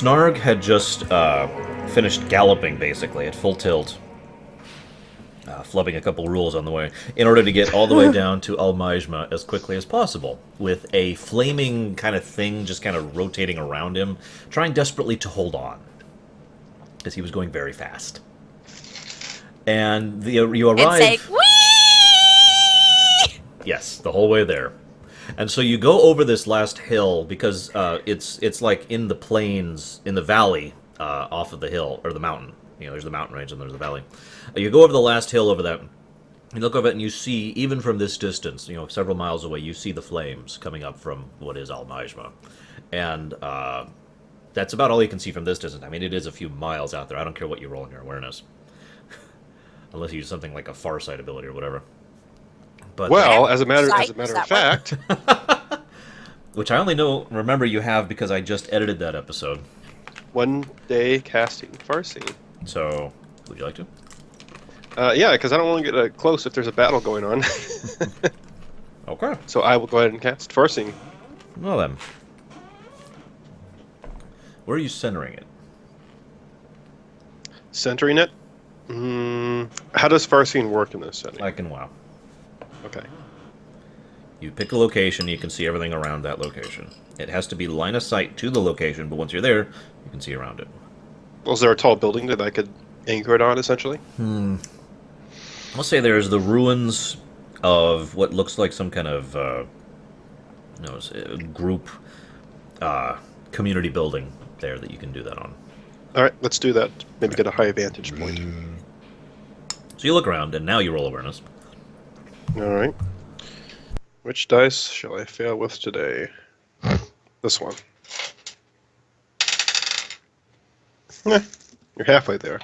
Snarg had just finished galloping, basically, at full tilt, flubbing a couple rules on the way, in order to get all the way down to Al Majma as quickly as possible, with a flaming kind of thing just kind of rotating around him, trying desperately to hold on, because he was going very fast. And you And say, arrive... wee! Yes, the whole way there. And so you go over this last hill, because it's like in the plains, in the valley, off of the hill, or the mountain. There's the mountain range and there's the valley. You go over the last hill over that, you look over it and you see, even from this distance, several miles away, you see the flames coming up from what is Al Majma. And that's about all you can see from this distance. I mean, it is a few miles out there. I don't care what you roll in your awareness. Unless you use something like a Farsight ability or whatever. But, well, as a matter of fact... which I only remember you have because I just edited that episode. One day casting Farseeing. So, would you like to? Yeah, because I don't want to get close if there's a battle going on. Okay. So I will go ahead and cast Farseeing. Well then. Where are you centering it? Centering it? How does Farseeing work in this setting? Like in WoW. Okay. You pick a location, you can see everything around that location. It has to be line of sight to the location, but once you're there, you can see around it. Well, is there a tall building that I could anchor it on, essentially? Let's say there's the ruins of what looks like some kind of group community building there that you can do that on. All right, let's do that. Maybe get a high vantage point. So you look around, and now you roll awareness. All right. Which dice shall I fail with today? This one. You're halfway there.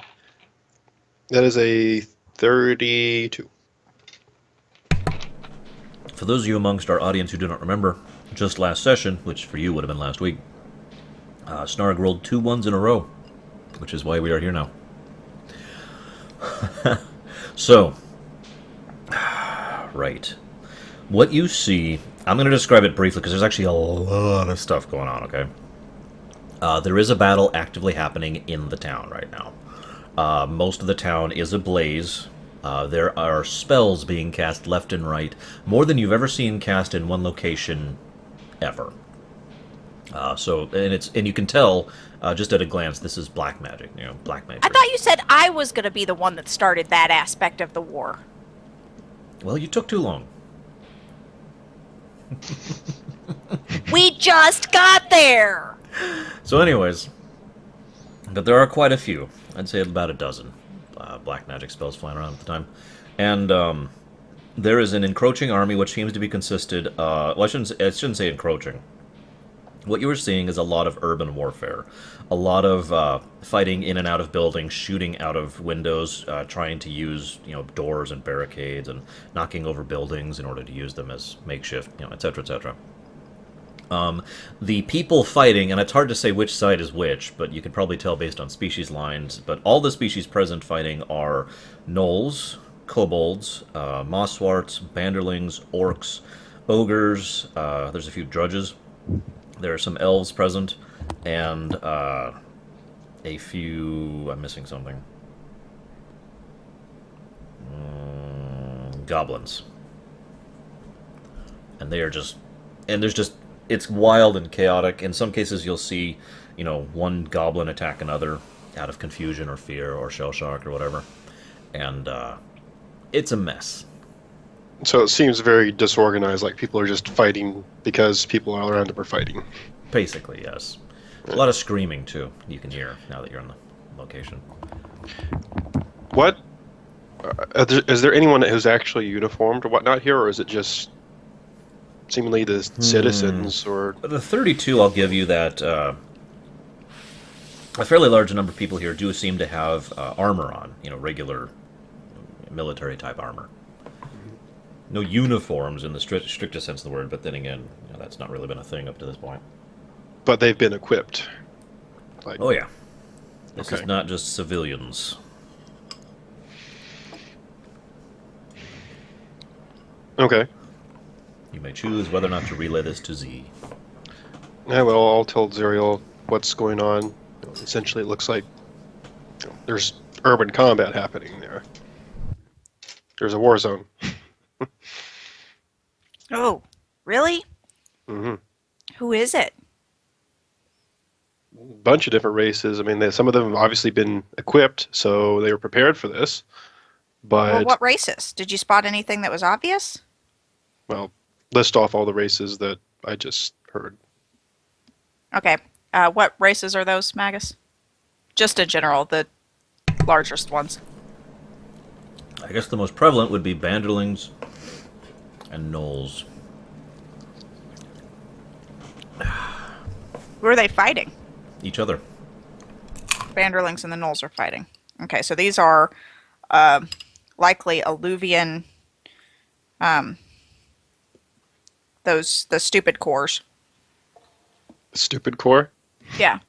That is a 32. For those of you amongst our audience who do not remember, just last session, which for you would have been last week, Snarg rolled 2 1s in a row, which is why we are here now. So, right. What you see, I'm going to describe it briefly because there's actually a lot of stuff going on, okay? There is a battle actively happening in the town right now. Most of the town is ablaze. There are spells being cast left and right, more than you've ever seen cast in one location ever. And you can tell just at a glance this is black magic, black magic. I thought you said I was going to be the one that started that aspect of the war. Well, you took too long. We just got there! So anyways, but there are quite a few. I'd say about a dozen black magic spells flying around at the time. And there is an encroaching army which seems to be consisted... well, I shouldn't say encroaching. What you were seeing is a lot of urban warfare. A lot of fighting in and out of buildings, shooting out of windows, trying to use doors and barricades, and knocking over buildings in order to use them as makeshift, etc., etc. The people fighting, and it's hard to say which side is which, but you can probably tell based on species lines, but all the species present fighting are gnolls, kobolds, mosswarts, banderlings, orcs, ogres, there's a few drudges. There are some elves present, and a few... I'm missing something. Goblins. And they are just... And there's just... It's wild and chaotic. In some cases you'll see, one goblin attack another out of confusion or fear or shell shock or whatever. And it's a mess. So it seems very disorganized, like people are just fighting because people all around them are fighting. Basically, yes. A lot of screaming, too, you can hear now that you're in the location. What? Is there anyone who's actually uniformed or whatnot here, or is it just seemingly the citizens? Or The 32, I'll give you that a fairly large number of people here do seem to have armor on, regular military-type armor. No uniforms in the strictest sense of the word, but then again, that's not really been a thing up to this point. But they've been equipped. Oh yeah. This Okay. is not just civilians. Okay. You may choose whether or not to relay this to Z. Yeah, well, I'll tell Zerial what's going on. essentially, it looks like there's urban combat happening there. There's a war zone. Oh, really? Hmm. Who is it? Bunch of different races. I mean, some of them have obviously been equipped, so they were prepared for this. Well, But what races? Did you spot anything that was obvious? well, list off all the races that I just heard. Okay. What races are those, Magus? Just in general, the largest ones. I guess the most prevalent would be Banderlings and Gnolls. Who are they fighting? Each other. Vanderlings and the Gnolls are fighting. Okay, so these are likely Alluvian, the stupid cores. Stupid core. Yeah.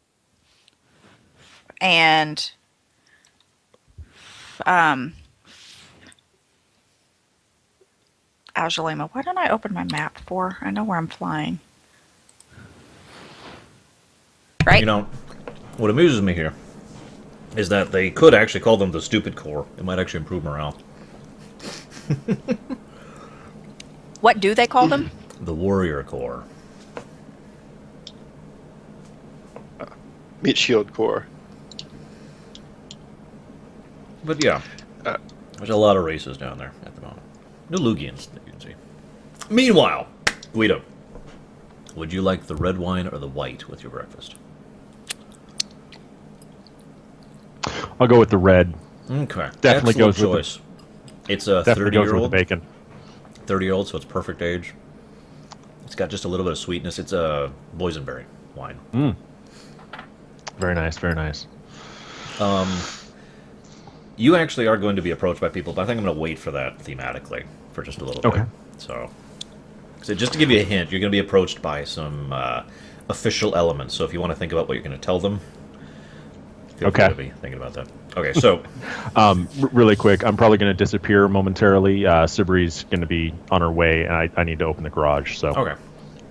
And Aljalima, why don't I open my map for? I know where I'm flying. Right? You know, what amuses me here is that they could actually call them the Stupid Corps. It might actually improve morale. What do they call them? The Warrior Corps. Meat shield core. But yeah, Uh, there's a lot of races down there at the moment. No Lugians that you can see. Meanwhile, Guido, would you like the red wine or the white with your breakfast? I'll go with the red. Okay. Definitely Excellent goes with choice. It's a Definitely goes with the 30-year-old. bacon. 30-year-old, so it's perfect age. It's got just a little bit of sweetness. It's a boysenberry wine. Very nice, very nice. You actually are going to be approached by people, but I think I'm going to wait for that thematically for just a little bit. Okay. So just to give you a hint, you're going to be approached by some official elements. So if you want to think about what you're going to tell them, feel free Okay. to be thinking about that. Okay, so Really quick, I'm probably going to disappear momentarily. Sibri's going to be on her way, and I need to open the garage. So okay,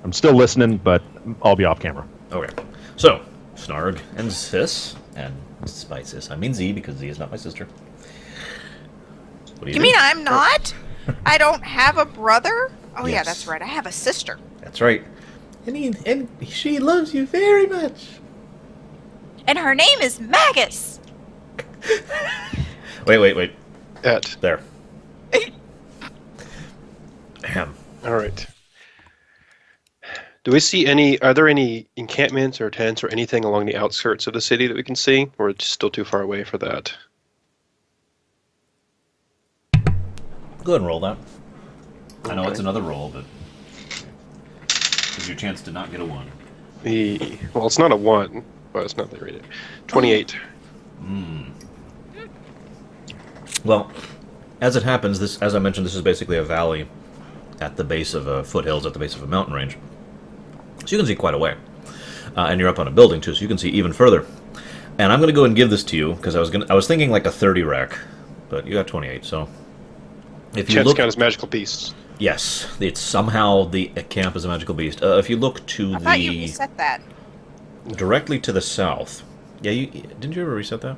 I'm still listening, but I'll be off camera. okay. So Snarg and Sis, and by Sis I mean Z because Z is not my sister. What do You do? mean I'm not? I don't have a brother? Oh yeah, Yes. that's right. I have a sister. That's right. And she loves you very much. And her name is Magus. Wait. at. There. Ahem. All right. Do we see any? Are there any encampments or tents or anything along the outskirts of the city that we can see, or it's still too far away for that? Go ahead and roll that. I know Okay. it's another roll, but it's your chance to not get a 1. Well, it's not a 1, but it's not that rated. 28. Well, as it happens, as I mentioned, this is basically a valley at the base of foothills at the base of a mountain range. So you can see quite a way. And you're up on a building, too, so you can see even further. And I'm going to go and give this to you, because I was thinking like a 30 rec, but you got 28, so... If you Chance look, count as magical beasts. yes, it's somehow the camp is a magical beast. If you look to I thought you the... reset that. directly to the south... Yeah, didn't you ever reset that?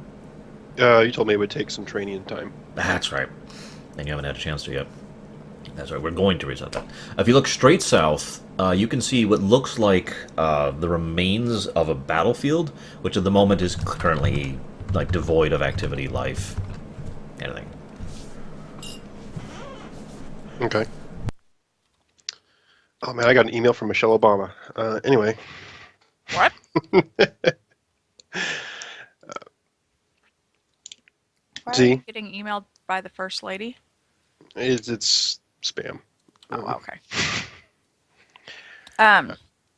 You told me it would take some training time. That's right. And you haven't had a chance to yet. That's right, we're going to reset that. If you look straight south, you can see what looks like the remains of a battlefield, which at the moment is currently like devoid of activity, life, anything. Okay. Oh man, I got an email from Michelle Obama. Anyway, What? Why are Z? you getting emailed by the first lady? it's spam. Oh, okay.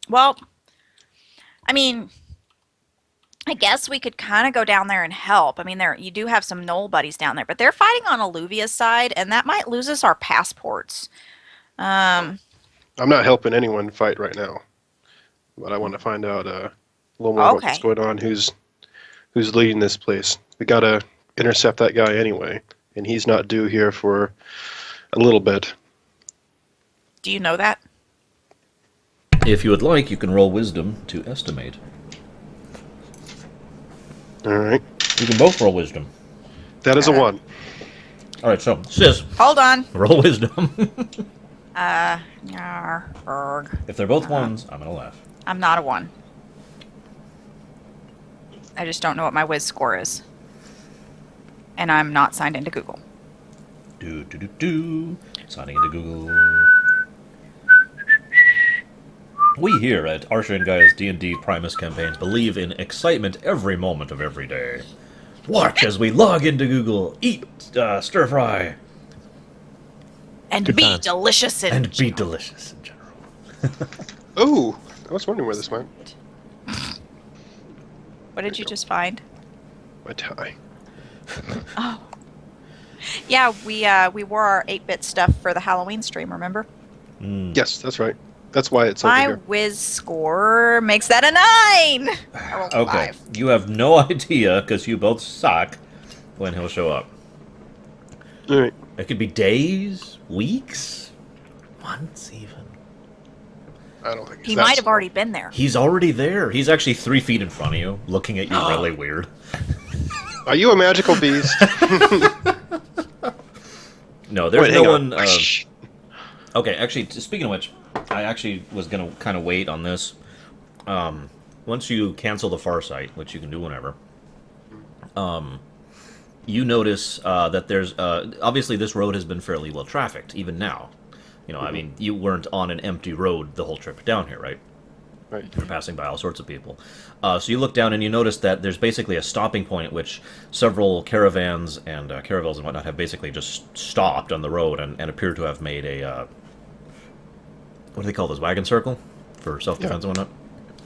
Well, I mean, I guess we could kind of go down there and help. I mean, you do have some Knoll buddies down there, but they're fighting on Alluvia's side, and that might lose us our passports. I'm not helping anyone fight right now, but I want to find out a little more about Okay. what's going on. Who's leading this place? We gotta intercept that guy anyway, and he's not due here for a little bit. Do you know that? If you would like, you can roll wisdom to estimate. All right. You can both roll wisdom. That is a 1. All right, so Sis, Hold on. roll wisdom. Erg. If they're both ones, I'm gonna laugh. I'm not a 1. I just don't know what my whiz score is. And I'm not signed into Google. Signing into Google. We here at Arsha and Gaia's D&D Primus campaigns believe in excitement every moment of every day. Watch as we log into Google, eat, stir fry, And Good be times. delicious in and be delicious in general. Oh, I was wondering where this went. What did you just find? My tie. Oh. Yeah, we wore our 8-bit stuff for the Halloween stream, remember? Yes, that's right. That's why it's My over here. whiz score makes that a 9! I rolled a Okay, 5. you have no idea, because you both suck, when he'll show up. All right. It could be days, weeks, months even. I don't think He that might have small. already been there. He's already there. He's actually 3 feet in front of you, looking at you really weird. Are you a magical beast? No, there's Wait, no hang on. one... Okay, actually, speaking of which, I actually was going to kind of wait on this. Once you cancel the far sight, which you can do whenever, you notice that there's... obviously, this road has been fairly well trafficked, even now. You know, I mean, you weren't on an empty road the whole trip down here, right? Right. You're passing by all sorts of people. So you look down and you notice that there's basically a stopping point at which several caravans and caravels and whatnot have basically just stopped on the road and appear to have made a... what do they call this? Wagon circle? For self-defense and whatnot?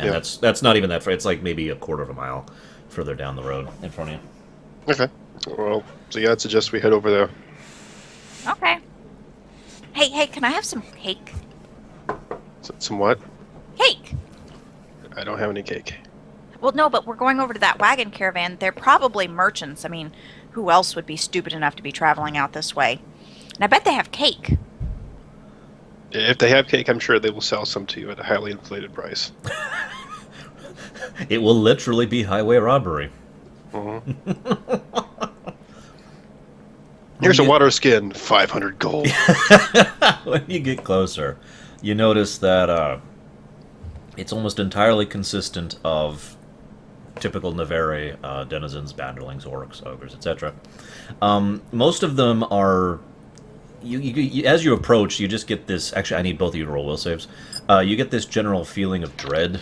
And Yeah. that's not even that far. It's like maybe a quarter of a mile further down the road in front of you. Okay. Well, so yeah, I'd suggest we head over there. Okay. Hey, can I have some cake? Some what? Cake! I don't have any cake. Well, no, but we're going over to that wagon caravan. They're probably merchants. I mean, who else would be stupid enough to be traveling out this way? And I bet they have cake. If they have cake, I'm sure they will sell some to you at a highly inflated price. It will literally be highway robbery. Here's a water skin, 500 gold. When you get closer, you notice that it's almost entirely consistent of typical Nevere denizens, banderlings, orcs, ogres, etc. Most of them are... You, as you approach, you just get this... Actually, I need both of you to roll will saves. You get this general feeling of dread,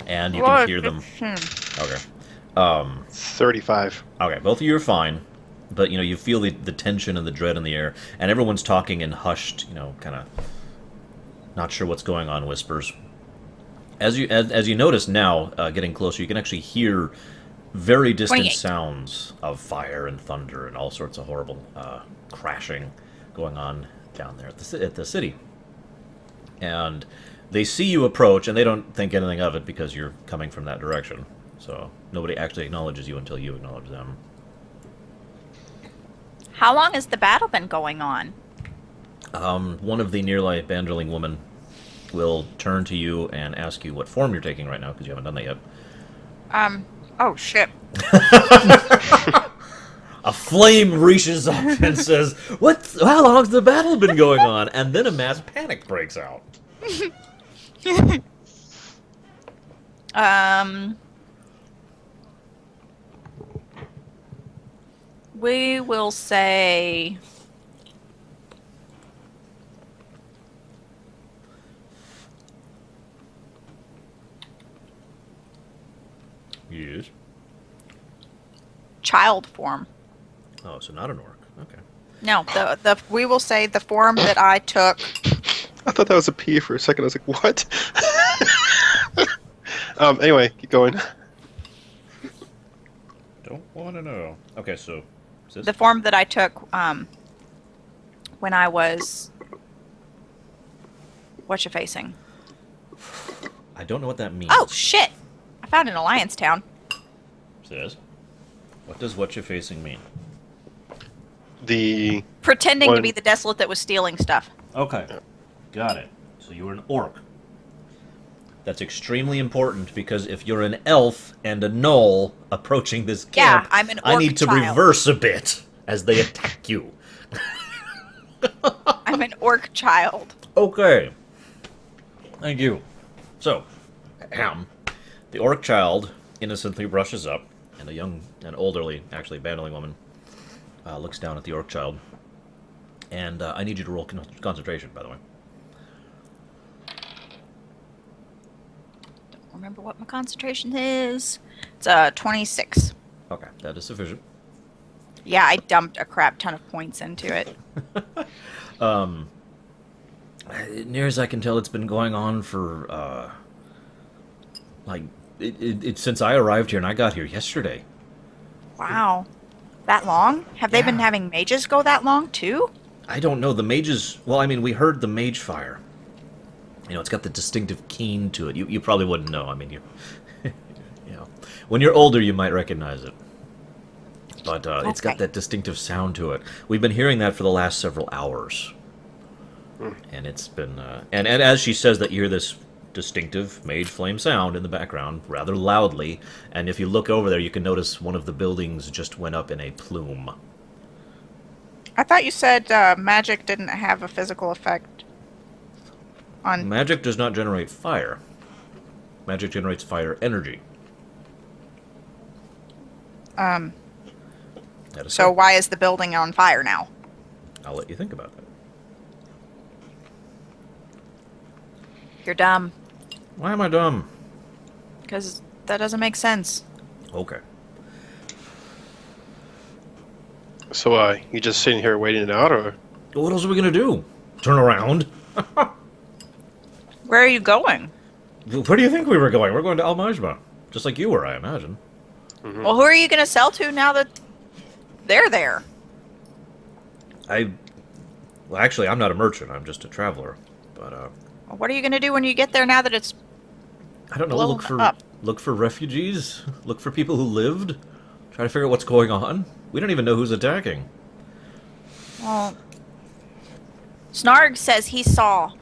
and you can hear them... Okay. 35. Okay, both of you are fine, but you feel the tension and the dread in the air, and everyone's talking in hushed, kind of not sure what's going on whispers. As you notice now, getting closer, you can actually hear very distant 28. sounds of fire and thunder and all sorts of horrible crashing going on down there at the city. And they see you approach, and they don't think anything of it because you're coming from that direction. So nobody actually acknowledges you until you acknowledge them. How long has the battle been going on? One of the nearly banderling women will turn to you and ask you what form you're taking right now, because you haven't done that yet. Oh shit. A flame reaches up and says, how long's the battle been going on? And then a mass panic breaks out. We will say... Yes. child form. Oh, so not an orc. Okay. No, we will say the form that I took. I thought that was a P for a second. I was like, what? Anyway, keep going. Don't want to know. Okay, so... The form that I took when I was... What you facing? I don't know what that means. Oh, shit! I found an alliance town. Says. What does what you're facing mean? The Pretending to One- be the desolate that was stealing stuff. Okay. Got it. So you were an orc. That's extremely important because if you're an elf and a gnoll approaching this Yeah, camp, I'm an I orc need to child. reverse a bit as they attack you. I'm an orc child. Okay. Thank you. So, the orc child innocently brushes up, and an elderly, actually bandling woman, looks down at the orc child. And I need you to roll concentration, by the way. Remember what my concentration is? It's 26. Okay, that is sufficient. Yeah, I dumped a crap ton of points into it. Near as I can tell, it's been going on for, since I arrived here, and I got here yesterday. Wow. That long? Have they been Yeah. having mages go that long too? I don't know, the mages... Well, I mean, we heard the mage fire. You know, it's got the distinctive keen to it. You probably wouldn't know. I mean, when you're older, you might recognize it. But it's got Okay. that distinctive sound to it. We've been hearing that for the last several hours. And it's been... and as she says that, you hear this distinctive mage flame sound in the background, rather loudly. And if you look over there, you can notice one of the buildings just went up in a plume. I thought you said magic didn't have a physical effect on... Magic does not generate fire. Magic generates fire energy. That is So so. why is the building on fire now? I'll let you think about that. You're dumb. Why am I dumb? Because that doesn't make sense. Okay. So, you just sitting here waiting it out, or? What else are we gonna do? Turn around? Where are you going? Where do you think we were going? We're going to Al Majma. Just like you were, I imagine. Well, who are you going to sell to now that they're there? Well, actually, I'm not a merchant. I'm just a traveler. But, What are you going to do when you get there now that it's... I don't know. Blown up. Look for refugees. Look for people who lived. Try to figure out what's going on. We don't even know who's attacking. Well, Snarg says he saw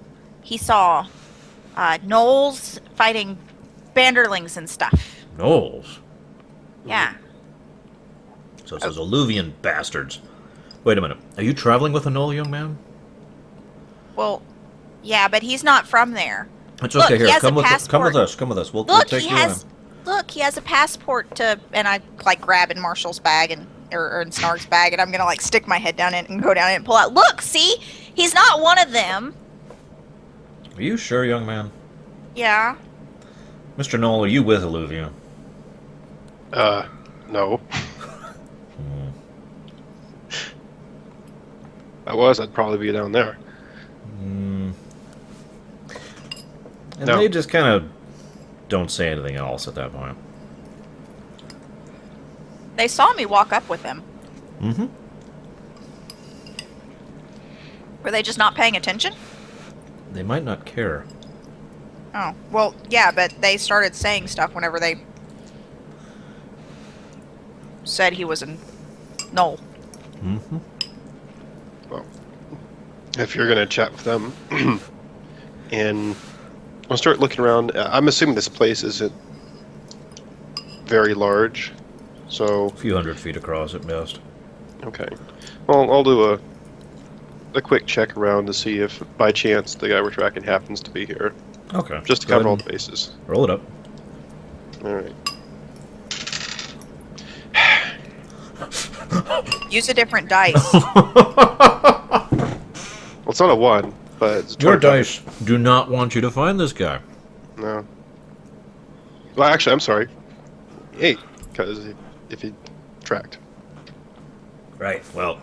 gnolls fighting banderlings and stuff. Knolls. Yeah. So it says Alluvian bastards. Wait a minute. Are you traveling with a gnoll, young man? Well, yeah, but he's not from there. It's Look, okay. he Here, has come a with us. Come with passport. us. Come with us. We'll Look, take he you has. on. Look, he has a passport to, and I like grab in Marshall's bag or in Snarg's bag, and I'm gonna like stick my head down in it and go down in it and pull out. Look, see, he's not one of them. Are you sure, young man? Yeah. Mr. Knoll, are you with Alluvia? No. I'd probably be down there. And No. they just kind of don't say anything else at that point. They saw me walk up with him. Mm-hmm. Were they just not paying attention? They might not care. Oh, well, yeah, but they started saying stuff whenever they said he was a gnoll. Mm-hmm. Well, if you're gonna chat with them, and I'll start looking around. I'm assuming this place isn't very large, so A few 100 feet across at best. okay. Well, I'll do a quick check around to see if, by chance, the guy we're tracking happens to be here, Okay. just to Go cover all ahead the bases. and roll it up. All right. Use a different dice. Well, it's not a 1, but it's a Your 25. dice do not want you to find this guy. No. Well, actually, I'm sorry. 8, because if he tracked. Right. Well,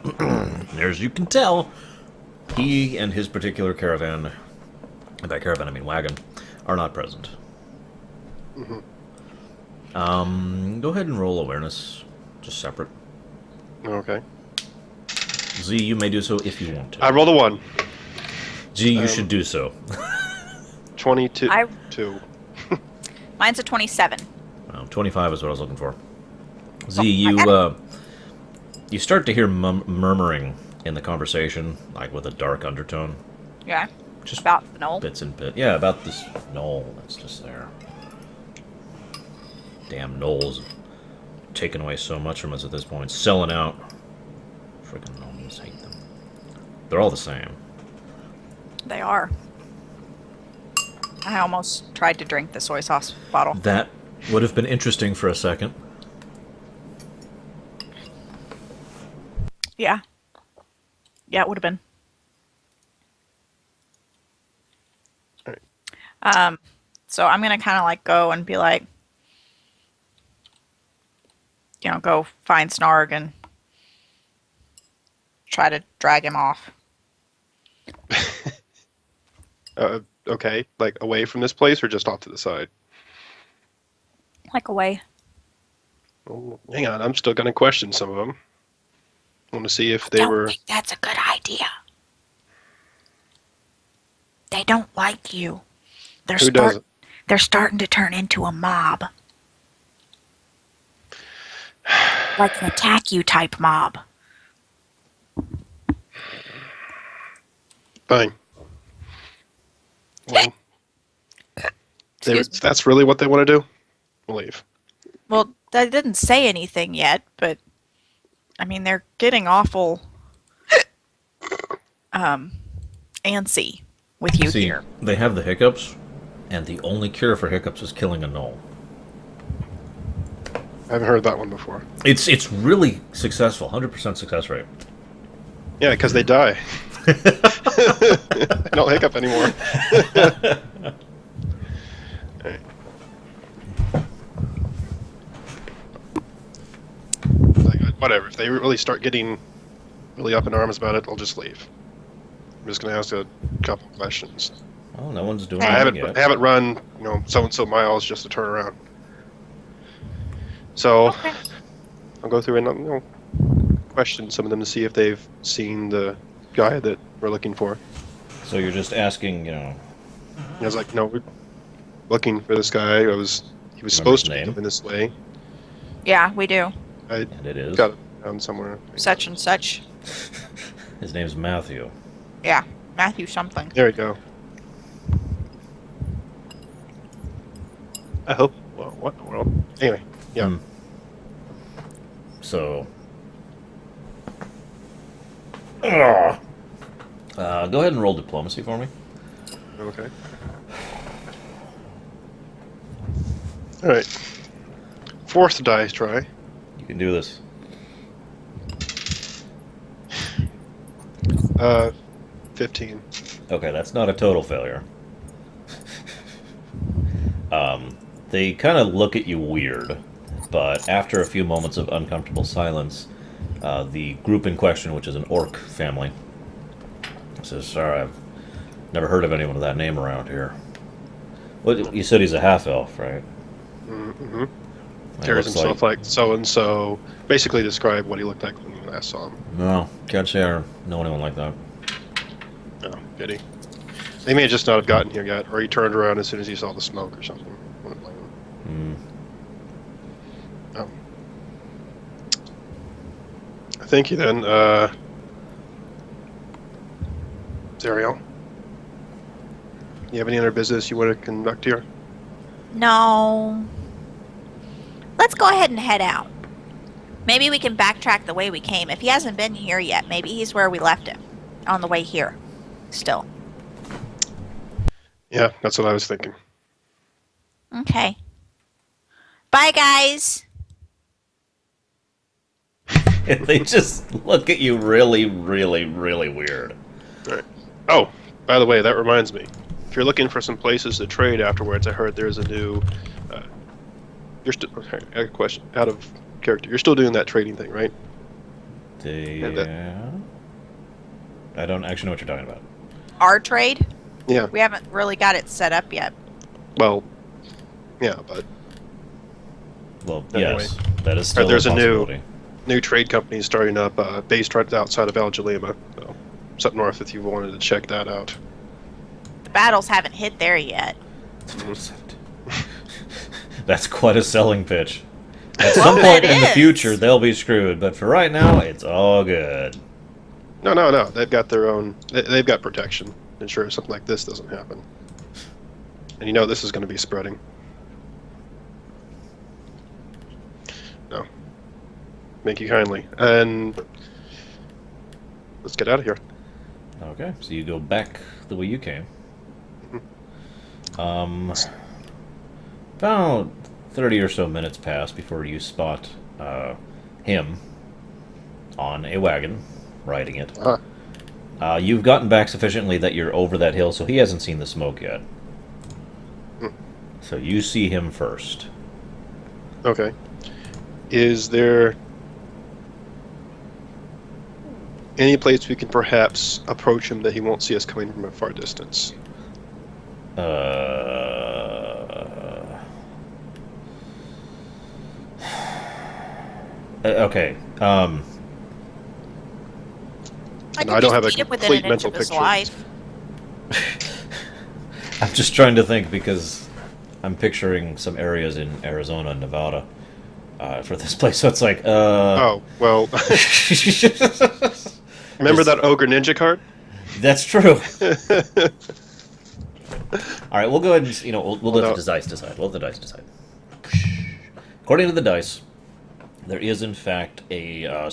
as you can tell, he and his particular caravan, and by caravan I mean wagon, are not present. Go ahead and roll awareness, just separate. Okay. Z, you may do so if you want to. I rolled a 1. Z, you should do so. 22. I- 2. Mine's a 27. 25 is what I was looking for. Z, you start to hear murmuring in the conversation, like with a dark undertone. Yeah. Just About the knoll? bits and bits. Yeah, about this knoll that's just there. Damn knolls have taken away so much from us at this point. Selling out. Freaking knolls, hate them. They're all the same. They are. I almost tried to drink the soy sauce bottle. That would have been interesting for a second. Yeah. Yeah, it would have been. Alright. So I'm gonna kind of like go and be like, go find Snarg and try to drag him off. Okay, like away from this place or just off to the side? Like away. Oh, hang on, I'm still going to question some of them. I want to see if they were. I don't think that's a good idea. They don't like you. Who doesn't? They're starting to turn into a mob. Like an attack you type mob. Fine. Well, Excuse me. that's really what they want to do? We'll leave. Well, I didn't say anything yet, but I mean they're getting awful antsy with you See, here. they have the hiccups, and the only cure for hiccups is killing a knoll. I haven't heard that one before. It's really successful, 100% success rate. Yeah, because they die. I don't hiccup anymore. Alright. Whatever. If they really start getting really up in arms about it, I'll just leave. I'm just going to ask a couple questions. Well, no one's doing I anything haven't yet. haven't run, so and so miles just to turn around. So Okay. I'll go through and question some of them to see if they've seen the guy that we're looking for. So you're just asking, I was like, no, we're looking for this guy. He was Remember supposed his to be name? coming this way. Yeah, we do. I and it is. got it down somewhere. Such and such. His name's Matthew. Yeah, Matthew something. There we go. I hope. Well, what in the world? Anyway, yeah. Hmm. So. Ugh. Go ahead and roll diplomacy for me. Okay. All right. Fourth dice try. You can do this. 15. Okay, that's not a total failure. They kind of look at you weird, but after a few moments of uncomfortable silence, the group in question, which is an orc family, says, "Sorry, I've never heard of anyone with that name around here." Well, you said he's a half-elf, right? Mm-hmm. It Carries looks himself like so and so. Basically, describe what he looked like when you last saw him. No, can't say I know anyone like that. Oh, pity. They may just not have gotten here yet, or he turned around as soon as he saw the smoke or something. Wouldn't blame him. Hmm. Thank you then, Zariel. You have any other business you want to conduct here? No. Let's go ahead and head out. Maybe we can backtrack the way we came. If he hasn't been here yet, maybe he's where we left him. On the way here. Still. Yeah, that's what I was thinking. Okay. Bye, guys. They just look at you really, really, really weird. All right. Oh, by the way, that reminds me. If you're looking for some places to trade afterwards, I heard there's a new. You're still. I got a question out of character. You're still doing that trading thing, right? Yeah. I don't actually know what you're talking about. Our trade? Yeah. We haven't really got it set up yet. Well. Yeah, but Well, Anyway. yes, that is still There's a a new- possibility. new trade company starting up, based right outside of Algelima. So, it's up north if you wanted to check that out. The battles haven't hit there yet. That's quite a selling pitch. At Well, some point it in the is. future, they'll be screwed, but for right now, it's all good. No. They've got their own. They've got protection. ensure something like this doesn't happen. And you know this is going to be spreading. No. Thank you kindly. And let's get out of here. Okay, so you go back the way you came. About 30 or so minutes pass before you spot him on a wagon, riding it. You've gotten back sufficiently that you're over that hill, so he hasn't seen the smoke yet. So you see him first. Okay. Is there any place we can perhaps approach him that he won't see us coming from a far distance? Okay. I And could I don't just have a beat him within complete an inch mental of his picture. life. I'm just trying to think because I'm picturing some areas in Arizona and Nevada for this place. So it's like, Oh, well, remember that Ogre Ninja card? That's true. All right, we'll go ahead and we'll let no. the dice decide. We'll let the dice decide. According to the dice, there is in fact a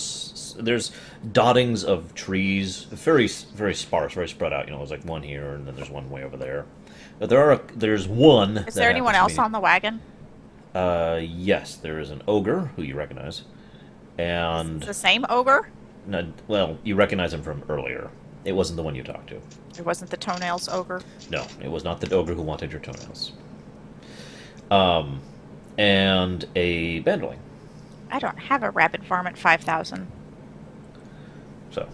there's dottings of trees, very very sparse, very spread out. There's like one here, and then there's one way over there. But there's one. Is there anyone else on the wagon? Yes, there is an ogre who you recognize, and The same ogre? no, well, you recognize him from earlier. It wasn't the one you talked to. It wasn't the toenails ogre. No, it was not the ogre who wanted your toenails. And a bandling. I don't have a rabbit farm at 5,000. So,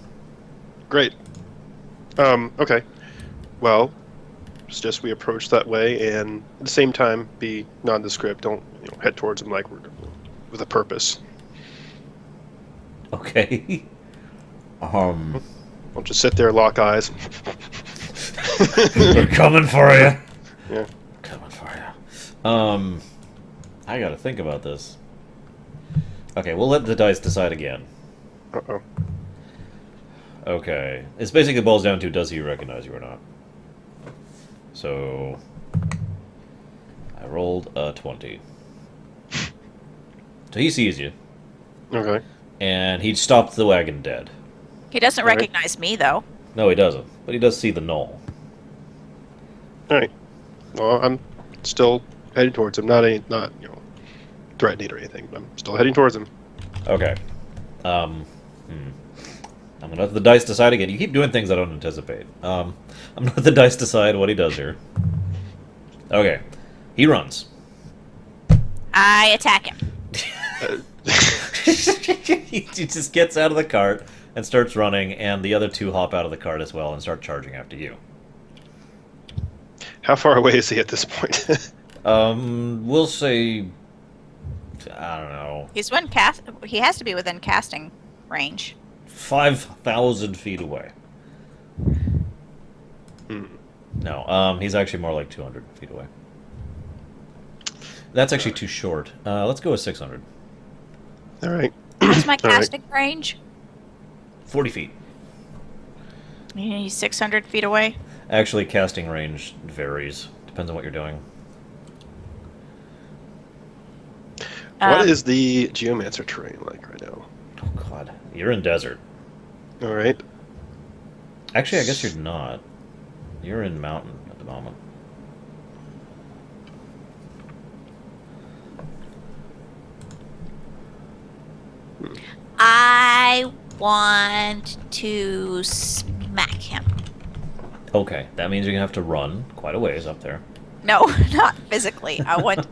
Great. Okay. Well, suggest we approach that way and at the same time be nondescript. Don't head towards him like we're with a purpose. okay. Don't just sit there, lock eyes. We're coming for you. Yeah. Coming for you. I gotta think about this. Okay, we'll let the dice decide again. Uh-oh. Okay. It's basically boils down to does he recognize you or not. So I rolled a 20. So he sees you. Okay. And he'd stopped the wagon dead. He doesn't All right. recognize me, though. No, he doesn't. But he does see the knoll. All right. Well, I'm still heading towards him. Not threatening or anything, but I'm still heading towards him. Okay. I'm gonna let the dice decide again. You keep doing things I don't anticipate. I'm gonna let the dice decide what he does here. Okay. He runs. I attack him. He just gets out of the cart and starts running, and the other two hop out of the cart as well and start charging after you. How far away is he at this point? We'll say, I don't know, He has to be within casting range. 5,000 feet away. No, he's actually more like 200 feet away. That's actually too short. Let's go with 600. All right. What's my All right. casting range? 40 feet. He's 600 feet away. Actually, casting range varies. Depends on what you're doing. What is the geomancer terrain like right now? Oh, God. You're in desert. All right. Actually, I guess you're not. You're in mountain at the moment. I want to smack him. Okay, that means you're going to have to run quite a ways up there. No, not physically. I want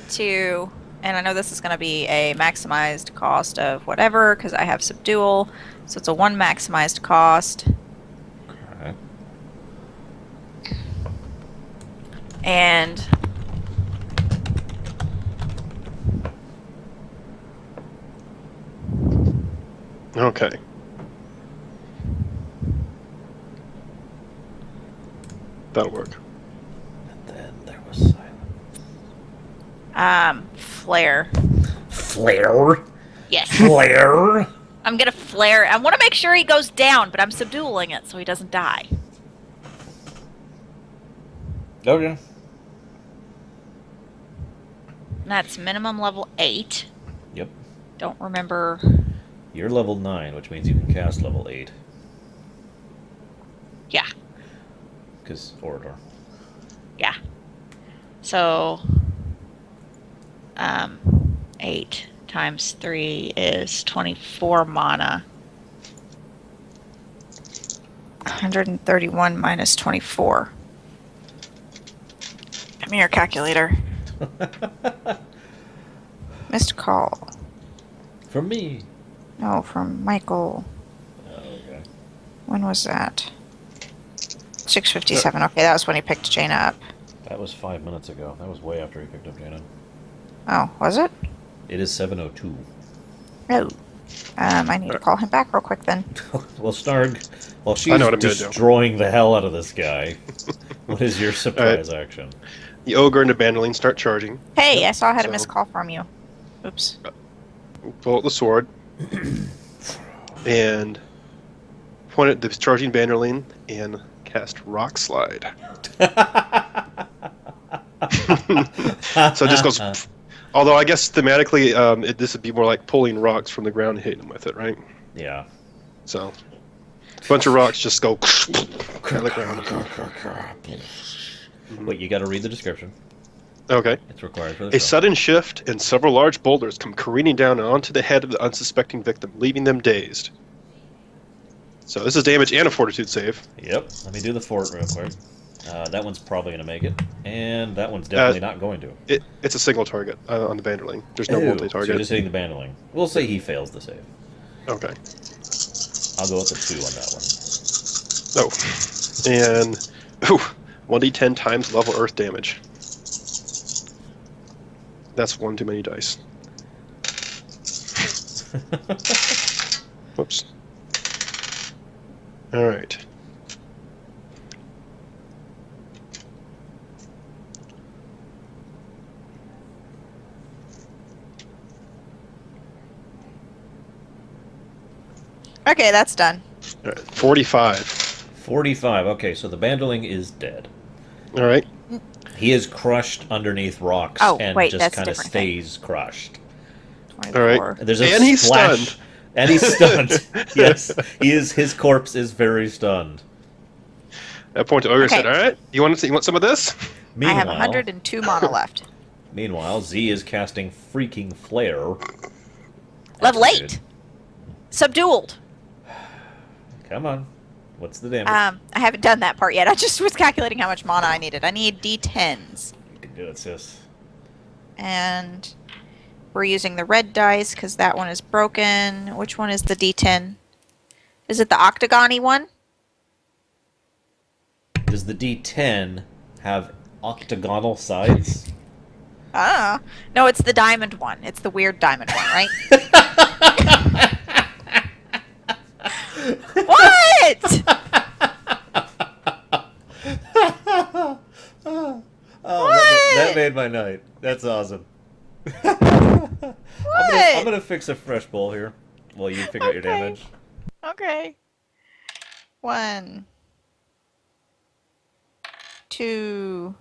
to, and I know this is going to be a maximized cost of whatever because I have subdual, so it's a 1 maximized cost. Okay. And Okay. That'll work. And then there was silence. flare. Flare? Yes. Flare? I'm gonna flare. I want to make sure he goes down, but I'm subdualing it so he doesn't die. Okay. That's minimum level 8. Yep. Don't remember. You're level 9, which means you can cast level 8. Yeah. Because Orator. Yeah. So, 8 times 3 is 24 mana. 131 minus 24. Come here, calculator. Missed call. From me. No, from Michael. Oh, okay. When was that? 6:57. Okay, that was when he picked Jaina up. That was 5 minutes ago. That was way after he picked up Jaina. Oh, was it? It is 7:02. No. I need to call him back real quick then. Well, Snarg, while she's I know what I'm gonna do. destroying the hell out of this guy, what is your surprise action? The ogre and the bandoline start charging. Hey, I saw I had a So- missed call from you. Oops. Pull out the sword and point at the charging bandoline and cast Rock Slide. So it just goes. Pff. Although I guess thematically, this would be more like pulling rocks from the ground and hitting them with it, right? Yeah. So a bunch of rocks just go on the ground. Wait, you got to read the description. Okay. It's required for the A show. sudden shift and several large boulders come careening down onto the head of the unsuspecting victim, leaving them dazed. So this is damage and a fortitude save. Yep. Let me do the fort real quick. That one's probably going to make it, and that one's definitely not going to. It's a single target on the bandoline. There's no Ew, so multi-target. you're just hitting the bandoline. We'll say he fails the save. Okay. I'll go with the 2 on that one. Oh. And 1d10 times level earth damage. That's one too many dice. Whoops. Alright. Okay, that's done. 45. 45. Okay, so the bandoline is dead. Alright. He is crushed underneath rocks Oh, and wait, just that's a kind of different thing. stays crushed. 24. There's a And he's splash, stunned. and he's stunned. Yes, he is. His corpse is very stunned. That point to Ogre Okay. said, Alright, you want some of this? I Meanwhile, have 102 mana left. Meanwhile, Z is casting freaking flare. Level That's 8. good. Subdued. Come on, what's the damage? I haven't done that part yet. I just was calculating how much mana I needed. I need D10s. You can do it, sis. And we're using the red dice because that one is broken. Which one is the D10? Is it the octagon-y one? Does the D10 have octagonal sides? Ah, no, it's the diamond one. It's the weird diamond one, right? What? Oh, What? that made my night. That's awesome. What? I'm gonna fix a fresh bowl here while you figure out your Okay. damage. Okay. 1, 2,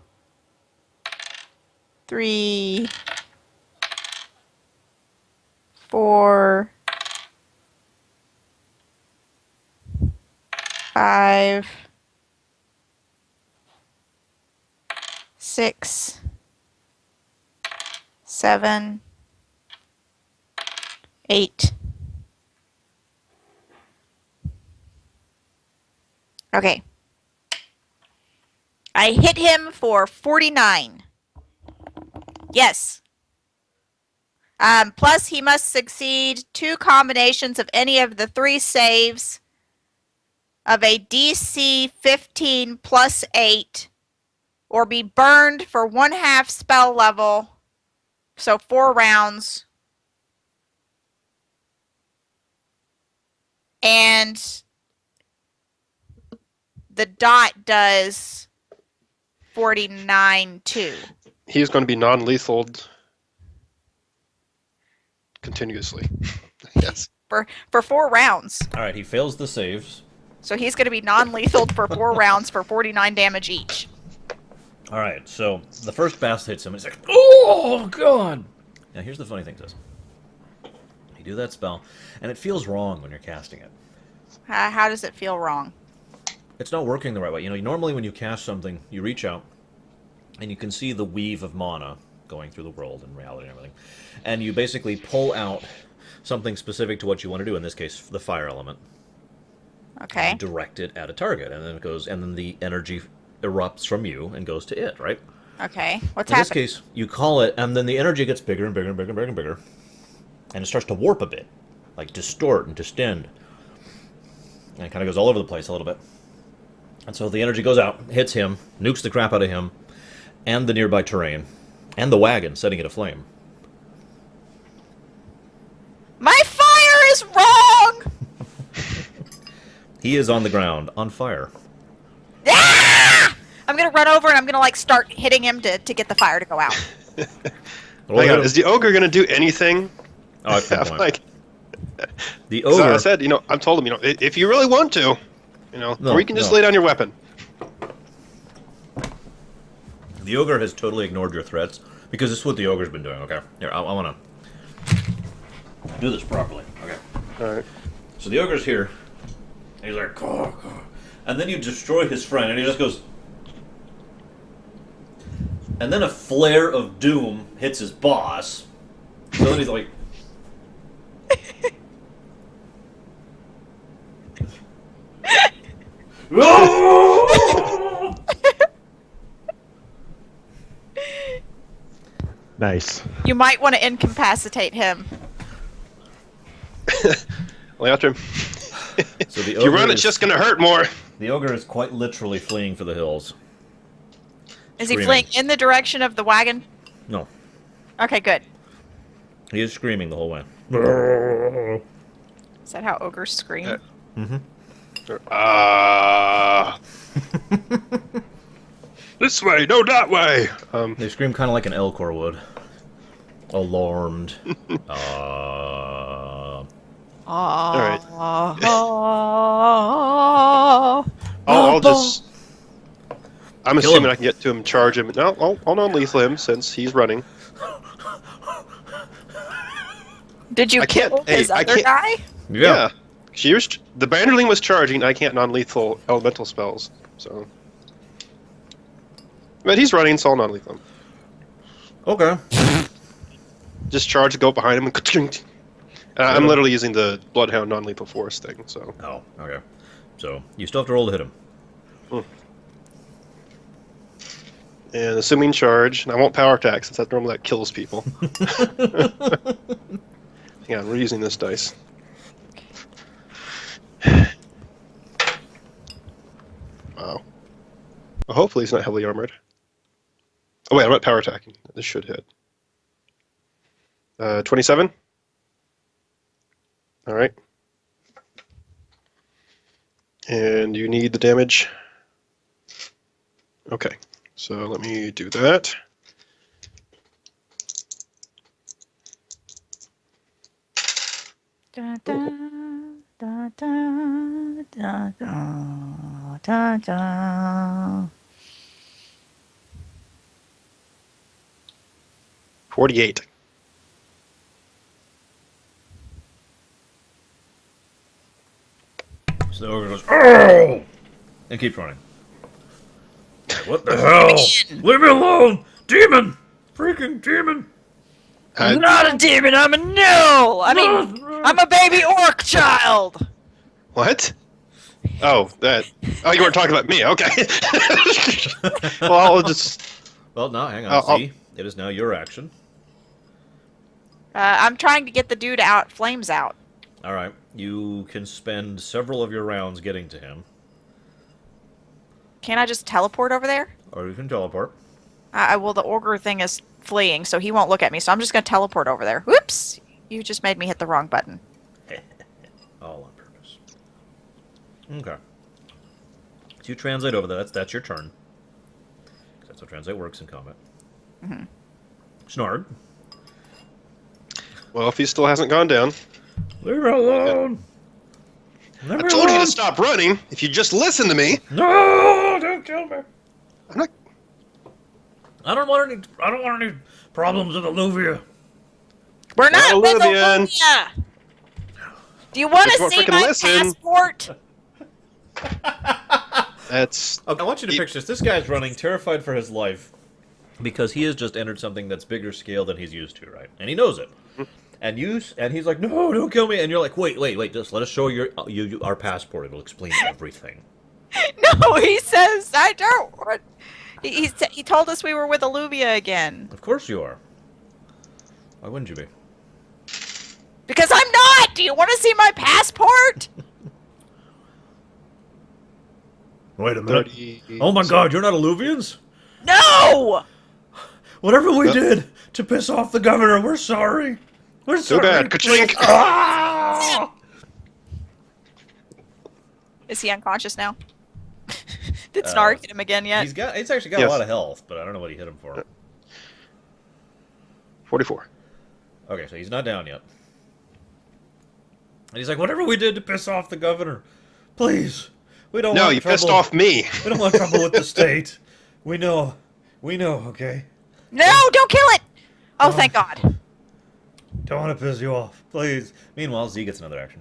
3, 4, 5, 6, 7, 8. Okay. I hit him for 49. Yes. Plus, he must succeed 2 combinations of any of the 3 saves of a DC 15 plus 8, or be burned for 1/2 spell level, so 4 rounds. And the dot does 49 too. He's going to be non-lethal continuously. Yes. For 4 rounds. All right, he fails the saves. So he's going to be non-lethal for 4 rounds for 49 damage each. All right, so the first blast hits him, and he's like, "Oh God!" Now here's the funny thing: says you do that spell, and it feels wrong when you're casting it. How does it feel wrong? It's not working the right way. You know, normally when you cast something, you reach out, and you can see the weave of mana going through the world and reality and everything, and you basically pull out something specific to what you want to do. In this case, the fire element. Okay. You direct it at a target, and then it goes, and then the energy erupts from you and goes to it, right? Okay. What's In this happening? case, you call it, and then the energy gets bigger and bigger and bigger and bigger and bigger, and it starts to warp a bit, like distort and distend, and it kind of goes all over the place a little bit. And so the energy goes out, hits him, nukes the crap out of him, and the nearby terrain, and the wagon, setting it aflame. My fire is wrong! He is on the ground, on fire. Ah! I'm gonna run over and I'm gonna like start hitting him to get the fire to go out. Hang on, is the ogre gonna do anything? Oh, that's a good point. Like, The so ogre. I said, I told him, if you really want to, No, or you can just no. lay down your weapon. The ogre has totally ignored your threats, because this is what the ogre's been doing, okay? Here, I want to do this properly, okay? Alright. So the ogre's here, and he's like, caw, caw. And then you destroy his friend, and he just goes... And then a flare of doom hits his boss. So then he's like... Nice. You might want to incapacitate him. Lay after him. So the If you ogre run, it's just gonna hurt more. The ogre is quite literally fleeing for the hills. Is he Screaming. fleeing in the direction of the wagon? No, Okay, good. he is screaming the whole way. Is that how ogres scream? Yeah. Ah. This way, no, that way. They scream kind of like an Elcor would. Alarmed. Alright. Oh. I'll just. I'm Kill assuming him. I can get to him, charge him. No, I'll non-lethal him since he's running. Did you I can't- kill hey, his I other can't- guy? Yeah. The Banderling was charging. I can't non-lethal elemental spells, so. But he's running, so I'll non-lethal him. Okay. Just charge, go behind him, and I'm literally using the Bloodhound non-lethal force thing. So. Oh, okay. So, you still have to roll to hit him. And assuming charge, and I won't power attack since that kills people. Hang on, we're using this dice. Wow. Well, hopefully he's not heavily armored. Oh wait, I'm not power attacking. This should hit. 27? Alright. And you need the damage? Okay, so let me do that. Da, da, da, da, da, da, da, da. 48. So the ogre goes, "Oh!" and keeps running. What the hell? Leave me alone! Demon! Freaking demon! I'm not a demon, I'm a no! I mean, I'm a baby orc child! What? Oh, that. Oh, you weren't talking about me. Okay. Well, I'll just. Well, no, hang on. I'll- See? It is now your action. I'm trying to get the dude out, flames out. Alright. You can spend several of your rounds getting to him. Can I just teleport over there? Or you can teleport. Well, the ogre thing is fleeing, so he won't look at me, so I'm just going to teleport over there. Whoops! You just made me hit the wrong button. All on purpose. Okay. So you translate over there. That's your turn. That's how translate works in combat. Mhm. Snarg. Well, if he still hasn't gone down. Leave me alone! Leave I me told you alone! to stop running. If you just listen to me. No! Don't kill me! I'm not. I don't want any problems with Alluvia. We're not Not with Olivia. Olivia. Do you want Just to won't see frickin' my listen. passport? That's Okay, I want you to picture this. This guy's running, terrified for his life, because he has just entered something that's bigger scale than he's used to, right? And he knows it. And he's like, no, don't kill me. And you're like, wait, just let us show our passport. It'll explain everything. No, he says I don't. Want... He told us we were with Alluvia again. Of course you are. Why wouldn't you be? Because I'm not. Do you want to see my passport? Wait a minute. 30. Oh my God, you're not Alluvians? No. Whatever we did to piss off the governor, we're sorry. We're So sorry. bad. Ka-chink. Ah! Is he unconscious now? Did Snark hit him again yet? He's actually got Yes. a lot of health, but I don't know what he hit him for. 44. Okay, so he's not down yet. And he's like, whatever we did to piss off the governor, please. We don't No, want you trouble. pissed off me. We don't want trouble with the state. We know, okay? No, don't kill it. Oh, thank God. Don't want to piss you off, please. Meanwhile, Z gets another action.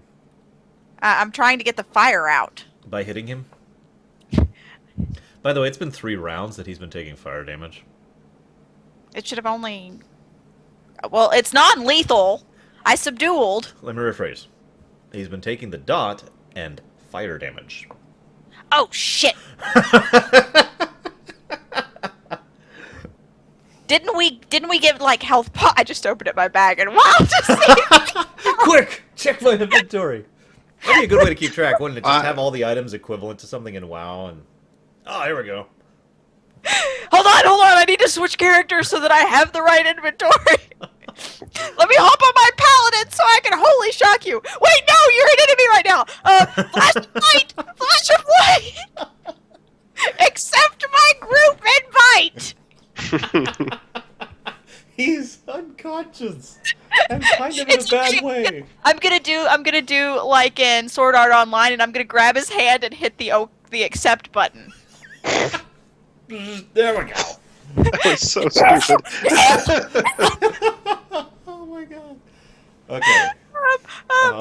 I'm trying to get the fire out. By hitting him. By the way, it's been 3 rounds that he's been taking fire damage. It should have only... Well, it's non-lethal. I subdued. Let me rephrase. He's been taking the dot and fire damage. Oh, shit. Didn't we give, like, health pot? I just opened up my bag and wow, just see. Quick! Check my inventory! That'd be a good way to keep track, wouldn't it? Just have all the items equivalent to something in WoW and... Oh, here we go. Hold on. I need to switch characters so that I have the right inventory. Let me hop on my paladin so I can holy shock you. Wait, no, you're an enemy right now. Flash of light. Flash of light. Accept my group invite. He's unconscious. And kind of in a bad way. I'm gonna do like in Sword Art Online, and I'm gonna grab his hand and hit the accept button. There we go. That was so stupid. Oh my God. Okay.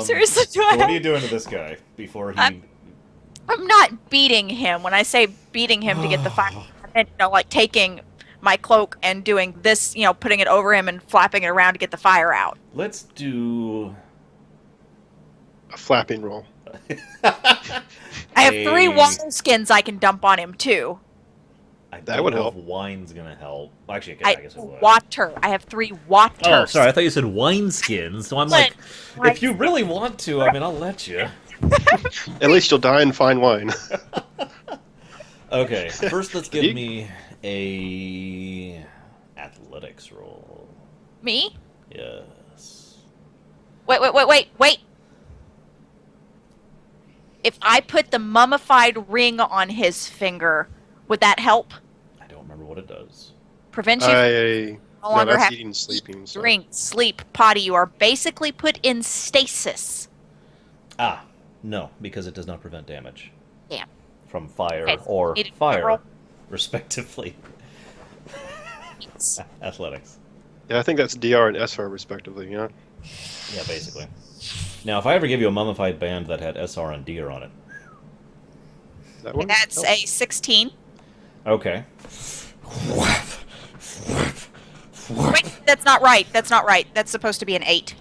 Seriously, do So I? what are you doing to this guy before he... I'm not beating him. When I say beating him to get the fire, I meant, like taking my cloak and doing this, putting it over him and flapping it around to get the fire out. Let's do... A flapping roll. I have 3 water skins I can dump on him too. That would know help. If wine's gonna help. Well, actually, I guess it would. Water. I have 3 water. Oh, sorry. I thought you said wine skins. So I'm like, Wine if you really want to, I mean, I'll let you. At least you'll die in fine wine. Okay. First, let's give me a athletics roll. Me? Yes. Wait. If I put the mummified ring on his finger, would that help? I don't remember what it does. Prevent you from no longer that's having eating, sleeping. So. drink, sleep, potty. You are basically put in stasis. Ah, no, because it does not prevent damage. Damn. From fire Okay, or need to fire, roll. respectively. Athletics. Yeah, I think that's DR and SR respectively. Yeah. Yeah, basically. Now, if I ever give you a mummified band that had SR and DR on it. That one. That's Oh. a 16. Okay. Wait, that's not right. That's supposed to be an 8.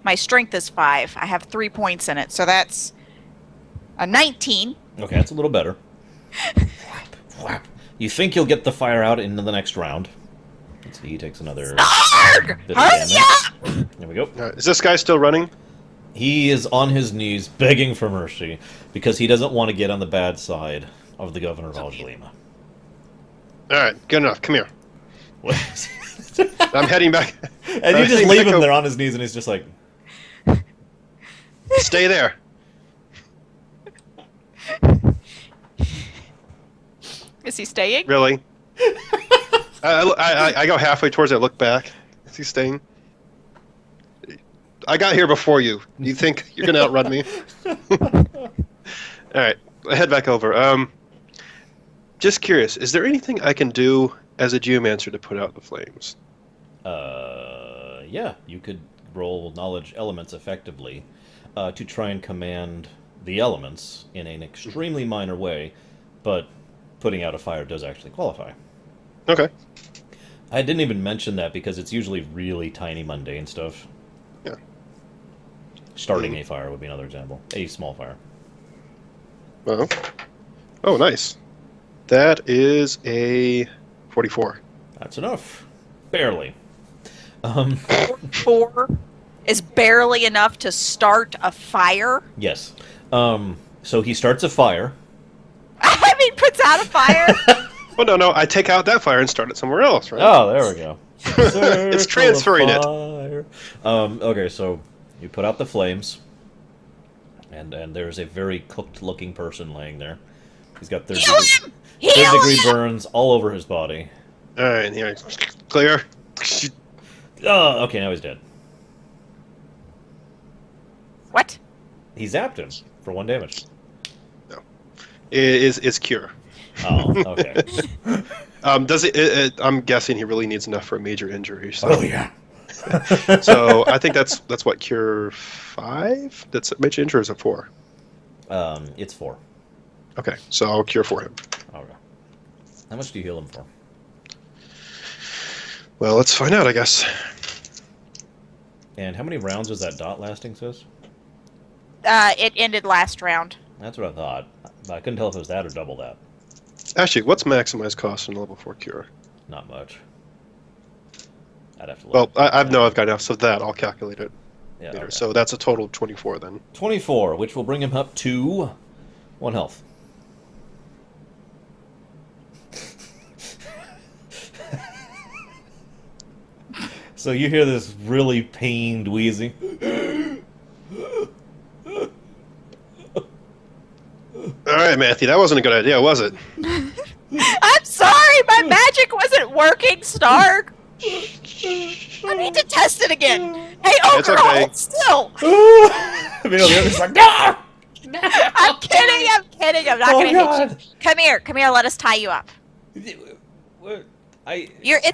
My strength is 5. I have 3 points in it, so that's a 19. Okay, that's a little better. You think you'll get the fire out into the next round. Let's see, he takes another Arrgh! bit of Hurry damage. up! There we go. Is this guy still running? He is on his knees begging for mercy because he doesn't want to get on the bad side of the governor of Aljalima. All right, good enough. Come here. What? I'm heading back. And you just leave him there on his knees and he's just like... Stay there. Is he staying? Really? I go halfway towards it. I look back. Is he staying? I got here before you. You think you're gonna outrun me? All right, I head back over. Just curious, is there anything I can do as a geomancer to put out the flames? Yeah, you could roll knowledge elements effectively to try and command the elements in an extremely minor way, but putting out a fire does actually qualify. Okay. I didn't even mention that because it's usually really tiny, mundane stuff. Yeah. Starting a fire would be another example. A small fire. Well. Oh, nice. That is a 44. That's enough. Barely. 4 is barely enough to start a fire. Yes. So he starts a fire. I mean, puts out a fire. Well, no. I take out that fire and start it somewhere else, right? Oh, there we go. It's transferring it. Okay, so you put out the flames, and there's a very cooked-looking person laying there. He's got Heal him! third-degree burns all over his body. All right, here. Clear. Oh, okay, now he's dead. What? He zapped him for 1 damage. No. It's cure. Oh, okay. Does it? I'm guessing he really needs enough for a major injury. So. Oh, yeah. So I think that's what cure 5. That's major injury is a 4. It's 4. Okay, so I'll cure for him. Okay. How much do you heal him for? Well, let's find out, I guess. And how many rounds was that dot lasting, sis? It ended last round. That's what I thought. But I couldn't tell if it was that or double that. Actually, what's maximized cost in level 4 cure? Not much. I'd have to look. Well, I've got enough, so that I'll calculate it Yeah, later. okay. So that's a total of 24 then. 24, which will bring him up to 1 health. So you hear this really pained wheezing. All right, Matthew, that wasn't a good idea, was it? I'm sorry, my magic wasn't working, Stark. I need to test it again. Hey, It's Ogre, okay. hold still. I mean, the other's like, no! I'm kidding. I'm not Oh, gonna hit God. you. Come here. Let us tie you up. It's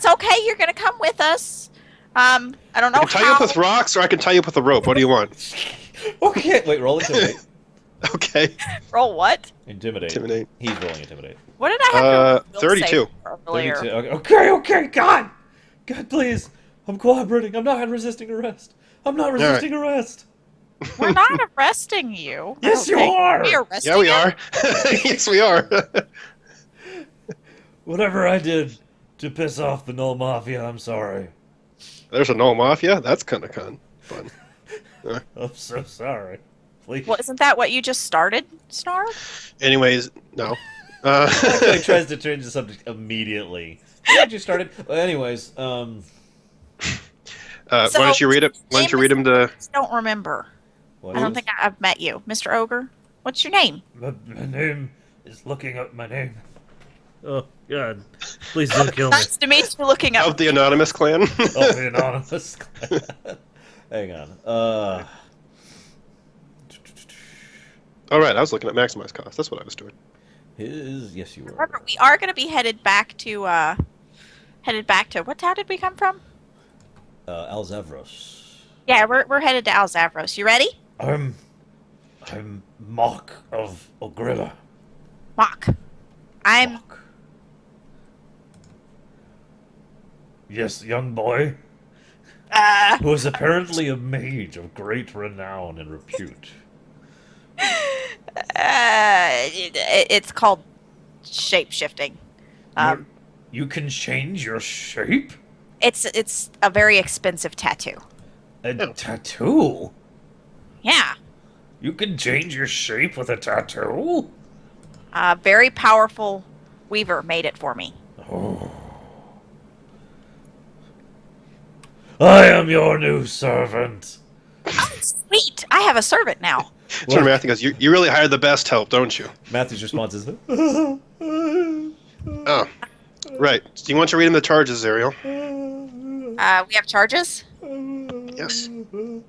okay. You're gonna come with us. I don't know I can tie you up with rocks, or I can tie you up with a rope. What do you want? Okay, wait, roll intimidate. Okay. Roll what? Intimidate. Intimidate. He's rolling intimidate. What did I have to will 32. save earlier? 32. Okay, God! God, please! I'm cooperating. I'm not resisting arrest. I'm not resisting arrest. We're not arresting you. Yes, you Okay. are! We arresting Yeah, we you? are. Yes, we are. Whatever I did to piss off the Null Mafia, I'm sorry. There's a Null Mafia? That's kind of fun. I'm so sorry. Please. Well, isn't that what you just started, Snarl? Anyways, no. He tries to change the subject immediately. Yeah, you started. Well, anyways, why don't you read it? Why don't you read him to... I don't remember. what I don't is- think I've met you. Mr. Ogre, what's your name? My name is looking up my name. Oh, God. Please don't kill me. Nice to meet you looking up. Of the Anonymous Clan? Oh, the anonymous. Hang on. All right, I was looking at maximized cost. That's what I was doing. Yes, you were. Remember, we are going to be headed back to, what town did we come from? Alzavros. Yeah, we're headed to Alzavros. You ready? I'm Mock of Ogrilla. Mock. I'm Mock. Yes, young boy, who is apparently a mage of great renown and repute. it's called shape-shifting. You can change your shape? It's a very expensive tattoo. A tattoo? Yeah. You can change your shape with a tattoo? A very powerful weaver made it for me. Oh. I am your new servant. Oh, sweet! I have a servant now. So Matthew goes, you really hired the best help, don't you? Matthew's response is, Oh. Right. Do you want to read him the charges, Ariel? We have charges? Yes.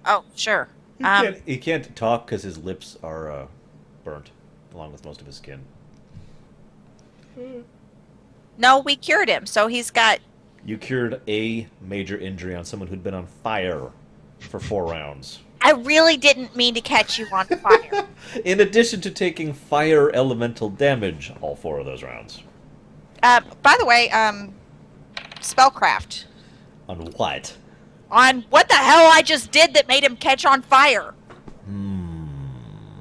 Oh, sure. he can't talk because his lips are burnt, along with most of his skin. No, we cured him, so he's got. You cured a major injury on someone who'd been on fire for 4 rounds. I really didn't mean to catch you on fire. In addition to taking fire elemental damage all 4 of those rounds. By the way, spellcraft. On what? On what the hell I just did that made him catch on fire.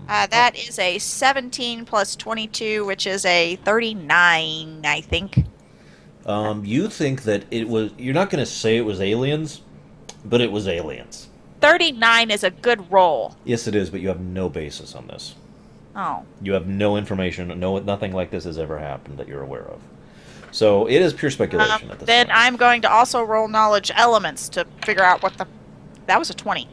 That is a 17 plus 22, which is a 39, I think. You think that it was... You're not going to say it was aliens, but it was aliens. 39 is a good roll. Yes, it is, but you have no basis on this. Oh. You have no information, nothing like this has ever happened that you're aware of. So it is pure speculation at this Then point. I'm going to also roll knowledge elements to figure out what the... That was a 20,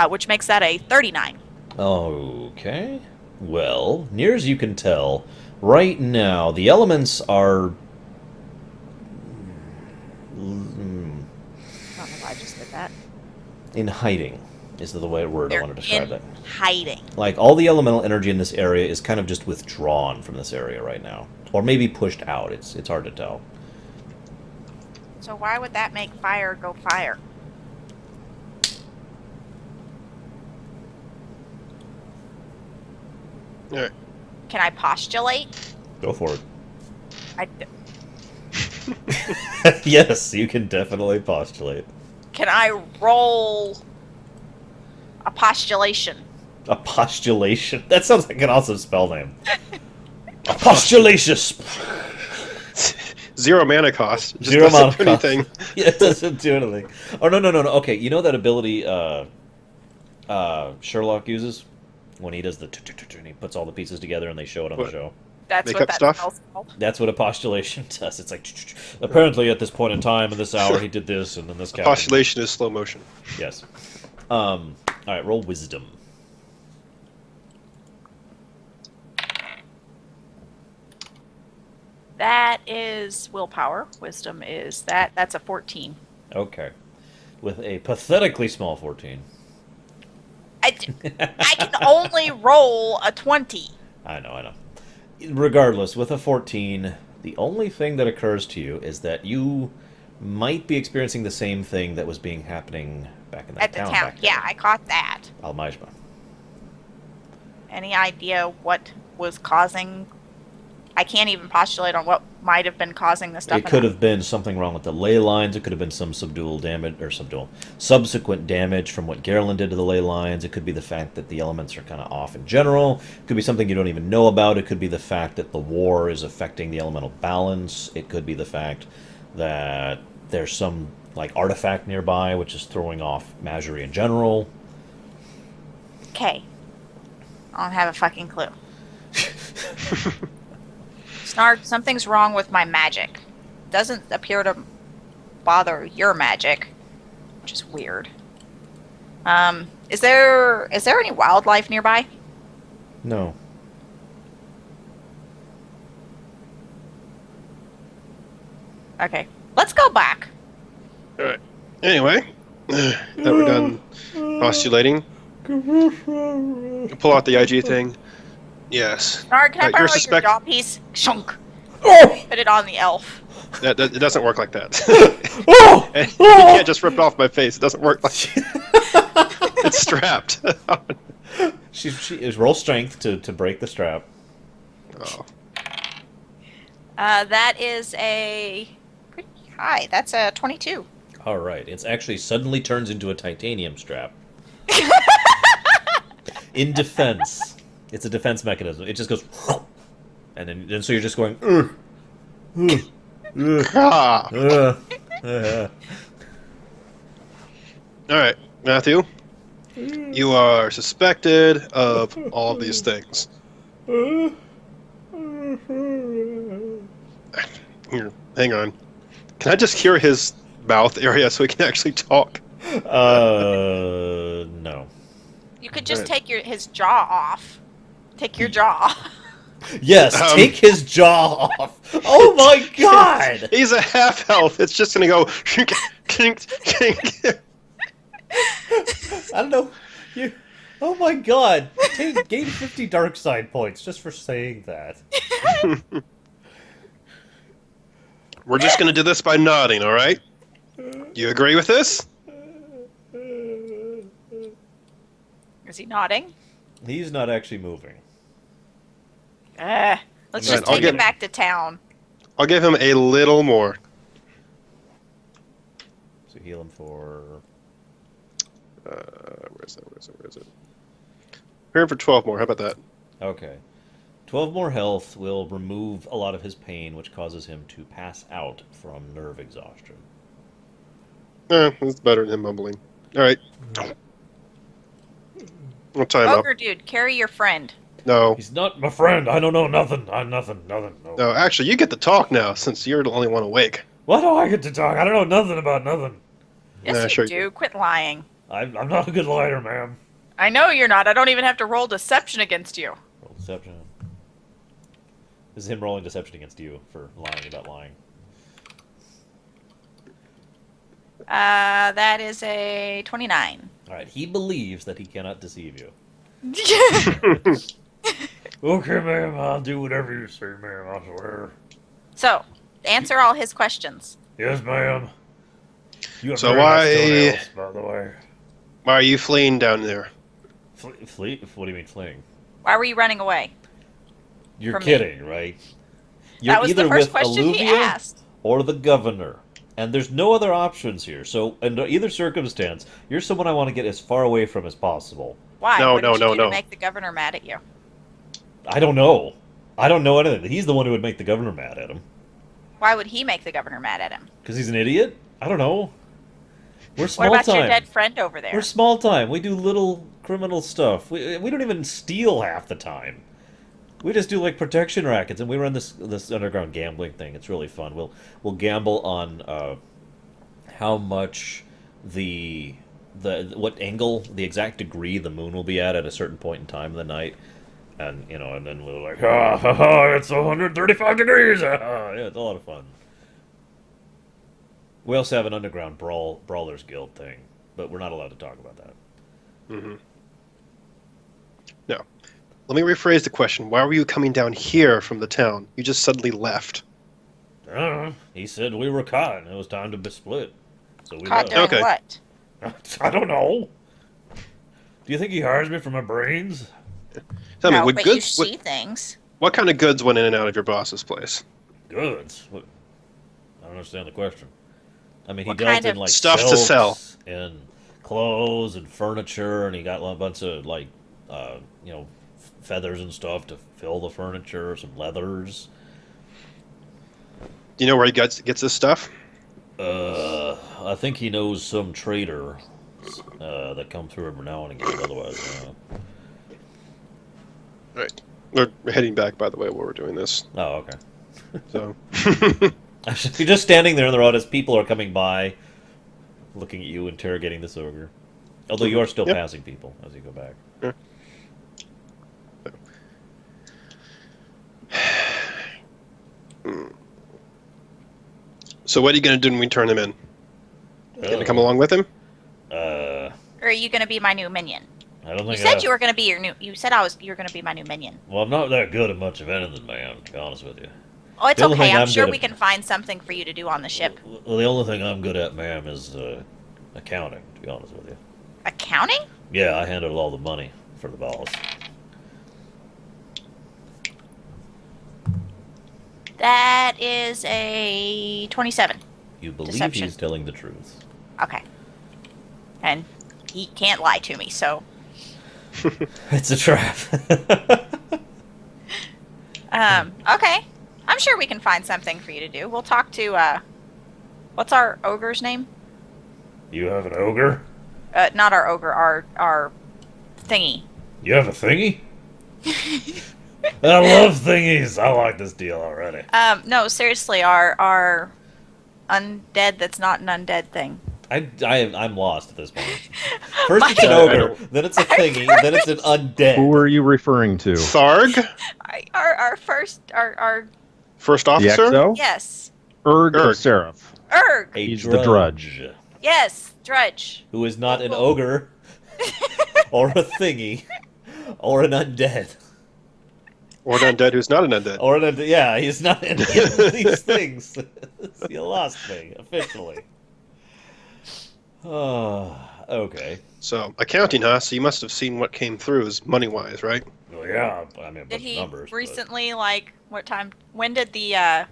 which makes that a 39. Okay. Well, near as you can tell, right now, the elements are... I don't know why I just did that. in hiding, is the word I They're want to describe in that. hiding. Like, all the elemental energy in this area is kind of just withdrawn from this area right now. Or maybe pushed out. It's hard to tell. So why would that make fire go fire? All right. Can I postulate? Go for it. I, Yes, you can definitely postulate. can I roll a postulation? A postulation? That sounds like an awesome spell name. A postulacious. 0 mana cost. Just 0 doesn't mana do anything. Yeah, it doesn't do anything. Oh, no. Okay, you know that ability Sherlock uses? When he does the and he puts all the pieces together and they show it on the What? show? That's Make what up that stuff? spell's called. That's what a postulation does. It's like, apparently at this point in time, in this hour, he did this, and then this captain. Postulation is slow motion. Yes. Alright, roll wisdom. That is willpower. Wisdom is that. That's a 14. Okay. With a pathetically small 14. I can only roll a 20. I know. Regardless, with a 14, the only thing that occurs to you is that you might be experiencing the same thing that was happening back in that At the town. town. Back there. Yeah, I caught that. Al-Majma. Any idea what was causing... I can't even postulate on what might have been causing the stuff. It could have been something wrong with the ley lines. It could have been some subsequent damage from what Garland did to the ley lines. It could be the fact that the elements are kind of off in general. It could be something you don't even know about. It could be the fact that the war is affecting the elemental balance. It could be the fact that there's some artifact nearby which is throwing off Majory in general. Okay. I don't have a fucking clue. Snark, something's wrong with my magic. Doesn't appear to bother your magic, which is weird. Is there any wildlife nearby? No. Okay, let's go back. All right. Anyway, that we're done postulating. Pull out the IG thing. Yes. Snark, can I You're borrow your suspect- jaw piece? Shunk. Oh! Put it on the elf. It doesn't work like that. Oh! You can't just rip it off my face. It doesn't work like it's strapped. She is roll strength to break the strap. Oh. That is a pretty high. That's a 22. All right, it's actually suddenly turns into a titanium strap. In defense, it's a defense mechanism. It just goes, and then so you're just going. Ah. uh. All right, Matthew. You are suspected of all of these things. Here, hang on. Can I just cure his mouth area so he can actually talk? No. You could just Right. take his jaw off. Take your jaw. Yes, take his jaw off. Oh my god! He's a half elf. It's just gonna go. Kink, kink. I don't know. You. Oh my god! Gain 50 dark side points just for saying that. We're just going to do this by nodding, all right? You agree with this? Is he nodding? He's not actually moving. Let's Right, just I'll take get- him back to town. I'll give him a little more. So heal him for... Where is it? Here for 12 more. How about that? Okay. 12 more health will remove a lot of his pain, which causes him to pass out from nerve exhaustion. That's better than mumbling. All right. We'll time up. Ogre dude, carry your friend. No. He's not my friend. I don't know nothing. I'm nothing. No. No, actually, you get to talk now since you're the only one awake. Why do I get to talk? I don't know nothing about nothing. Yes, Nah, you sure you do. Quit lying. I'm not a good liar, ma'am. I know you're not. I don't even have to roll deception against you. Roll deception. This is him rolling deception against you for lying about lying. That is a 29. All right. He believes that he cannot deceive you. So, Okay, ma'am. I'll do whatever you say, ma'am. I swear. answer all his questions. Yes, ma'am. You have So very nice why- toenails, by the way. Why are you fleeing down there? Flee? What do you mean fleeing? Why were you running away? You're From me. kidding, right? You're That was either the first with question he Alluvia asked. or the governor. And there's no other options here. So, under either circumstance, you're someone I want to get as far away from as possible. Why? No, what did no, you no, do to no. make the governor mad at you? I don't know. I don't know anything. He's the one who would make the governor mad at him. Why would he make the governor mad at him? Because he's an idiot? I don't know. We're small What about time. your dead friend over there? We're small time. We do little criminal stuff. We don't even steal half the time. We just do like protection rackets, and we run this underground gambling thing. It's really fun. We'll gamble on how much what angle, the exact degree the moon will be at a certain point in time of the night, and and then we're like, it's 135 degrees. Yeah, it's a lot of fun. We also have an underground brawlers guild thing, but we're not allowed to talk about that. Mm-hmm. No. Let me rephrase the question. Why were you coming down here from the town? You just suddenly left. I don't know. He said we were caught and it was time to be split. So we Caught left. doing Okay. what? I don't know. Do you think he hires me for my brains? Tell me, No, would but you goods, see things. what kind of goods went in and out of your boss's place? Goods? What? I don't understand the question. I mean, he What dealt kind in of- like Stuff to sell. silks and clothes and furniture, and he got a bunch of like, feathers and stuff to fill the furniture, some leathers. Do you know where he gets this stuff? I think he knows some trader that come through every now and again. Otherwise, Right. We're heading back, by the way, while we're doing this. oh, okay. So, You're just standing there in the road as people are coming by, looking at you, interrogating this ogre. Although you are still Yep. passing people as you go back. so what are you going to do when we turn him in? Going to come along with him? Uh, Or are you going to be my new minion? I don't You think said you were going to be you said you were going to be my new minion. Well, I'm not that good at much of anything, man, to be honest with you. Oh, it's The only okay. thing I'm I'm sure good we at- can find something for you to do on the ship. Well, the only thing I'm good at, ma'am, is accounting, to be honest with you. Accounting? Yeah, I handle all the money for the boss. That is a 27. You believe Deception. he's telling the truth. Okay. And he can't lie to me, so. It's a trap. Okay. I'm sure we can find something for you to do. We'll talk to, what's our ogre's name? You have an ogre? Not our ogre, our thingy. You have a thingy? I love thingies. I like this deal already. No, seriously, our undead that's not an undead thing. I'm lost at this point. First My- it's an I ogre, don't- then it's a thingy, then it's an undead. Who are you referring to? Tharg? Our first, our First The officer? XO? yes. Erg or Erg. Seraph? Erg. A He's the drudge. Yes, Drudge. Who is not an ogre, or a thingy, or an undead. Or an undead who's not an undead. Or yeah, he's not any of these things. You lost me officially. Oh, okay. So, accounting, huh? So you must have seen what came through as money-wise, right? Well, yeah, I mean, a Did bunch of he numbers. recently, like, what time? When did the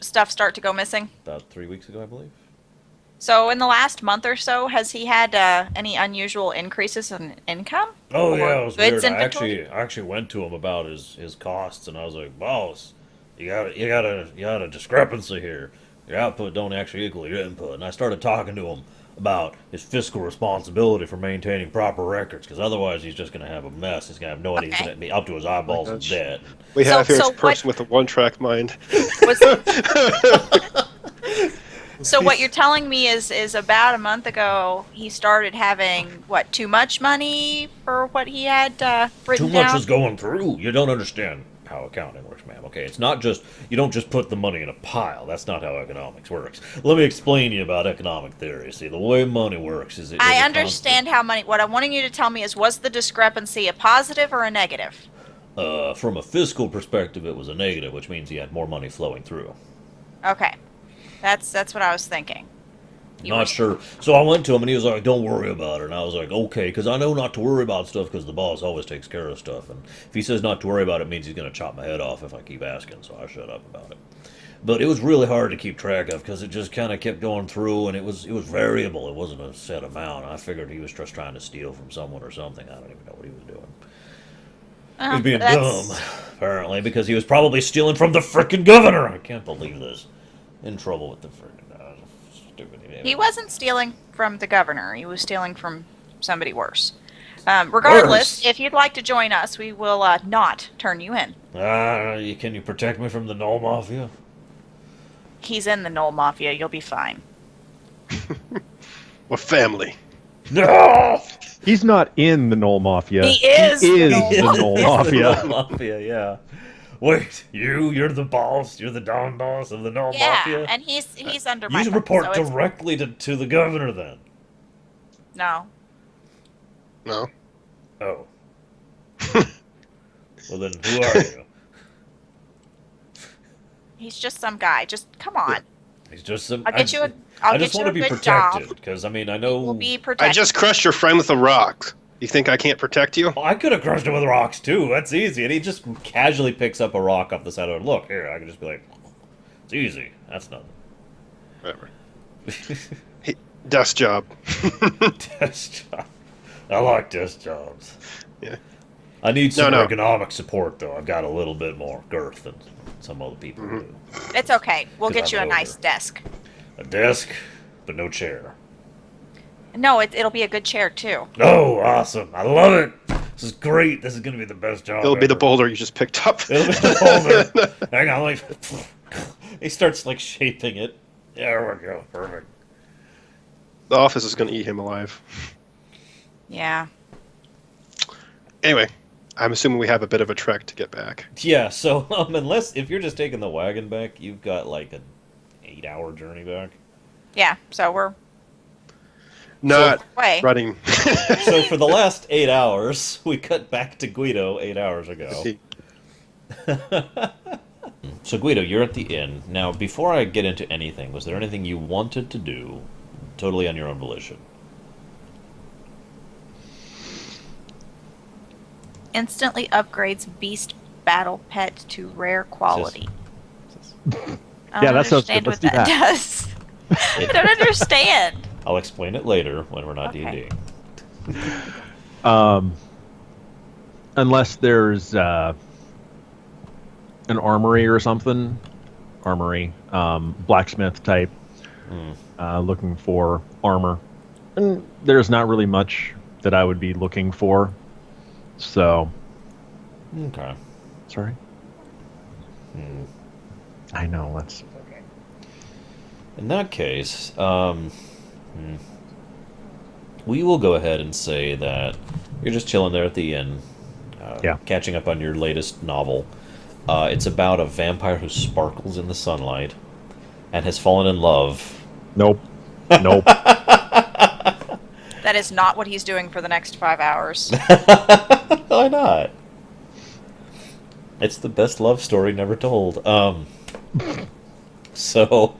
stuff start to go missing? About 3 weeks ago, I believe. So in the last month or so, has he had any unusual increases in income? Oh Or yeah, it was goods weird. inventory? I actually went to him about his costs, and I was like, "Boss, you got a discrepancy here. Your output don't actually equal your input." And I started talking to him about his fiscal responsibility for maintaining proper records, because otherwise he's just gonna have a mess. He's gonna have no idea. He's Okay. gonna be up to his eyeballs in gosh. debt. We have here So a person with a one-track mind. Was, so what you're telling me is about a month ago he started having what, too much money for what he had written Too much down? is going through. You don't understand how accounting works, ma'am. Okay, it's not just you don't just put the money in a pile. That's not how economics works. Let me explain to you about economic theory. See, the way money works is it. I is a understand how money. What I'm wanting you to tell me is, was the discrepancy a positive or a negative? From a fiscal perspective, it was a negative, which means he had more money flowing through. Okay, that's what I was thinking. You Not were- sure. So I went to him and he was like, "Don't worry about it." And I was like, "Okay," because I know not to worry about stuff because the boss always takes care of stuff. And if he says not to worry about it, it means he's going to chop my head off if I keep asking. So I shut up about it. But it was really hard to keep track of because it just kind of kept going through, and it was variable. It wasn't a set amount. I figured he was just trying to steal from someone or something. I don't even know what he was doing. He was being that's- dumb, apparently, because he was probably stealing from the frickin' governor. I can't believe this. In trouble with the frickin' stupid idiot. He wasn't stealing from the governor. He was stealing from somebody worse. Regardless, Worse? if you'd like to join us, we will not turn you in. Can you protect me from the Knoll Mafia? He's in the Knoll Mafia. You'll be fine. Or family. No! He's not in the Knoll Mafia. He is He the is Knoll the Knoll The Mafia. Knoll Mafia, yeah. Wait, you're the boss? You're the Don boss of the Knoll Yeah, Mafia? and he's under my You thumb, report so it's- directly to the governor, then. No. No. Oh. Well, then who are you? He's just some guy. Just come on. He's just some... I'll get you a. I I'll just get you want a to be good protected, job. because, I mean, I know... We'll be I protected. just crushed your friend with a rock. You think I can't protect you? Oh, I could have crushed him with rocks, too. That's easy. And he just casually picks up a rock off the side of it. Look, here, I can just be like... It's easy. That's nothing. Whatever. Desk job. Desk job. I like desk jobs. Yeah. I need some No. ergonomic support, though. I've got a little bit more girth than some other people do. It's okay. We'll 'Cause get you a I'm nice older. desk. A desk, but no chair. No, it'll be a good chair too. Oh, awesome. I love it. This is great. This is going to be the best job It'll be the ever. boulder you just picked up. It'll be the boulder. Hang on, like... He starts, like, shaping it. There we go. Perfect. The office is going to eat him alive. Yeah. Anyway, I'm assuming we have a bit of a trek to get back. Yeah, so, unless... If you're just taking the wagon back, you've got, like, an 8-hour journey back. Yeah. So we're Not way. running. So for the last 8 hours, we cut back to Guido 8 hours ago. So Guido, you're at the inn. Now, before I get into anything, was there anything you wanted to do totally on your own volition? Instantly upgrades beast battle pet to rare quality. I Yeah, don't that sounds understand good. Let's what do that that. does. I don't understand. I'll explain it later when we're not Okay. D&D. Unless there's an armory or something, blacksmith type, looking for armor, and there's not really much that I would be looking for. So, Okay. sorry. I know that's In that case, we will go ahead and say that you're just chilling there at the inn, Yeah. catching up on your latest novel. It's about a vampire who sparkles in the sunlight and has fallen in love. nope. That is not what he's doing for the next 5 hours. Why not? It's the best love story never told. So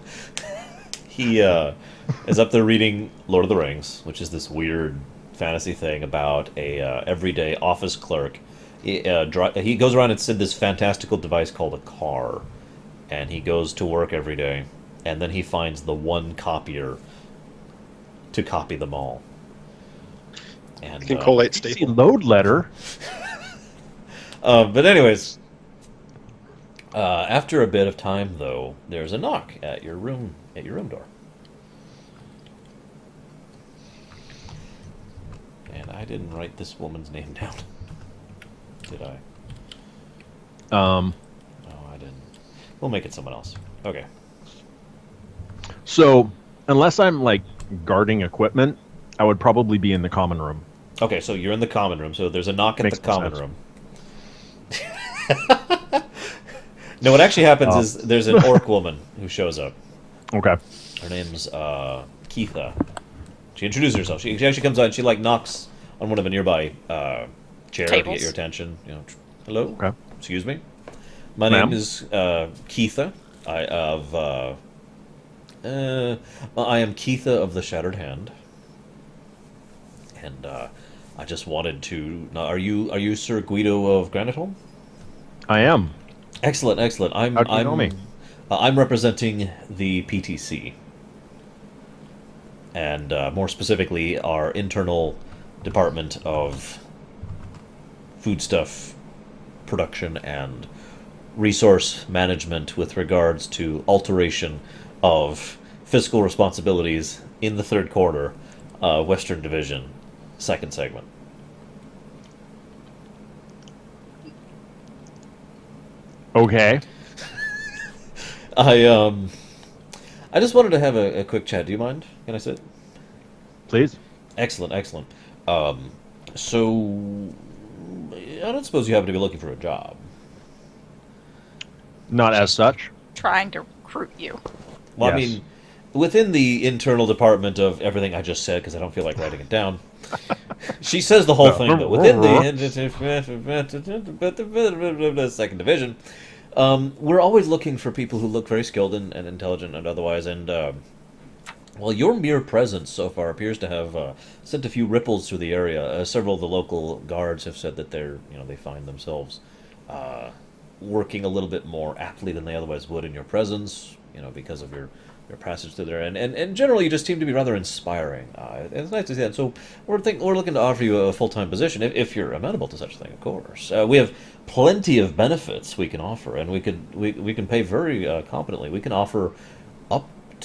he is up there reading Lord of the Rings, which is this weird fantasy thing about a everyday office clerk. He goes around and said this fantastical device called a car, and he goes to work every day, and then he finds the one copier to copy them all. And You can collate See, staple. load letter. but anyways, after a bit of time, though, there's a knock at your room door. And I didn't write this woman's name down. Did I? No, I didn't. We'll make it someone else. Okay. So, unless I'm like guarding equipment, I would probably be in the common room. Okay, so you're in the common room. So there's a knock at Makes the no common sense. room. No, what actually happens is there's an orc woman who shows up. Okay. Her name's Keitha. She introduces herself. She actually comes out and she like knocks on one of the nearby chair to get Tables. your attention. You know, hello. Okay. Excuse me. My Ma'am? name is Keitha. I am Keitha of the Shattered Hand, and I just wanted to. Now, are you Sir Guido of Granitholm? I am. Excellent, excellent. How do you know me? I'm representing the PTC, and more specifically, our internal department of foodstuff production and resource management with regards to alteration of fiscal responsibilities in the third quarter, Western Division, second segment. Okay. I just wanted to have a quick chat. Do you mind? Can I sit? Please. Excellent, excellent. So I don't suppose you happen to be looking for a job. Not as such. Trying to recruit you. Well, I Yes. mean, within the internal department of everything I just said, because I don't feel like writing it down. She says the whole thing, but within the second division, we're always looking for people who look very skilled and intelligent and otherwise. And well, your mere presence so far appears to have sent a few ripples through the area. Several of the local guards have said that they find themselves working a little bit more aptly than they otherwise would in your presence, because of your passage through there, and generally you just seem to be rather inspiring. It's nice to see that. So we're looking to offer you a full-time position if you're amenable to such a thing, of course. We have plenty of benefits we can offer, and we can pay very competently. We can offer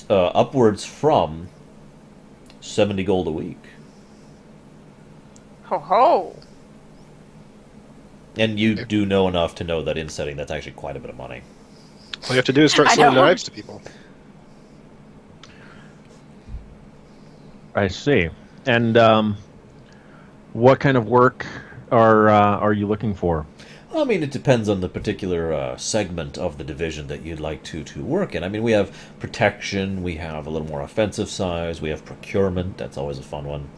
upwards from 70 gold a week, Ho ho. and you do know enough to know that in setting that's actually quite a bit of money. All you have to do is start I selling know. knives to people. I see. And what kind of work are you looking for? I mean, it depends on the particular segment of the division that you'd like to work in. I mean, we have protection, we have a little more offensive size, we have procurement. That's always a fun one.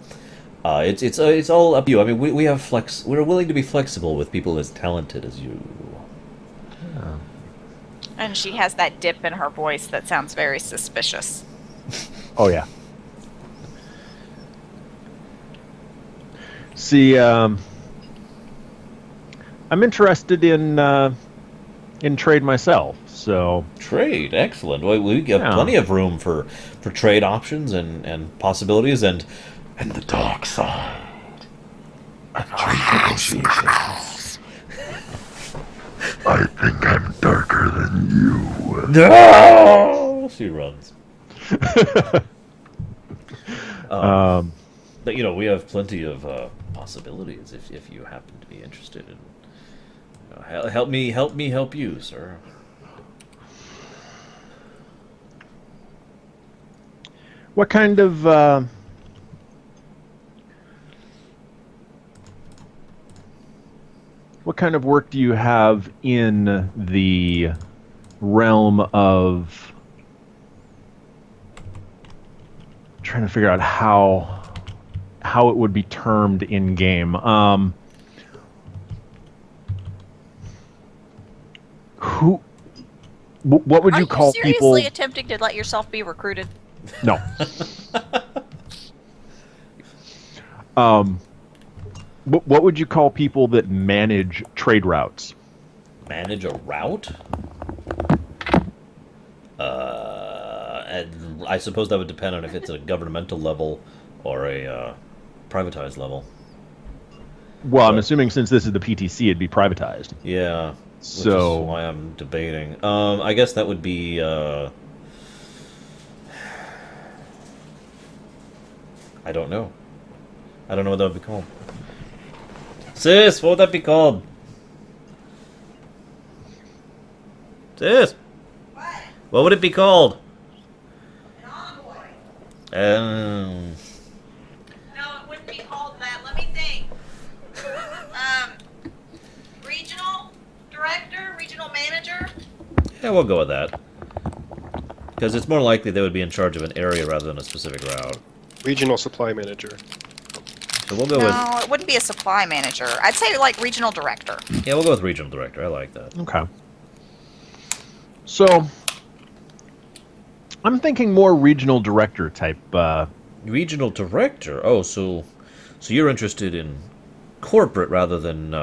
It's all up to you. I mean, we have we're willing to be flexible with people as talented as you. And she has that dip in her voice that sounds very suspicious. Oh yeah. See, I'm interested in trade myself. So Trade, excellent. We have Yeah. plenty of room for trade options and possibilities and the dark side. I think I'm darker than you. No! She runs. But we have plenty of possibilities if you happen to be interested in. Help me help you, sir. what kind of work do you have in the realm of trying to figure out how it would be termed in game? Who? What would Are you you call seriously people? attempting to let yourself be recruited? No. Um, what would you call people that manage trade routes? Manage a route? And I suppose that would depend on if it's a governmental level or a privatized level. Well, I'm But- assuming since this is the PTC, it'd be privatized. Yeah. Which So- is why I'm debating. I guess that would be. I don't know. I don't know what that would be called. Sis, what would that be called? Sis, what would it be called? An envoy. Um, No, it wouldn't be called that. Let me think. Regional director, regional manager. yeah, we'll go with that. Because it's more likely they would be in charge of an area rather than a specific route. Regional supply manager. So we'll go No, it wouldn't be a supply manager. I'd say like regional director. yeah, we'll go with regional director. I like that. Okay. So, I'm thinking more regional director type. Regional director. Oh, so you're interested in corporate rather than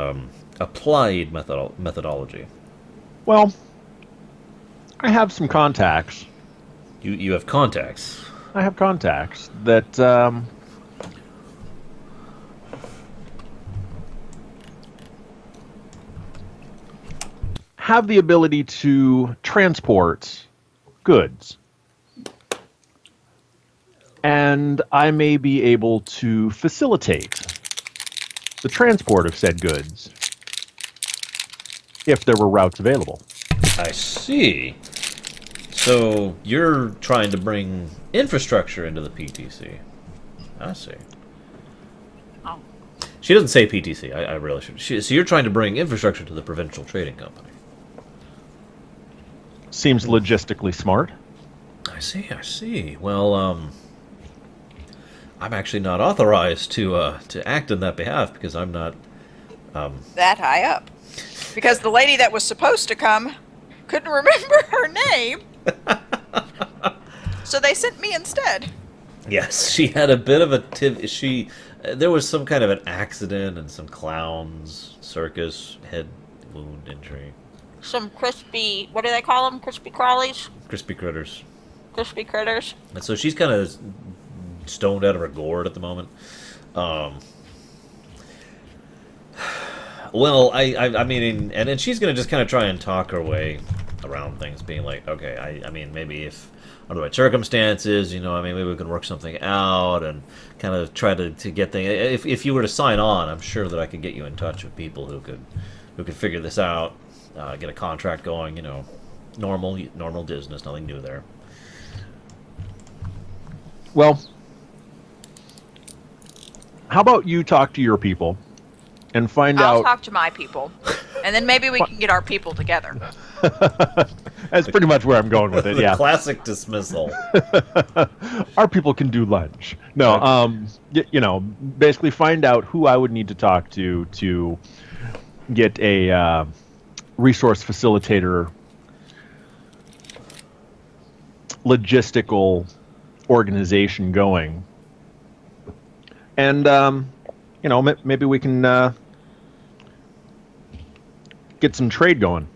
applied methodology. Well, I have some contacts. You have contacts. I have contacts that have the ability to transport goods. And I may be able to facilitate the transport of said goods if there were routes available. I see. So you're trying to bring infrastructure into the PTC. I see. Oh. She doesn't say PTC. I really should. So you're trying to bring infrastructure to the provincial trading company. Seems logistically smart. I see. I see. Well, I'm actually not authorized to act on that behalf because I'm not. That high up. Because the lady that was supposed to come couldn't remember her name. So they sent me instead. Yes, she had a bit of a there was some kind of an accident and some clowns circus head wound injury. Some crispy, what do they call them? Crispy crawlies? Crispy critters. Crispy critters. And so she's kind of stoned out of her gourd at the moment. Well, I mean, and then she's going to just kind of try and talk her way around things, being like, okay, I mean, maybe if under the right circumstances, you know, I mean, maybe we can work something out and kind of try to get things. If you were to sign on, I'm sure that I could get you in touch with people who could figure this out, get a contract going, you know, normal business, nothing new there. Well, how about you talk to your people and find I'll out. talk to my people. And then maybe we can get our people together. That's pretty much where I'm going with it. The Yeah, classic dismissal. our people can do lunch. No, you know, basically find out who I would need to talk to get a resource facilitator, logistical organization going, and you know, maybe we can get some trade going.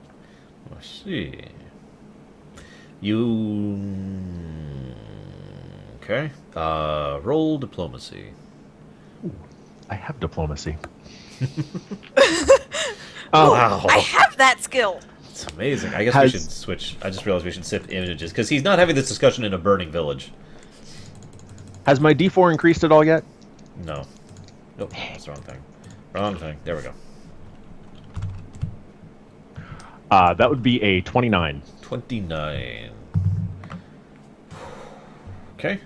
I see. You okay? Roll diplomacy. I have diplomacy. Wow, I have that skill. it's amazing. I guess Has- we should switch. I just realized we should sip images because he's not having this discussion in a burning village. Has my D4 increased at all yet? No. Nope, that's the wrong thing. Wrong thing. There we go. That would be a 29. 29. Okay.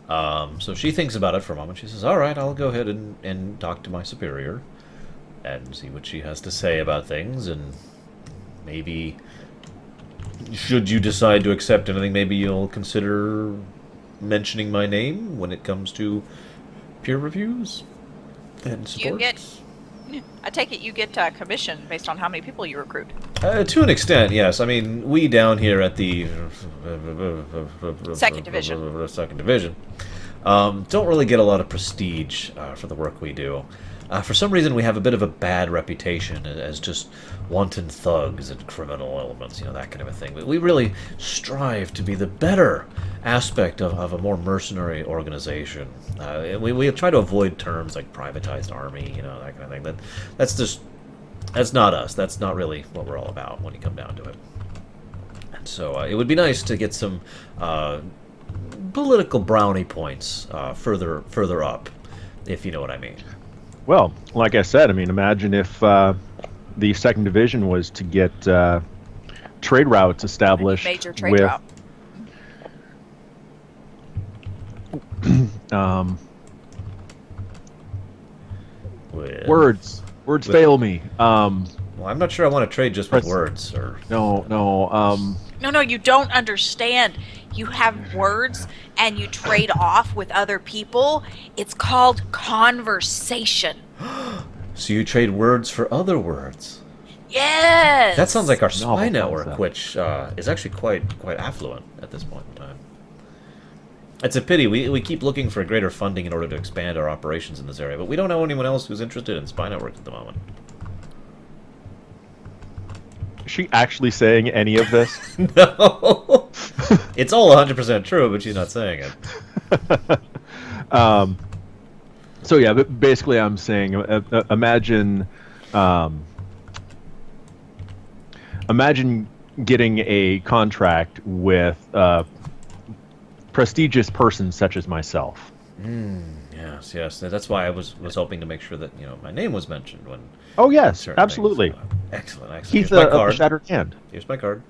So she thinks about it for a moment. She says, all right, I'll go ahead and talk to my superior and see what she has to say about things. And maybe, should you decide to accept anything, maybe you'll consider mentioning my name when it comes to peer reviews and Do support. I take it you get commission based on how many people you recruit. To an extent, yes. I mean, we down here at the Second division. Second division, don't really get a lot of prestige for the work we do. For some reason, we have a bit of a bad reputation as just wanton thugs and criminal elements, that kind of a thing. We really strive to be the better aspect of a more mercenary organization. We try to avoid terms like privatized army, that kind of thing. That's not us. That's not really what we're all about when you come down to it. And so it would be nice to get some political brownie points further up, if you know what I mean. Well, like I said, I mean, imagine if the second division was to get trade routes established Major trade with route. Words fail me. Well, I'm not sure I want to trade just with words, or No. No, you don't understand. You have words and you trade off with other people. It's called conversation. so you trade words for other words. Yes. That sounds like our Novel spy network, concept. which is actually quite affluent at this point in time. It's a pity. We keep looking for greater funding in order to expand our operations in this area, but we don't know anyone else who's interested in spy networks at the moment. Is she actually saying any of this? No! It's all 100% true, but she's not saying it. So yeah, but basically, I'm saying, imagine getting a contract with a prestigious person such as myself. Yes. That's why I was hoping to make sure that my name was mentioned when. Oh yes, certain absolutely. things, Excellent. He's Here's my a card. shattered hand. Here's my card.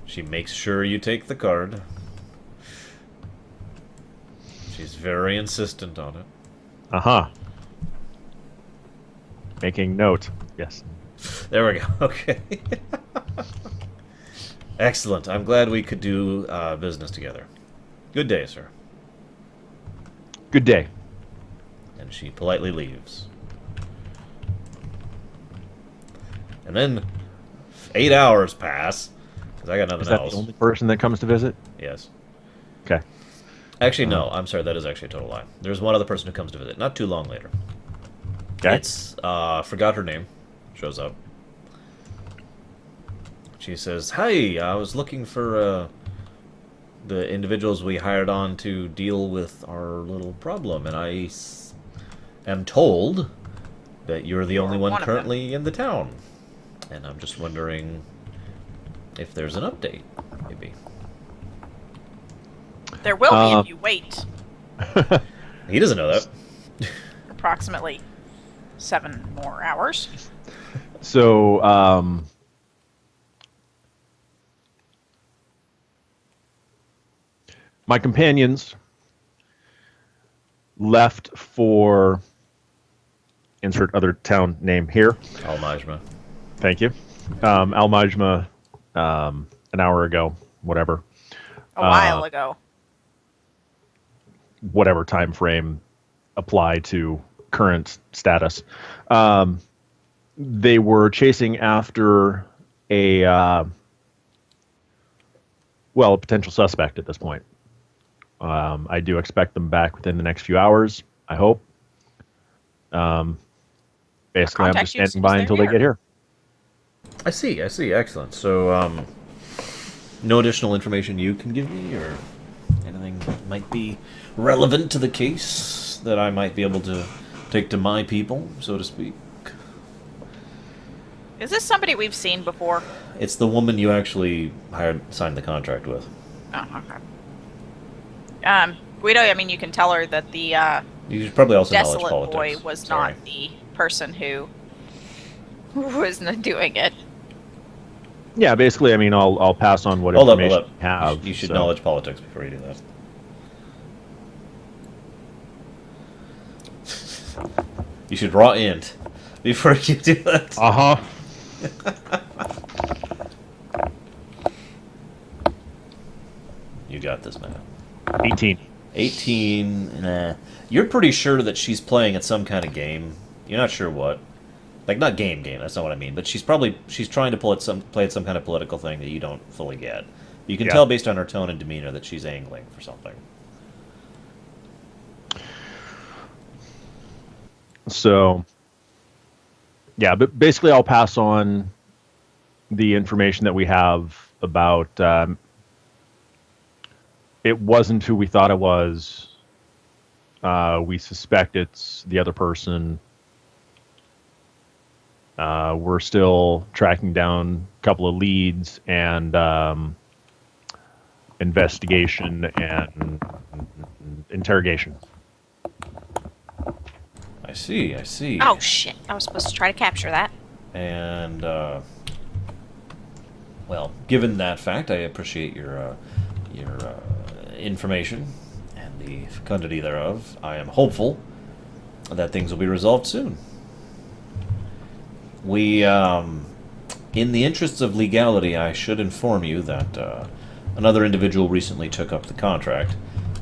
She makes sure you take the card. She's very insistent on it. Making note. Yes. There we go. Okay. Excellent. I'm glad we could do business together. Good day, sir. Good day. And she politely leaves. And then 8 hours pass, because I got nothing Is that else. the only person that comes to visit? Yes. Okay. Actually, no. I'm sorry. That is actually a total lie. There's one other person who comes to visit. Not too long later. Okay. It's, forgot her name. Shows up. She says, "Hi, I was looking for the individuals we hired on to deal with our little problem, and I am told that you're the only one one of them. currently in the town. And I'm just wondering if there's an update, maybe." There will be if you wait He doesn't know that. approximately 7 more hours. So, my companions left for insert other town name here. Al-Najma. Thank you. Al Majma, an hour ago, whatever. A while ago. Whatever time frame apply to current status. They were chasing after a potential suspect at this point. I do expect them back within the next few hours, I hope. Basically, I'm Contact just you as standing soon by as until they're they get here. I see. Excellent. So, no additional information you can give me, or anything that might be relevant to the case that I might be able to take to my people, so to speak? Is this somebody we've seen before? It's the woman you actually signed the contract with. Oh, okay. Guido, I mean, you can tell her that the You should probably also knowledge desolate politics. boy was Sorry. not the person who was not doing it. Yeah, basically, I mean, I'll pass on what Hold up. information I have. You should so- knowledge politics before you do that. You should raw int before you do that. Uh-huh. You got this, man. 18. 18. Nah. You're pretty sure that she's playing at some kind of game You're not sure what. Like, not game. That's not what I mean. But she's trying to play at some kind of political thing that you don't fully get. You can tell based on her tone and demeanor that she's angling for something. So, yeah, but basically I'll pass on the information that we have about it wasn't who we thought it was. We suspect it's the other person. We're still tracking down a couple of leads and investigation and interrogation. I see. Oh shit! I was supposed to try to capture that. And, well, given that fact, I appreciate your information and the fecundity thereof. I am hopeful that things will be resolved soon. We, in the interests of legality, I should inform you that another individual recently took up the contract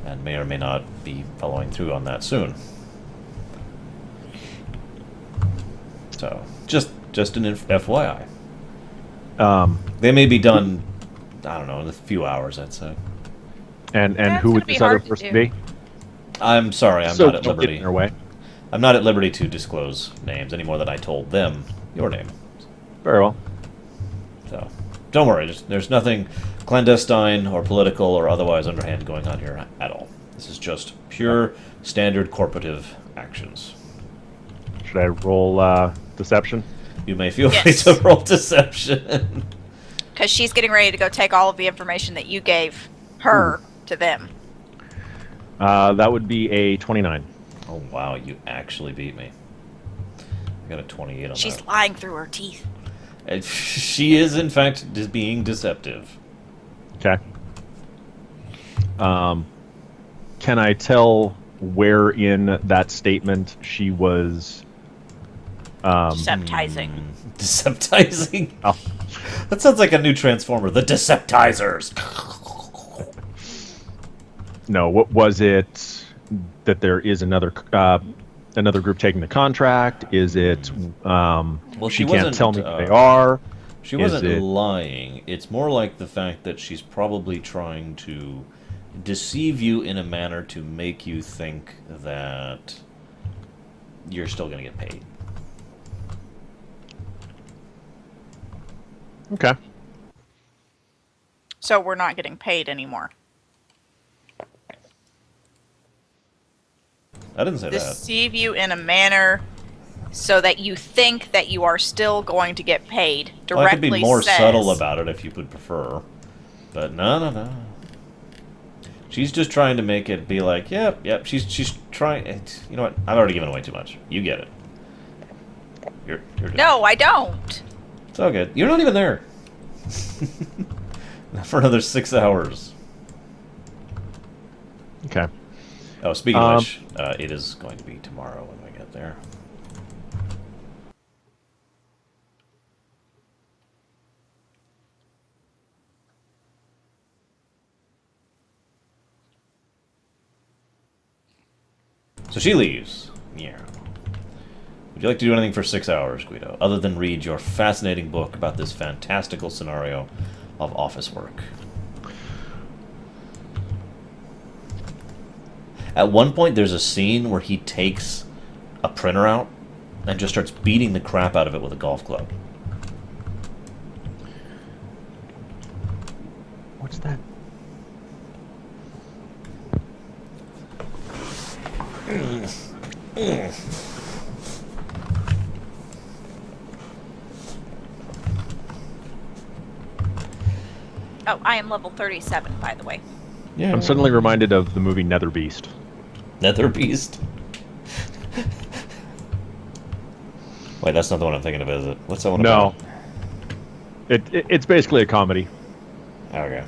and may or may not be following through on that soon. So, just an FYI. They may be done, I don't know, in a few hours, I'd say. And That's who gonna would be this other hard to person do. be? I'm sorry, I'm So not at don't get in liberty. their way. I'm not at liberty to disclose names any more than I told them your name. Very well. So, don't worry. There's nothing clandestine or political or otherwise underhand going on here at all. This is just pure standard corporative actions. Should I roll deception? You may feel free Yes. to roll deception. Because she's getting ready to go take all of the information that you gave her to them. That would be a 29. Oh wow, you actually beat me. I got a 28 on She's that. lying through her teeth. She is in fact being deceptive. Okay. Can I tell where in that statement she was? Deceptizing. Deceptizing. Oh. That sounds like a new Transformer. The Deceptizers. No. What was it? That there is another group taking the contract? Is it? Well, she she can't wasn't, tell me who they are. She Is wasn't it- lying. It's more like the fact that she's probably trying to deceive you in a manner to make you think that you're still going to get paid. Okay. So we're not getting paid anymore. I didn't say that. Deceive you in a manner so that you think that you are still going to get paid. Well, I could Directly be more says, subtle about it if you would prefer. But no. She's just trying to make it be like, yep. She's trying. You know what? I've already given away too much. You get it. You're doing No, I don't. It's all good. You're not even there. Not for another 6 hours. Okay. Oh, speaking of which, it is going to be tomorrow when we get there. So she leaves. Yeah. Would you like to do anything for 6 hours, Guido, other than read your fascinating book about this fantastical scenario of office work? At one point, there's a scene where he takes a printer out and just starts beating the crap out of it with a golf club. What's that? Oh, I am level 37, by the way. Yeah. I'm suddenly reminded of the movie Nether Beast. Nether Beast. Wait, that's not the one I'm thinking of, is it? What's that one No. about? It's basically a comedy. Okay.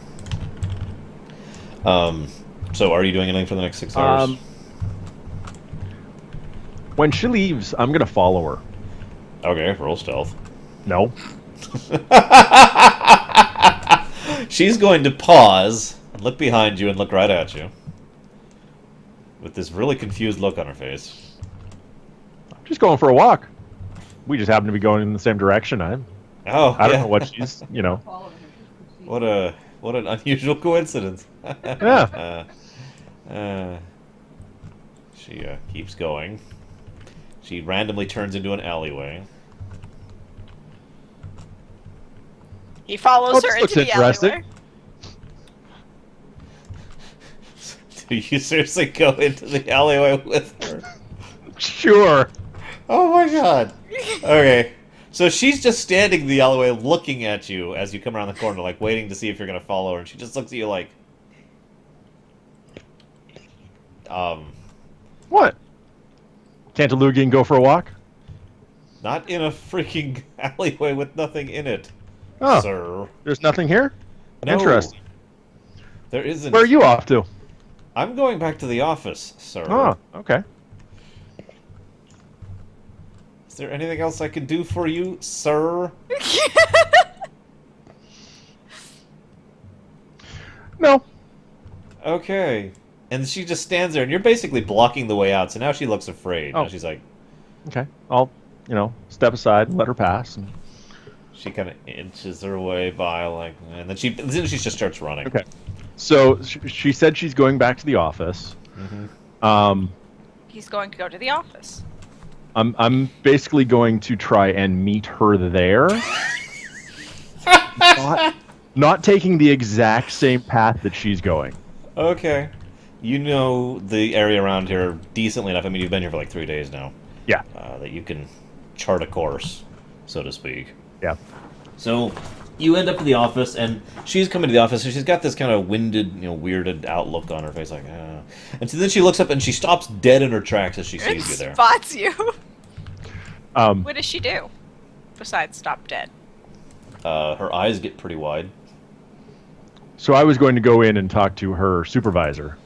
So are you doing anything for the next 6 hours? When she leaves, I'm gonna follow her. Okay, roll stealth. No. She's going to pause and look behind you and look right at you. With this really confused look on her face. Just going for a walk. We just happen to be going in the same direction. I Oh, don't yeah. know what she's, What an unusual coincidence. Yeah. She keeps going. She randomly turns into an alleyway. He follows Oh, her this looks into the interesting. alleyway. Do you seriously go into the alleyway with her? Sure. Oh my god. Okay. So she's just standing in the alleyway looking at you as you come around the corner, like waiting to see if you're gonna follow her, and she just looks at you like What? Can't a Lugian go for a walk? not in a freaking alleyway with nothing in it. Oh, Sir. there's nothing here? No, Interesting. there isn't. Where are you off to? I'm going back to the office, sir. Oh, okay. Is there anything else I can do for you, sir? No. Okay. And she just stands there, and you're basically blocking the way out, so now she looks afraid. Oh. Now she's like, Okay. I'll, step aside and let her pass. And... she kind of inches her way by, like, and then she just starts running. Okay. So she said she's going back to the office. Mm-hmm. He's going to go to the office. I'm basically going to try and meet her there. not taking the exact same path that she's going. Okay. You know the area around here decently enough. I mean, you've been here for like 3 days now. Yeah. That you can chart a course, so to speak. Yeah. So you end up in the office, and she's coming to the office, and she's got this kind of winded, weirded outlook on her face, like, And so then she looks up, and she stops dead in her tracks as she sees you there. Spots you. Um, What does she do? Besides stop dead. Her eyes get pretty wide. so I was going to go in and talk to her supervisor.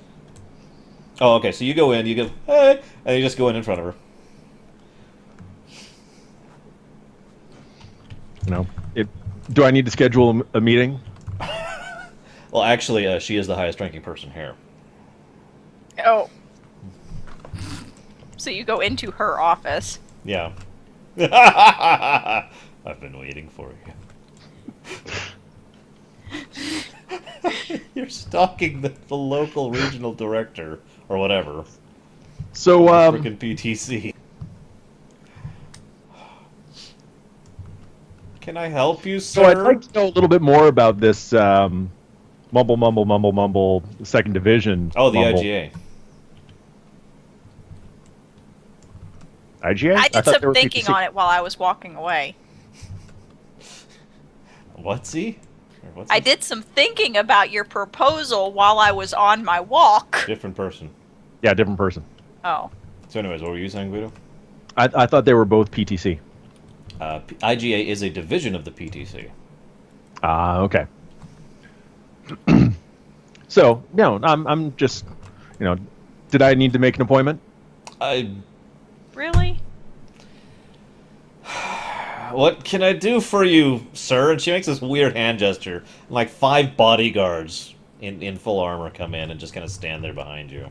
Oh, okay, so you go in, you go, hey, and you just go in front of her. Do I need to schedule a meeting? Well, actually, she is the highest-ranking person here. Oh. So you go into her office. Yeah. I've been waiting for you. You're stalking the local regional director, or whatever. So, Freaking PTC. Can I help you, sir? so I'd like to know a little bit more about this mumble second division. Oh, the mumble. IGA. IGA? I did thought they some were thinking PTC. on it while I was walking away. What's he? Or what's I he? did some thinking about your proposal while I was on my walk. Different person. Yeah, different person. Oh. So anyways, what were you saying, Guido? I thought they were both PTC. IGA is a division of the PTC. Ah, okay. So, no, I'm just, did I need to make an appointment? Really? What can I do for you, sir? And she makes this weird hand gesture. And like 5 bodyguards in full armor come in and just kind of stand there behind you.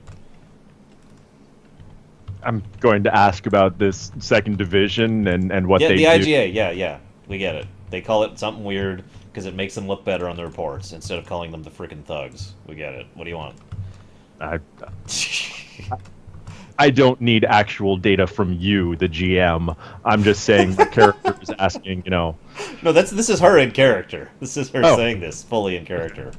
I'm going to ask about this second division and what Yeah, they the do. IGA, yeah. We get it. They call it something weird because it makes them look better on the reports instead of calling them the freaking thugs. We get it. What do you want? I don't need actual data from you, the GM. I'm just saying the character is asking, No, this is her in character. This is her Oh. saying this fully in character.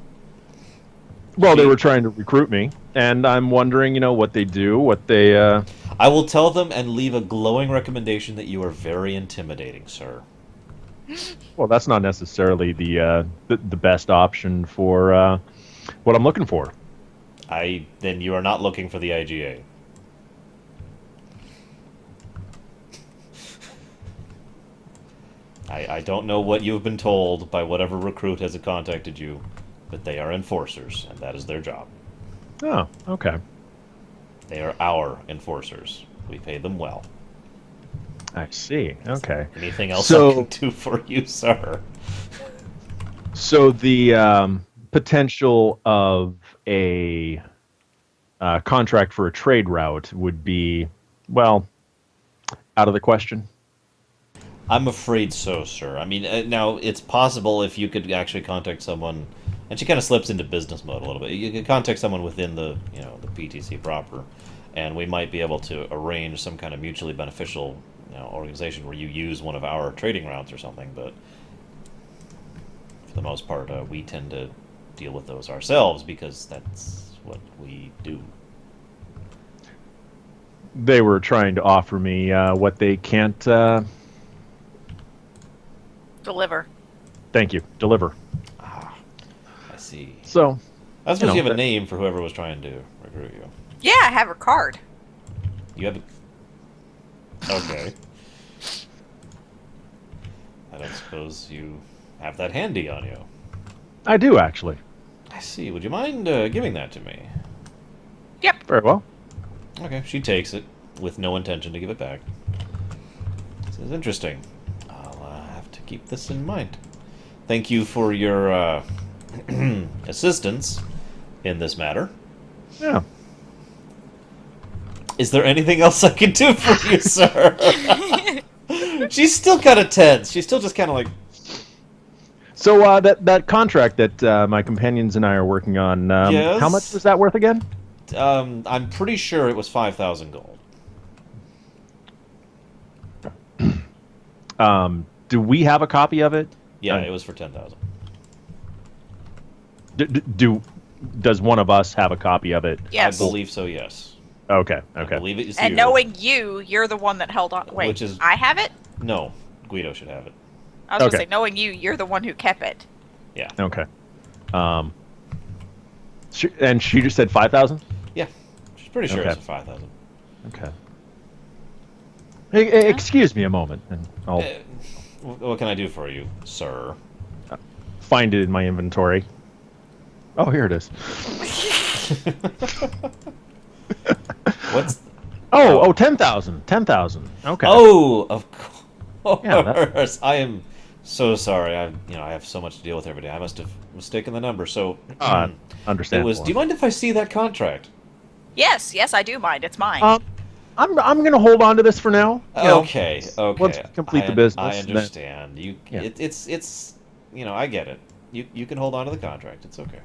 Well, they were trying to recruit me, and I'm wondering, what they do, what they, I will tell them and leave a glowing recommendation that you are very intimidating, sir. well, that's not necessarily the best option for what I'm looking for. Then you are not looking for the IGA. I don't know what you've been told by whatever recruit has contacted you, but they are enforcers, and that is their job. Oh, okay. They are our enforcers. We pay them well. I see. Okay. Anything else So- I can do for you, sir? So the potential of a contract for a trade route would be, well, out of the question? I'm afraid so, sir. I mean, now it's possible if you could actually contact someone, and she kind of slips into business mode a little bit. You could contact someone within the the PTC proper, and we might be able to arrange some kind of mutually beneficial organization where you use one of our trading routes or something. But for the most part, we tend to deal with those ourselves because that's what we do. They were trying to offer me what they can't. Deliver. Thank you. Deliver. Ah, I see. So, I suppose you have a that- name for whoever was trying to recruit you. Yeah, I have her card. You have a... Okay. I don't suppose you have that handy on you. I do actually. I see. Would you mind giving that to me? Yep. Very well. Okay. She takes it with no intention to give it back. This is interesting. I'll have to keep this in mind. Thank you for your assistance in this matter. Yeah. Is there anything else I can do for you, sir? She's still kind of tense. She's still just kind of like... So that contract that my companions and I are working on, Yes? how much was that worth again? I'm pretty sure it was 5,000 gold. Do we have a copy of it? Yeah, it was for 10,000. Does one of us have a copy of it? Yes. I believe so, yes. Okay. I Okay. believe it is And here. knowing you're the one that held on. Wait, Which is- I have it? No, Guido should have it. I was Okay. going to say, knowing you're the one who kept it. Yeah. Okay. She just said 5,000. Yeah. She's pretty sure Okay. it's 5,000. Okay. Excuse me a moment, and I'll What can I do for you, sir? find it in my inventory. Oh, here it is. What's... Oh, 10,000. 10,000. Okay. Oh, of course. Yeah, that- I am so sorry. I have so much to deal with every day. I must have mistaken the number. So it Understandable. was. Do you mind if I see that contract? Yes, I do mind. It's mine. I'm gonna hold on to this for now. You know, Okay. let's complete the business, I and then- understand. Yeah. It's I get it. You can hold on to the contract. It's okay.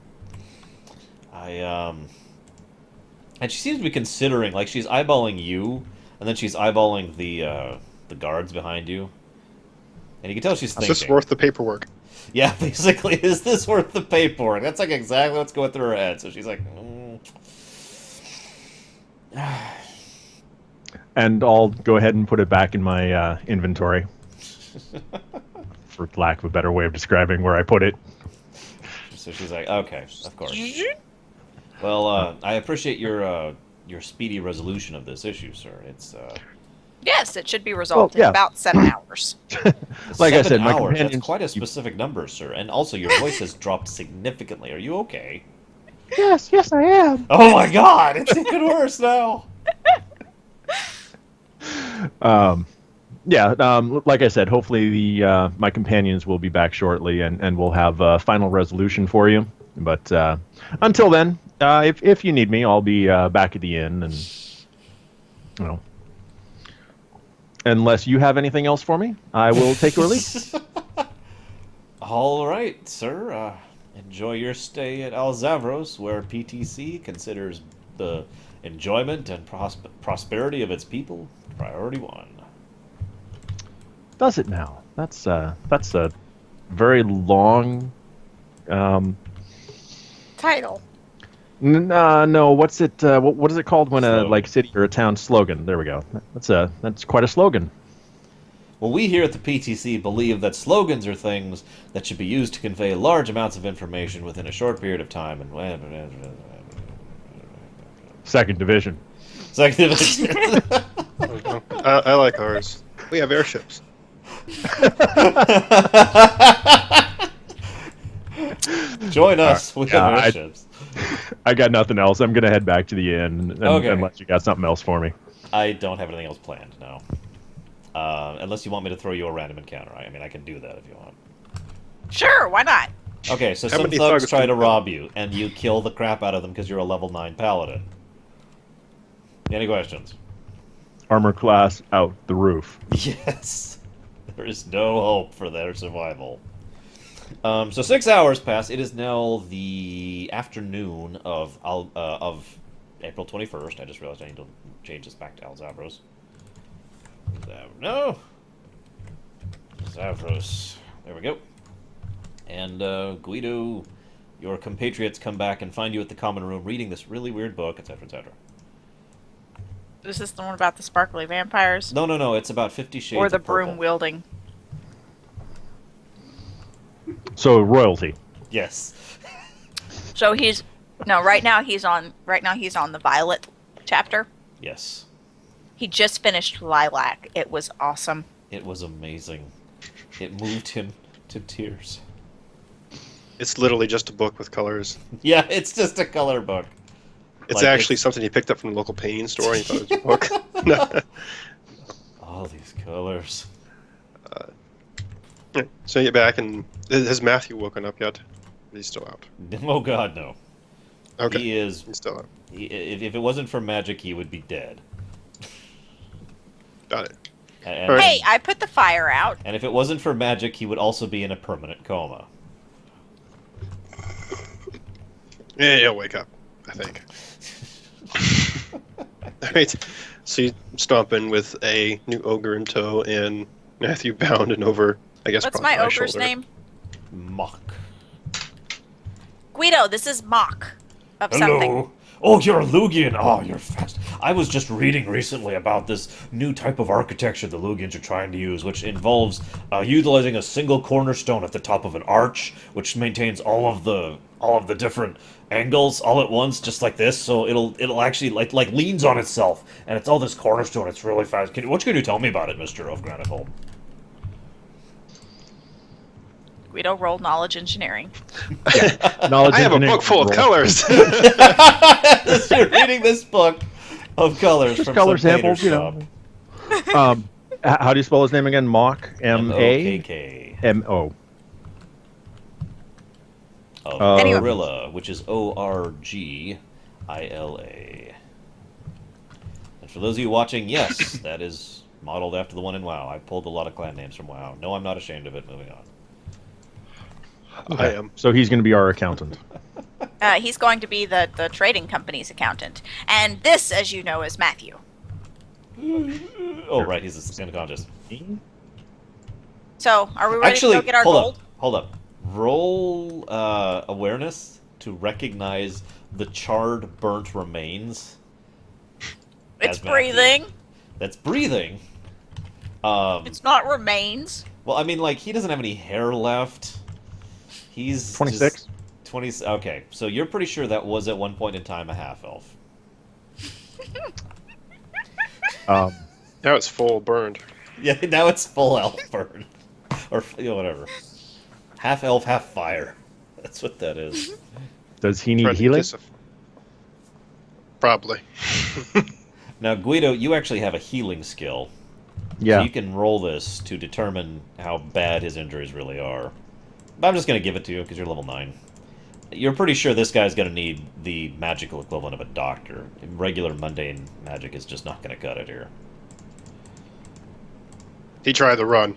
And she seems to be considering, like, she's eyeballing you, and then she's eyeballing the guards behind you, and you can tell she's Is thinking. this worth the paperwork? Yeah, basically, is this worth the paperwork? That's like exactly what's going through her head. So she's like, And I'll go ahead and put it back in my inventory, for lack of a better way of describing where I put it. So she's like, okay, of course. Well, I appreciate your speedy resolution of this issue, sir. It's Yes, it should be resolved yeah. in about 7 hours. Like I 7 said, my hours. That's companions- quite a specific number, sir. And also, your voice has dropped significantly. Are you okay? Yes, I am. Oh my God! It's even worse now. Like I said, hopefully my companions will be back shortly, and we'll have a final resolution for you. But until then, if you need me, I'll be back at the inn, and unless you have anything else for me, I will take your leave. All right, sir. Enjoy your stay at Alzavros, where PTC considers the enjoyment and prosperity of its people priority one. Does it now? That's a very long. Title. No. What's it? What is it called when Slogan. a city or a town slogan? There we go. That's quite a slogan. Well, we here at the PTC believe that slogans are things that should be used to convey large amounts of information within a short period of time. And Second division. Second, I like ours. We have airships. join us with Yeah, the I- airships. I got nothing else. I'm gonna head back to the inn Okay. unless you got something else for me. I don't have anything else planned, no. Unless you want me to throw you a random encounter. I mean, I can do that if you want. Sure, why not? Okay, so How some many thugs thugs try can to you rob you, and you kill the crap out of them because you're a level 9 paladin. Any questions? Armor class out the roof. Yes. There is no hope for their survival. So 6 hours pass. It is now the afternoon of April 21st. I just realized I need to change this back to Alzabros. No! Zavros. There we go. And Guido, your compatriots come back and find you at the common room reading this really weird book, etc., etc. Is this the one about the sparkly vampires? No. It's about 50 Shades Or the of Purple. broom wielding? So royalty. Yes. So he's no. Right now he's on the Violet chapter. Yes. He just finished Lilac. It was awesome. It was amazing. It moved him to tears. It's literally just a book with colors. Yeah, it's just a color book. It's Like, actually it's- something he picked up from the local painting store and he thought it was a book. All these colors. So you get back, and has Matthew woken up yet? He's still out. Oh God, no. Okay, He is. he's still out. If it wasn't for magic, he would be dead. Got it. And, Alright. Hey, I put the fire out. and if it wasn't for magic, he would also be in a permanent coma. Yeah, he'll wake up, I think. Alright, so you stomp in with a new ogre in tow and Matthew bound and over, I guess, What's probably my ogre's shoulder. name? Mock. Guido. This is Mock of something. Oh, you're a Lugian. Oh, you're fast. I was just reading recently about this new type of architecture the Lugians are trying to use, which involves utilizing a single cornerstone at the top of an arch, which maintains all of the different angles all at once, just like this. So it'll actually like leans on itself, and it's all this cornerstone. It's really fast. What can you tell me about it, Mister of Granite Home? Guido rolled knowledge engineering. Knowledge I have a engineering book full of roll. colors! You're reading this book of colors Just from color some samples, you painter's know. shop. How do you spell his name again? Mock. M-O-K-K. M-O. Of Anyway. Gorilla, which is Orgila. And for those of you watching, yes, that is modeled after the one in WoW. I pulled a lot of clan names from WoW. No, I'm not ashamed of it. Moving on. I am. So he's going to be our accountant. He's going to be the trading company's accountant. And this, as you know, is Matthew. Oh, right, he's a unconscious. So, are we ready Actually, to go get our hold gold? up. Hold up. Roll awareness to recognize the charred, burnt remains. It's as Matthew. breathing. That's breathing. It's not remains. Well, I mean, like, he doesn't have any hair left. He's 26? just 20. Okay, so you're pretty sure that was at one point in time a half elf. Um, Now it's full burned. Yeah, now it's full elf burn, or whatever. Half elf, half fire. That's what that is. does he need Tried to healing? kiss a- Probably. Now, Guido, you actually have a healing skill. Yeah. So you can roll this to determine how bad his injuries really are. But I'm just going to give it to you because you're level 9. You're pretty sure this guy's going to need the magical equivalent of a doctor. Regular mundane magic is just not going to cut it here. He tried to run.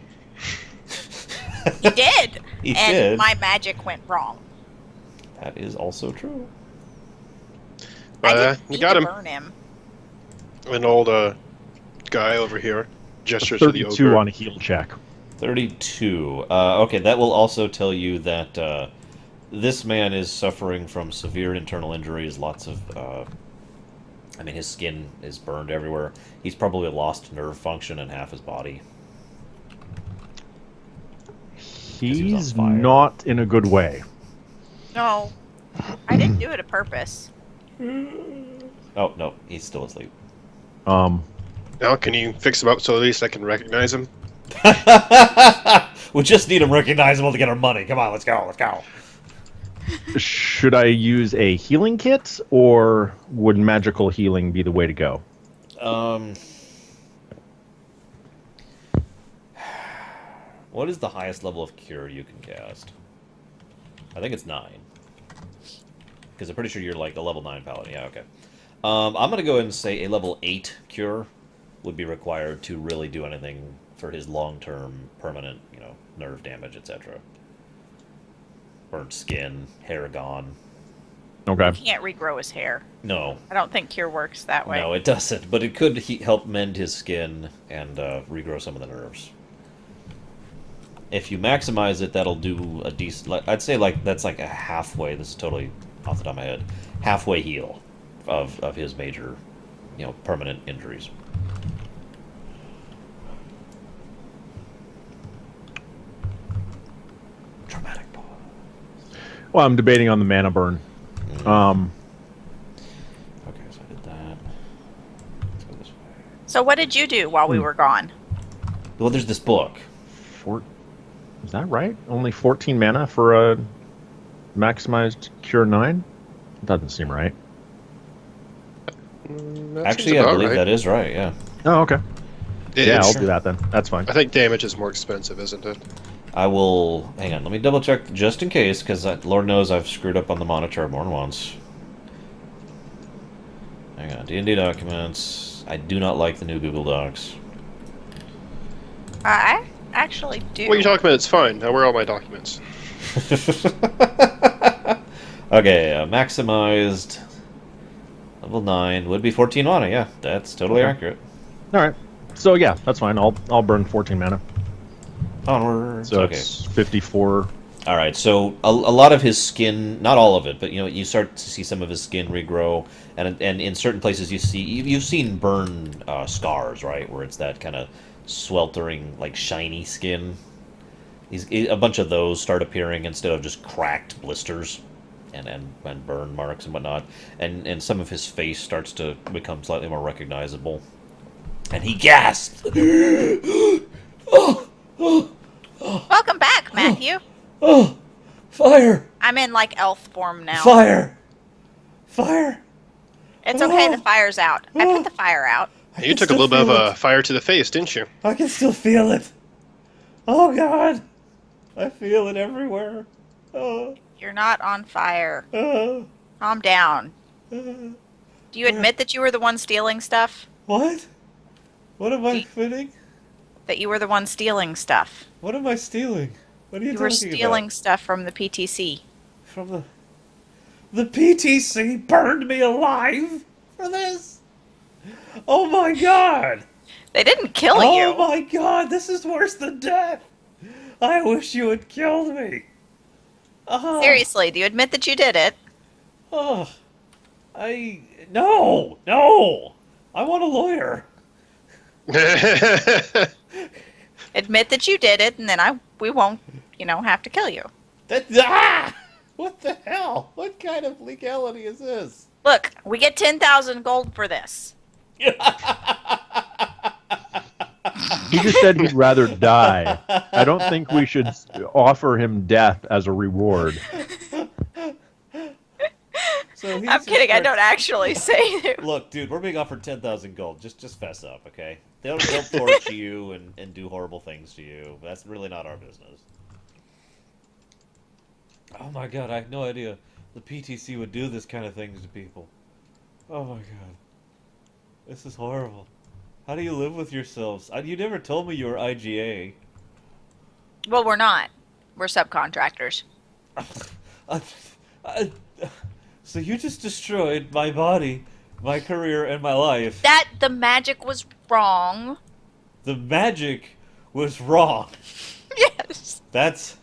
He did. He and did. my magic went wrong. That is also true. I But didn't you need got to him. burn him. An old guy over here gestures to the 32 ogre. on a heal check. 32. Okay, that will also tell you that this man is suffering from severe internal injuries. Lots of, I mean, his skin is burned everywhere. He's probably lost nerve function in half his body. he was He's on fire. not in a good way. No, I didn't do it on purpose. Oh, no, he's still asleep. Now, can you fix him up so at least I can recognize him? We just need him recognizable to get our money. Come on, let's go, let's go. Should I use a healing kit, or would magical healing be the way to go? What is the highest level of cure you can cast? I think it's 9. Because I'm pretty sure you're like a level 9 paladin. Yeah, okay. I'm going to go ahead and say a level 8 cure. would be required to really do anything for his long-term, permanent, nerve damage, etc. Burnt skin, hair gone. Okay. He can't regrow his hair. No, I don't think cure works that way. no, it doesn't. But it could help mend his skin and regrow some of the nerves. If you maximize it, that'll do a decent. I'd say that's like a halfway. This is totally off the top of my head. Halfway heal of his major, permanent injuries. Traumatic pause. Well, I'm debating on the mana burn. Okay, so I did that. Let's go this way. So what did you do while we were gone? Well, there's this book. Is that right? Only 14 mana for a maximized cure 9? Doesn't seem right. That Actually, seems I about believe right. that is right. Yeah. Oh, okay. Yeah, I'll It's- do that then. That's fine. I think damage is more expensive, isn't it? I will. Hang on. Let me double check just in case, because Lord knows I've screwed up on the monitor more than once. Hang on. D&D documents. I do not like the new Google Docs. I actually do. What are you talking about? It's fine. Now, where are all my documents? Okay, maximized level 9 would be 14 mana. Yeah, that's totally Okay. accurate. All right. So yeah, that's fine. I'll burn 14 mana. Onwards. So Okay. it's 54. All right. So a lot of his skin, not all of it, but you start to see some of his skin regrow, and in certain places you've seen burn scars, right, where it's that kind of sweltering, like shiny skin. A bunch of those start appearing instead of just cracked blisters and burn marks and whatnot. And some of his face starts to become slightly more recognizable. And he gasps. Welcome back, Matthew. Oh, fire! I'm in like elf form now. Fire! Fire! It's okay, the fire's out. I put the fire out. You took a little bit of a fire to the face, didn't you? I can still feel it. Oh God, I feel it everywhere. Oh, You're not on fire. oh, Calm down. oh. Do you admit that you were the one stealing stuff? What? What am I fitting? That you were the one stealing stuff? What am I stealing? What are you You were talking stealing about? stuff from the PTC. From the PTC burned me alive for this. Oh my God! They didn't kill Oh you. my God! This is worse than death. I wish you had killed me. Oh. Seriously, do you admit that you did it? Oh, no. I want a lawyer. Admit that you did it, and then we won't, have to kill you. What the hell? What kind of legality is this? Look, we get 10,000 gold for this. He just said he'd rather die. I don't think we should offer him death as a reward. So he's I'm just kidding. I like- don't actually say it. Look, dude, we're being offered 10,000 gold. Just fess up, okay? They'll torture you and do horrible things to you. That's really not our business. Oh my God, I had no idea the PTC would do this kind of things to people. Oh my God. This is horrible. How do you live with yourselves? You never told me you were IGA. Well, we're not. We're subcontractors. So you just destroyed my body, my career, and my life. The magic was wrong. The magic was wrong. Yes. That's...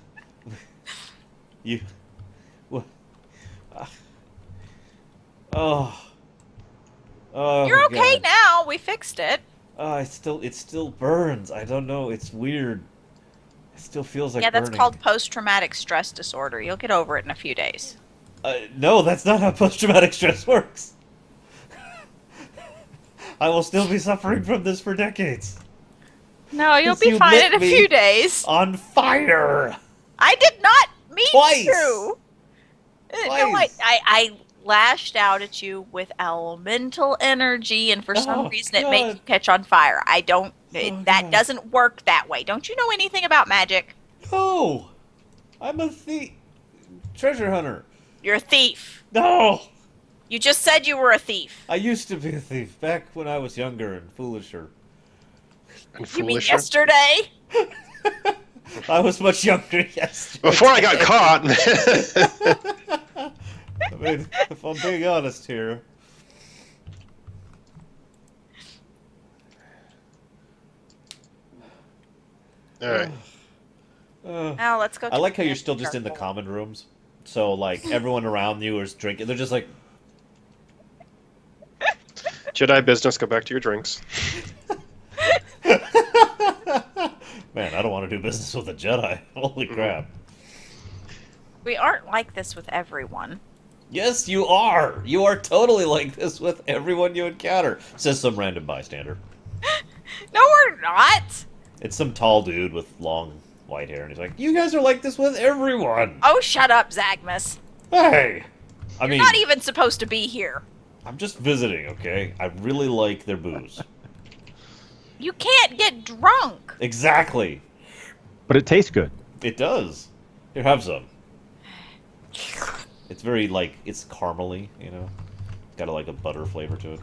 You... What? Oh. Oh, You're okay God. now. We fixed it. It still burns. I don't know. It's weird. It still feels like Yeah, that's burning. called post-traumatic stress disorder. You'll get over it in a few days. No, that's not how post-traumatic stress works. I will still be suffering from this for decades. No, you'll 'Cause be you fine lit in a me few days. On fire. I did not mean Twice. to. No, Twice. I lashed out at you with elemental energy, and for some Oh, reason it made God. you catch on fire. I don't. Oh, that God. doesn't work that way. Don't you know anything about magic? No. I'm a thief. Treasure hunter. You're a thief. No. You just said you were a thief. I used to be a thief back when I was younger and foolisher. And You mean foolisher. yesterday? I was much younger yesterday. Before I got caught. I mean, if I'm being honest here. All right. Now let's go. I to like how the you're still just in the circle. common rooms. So, like, everyone around you is drinking. They're just like, Jedi business. Go back to your drinks. man, I don't want to do business with a Jedi. Holy crap. We aren't like this with everyone. Yes, you are. You are totally like this with everyone you encounter, says some random bystander. No, we're not. It's some tall dude with long white hair, and he's like, you guys are like this with everyone. Oh, shut up, Zagmus. Hey! I mean, You're not even supposed to be here. I'm just visiting, okay? I really like their booze. You can't get drunk. Exactly. But it tastes good. It does. Here, have some. It's very, like, it's caramely, you know? It's got, like, a butter flavor to it.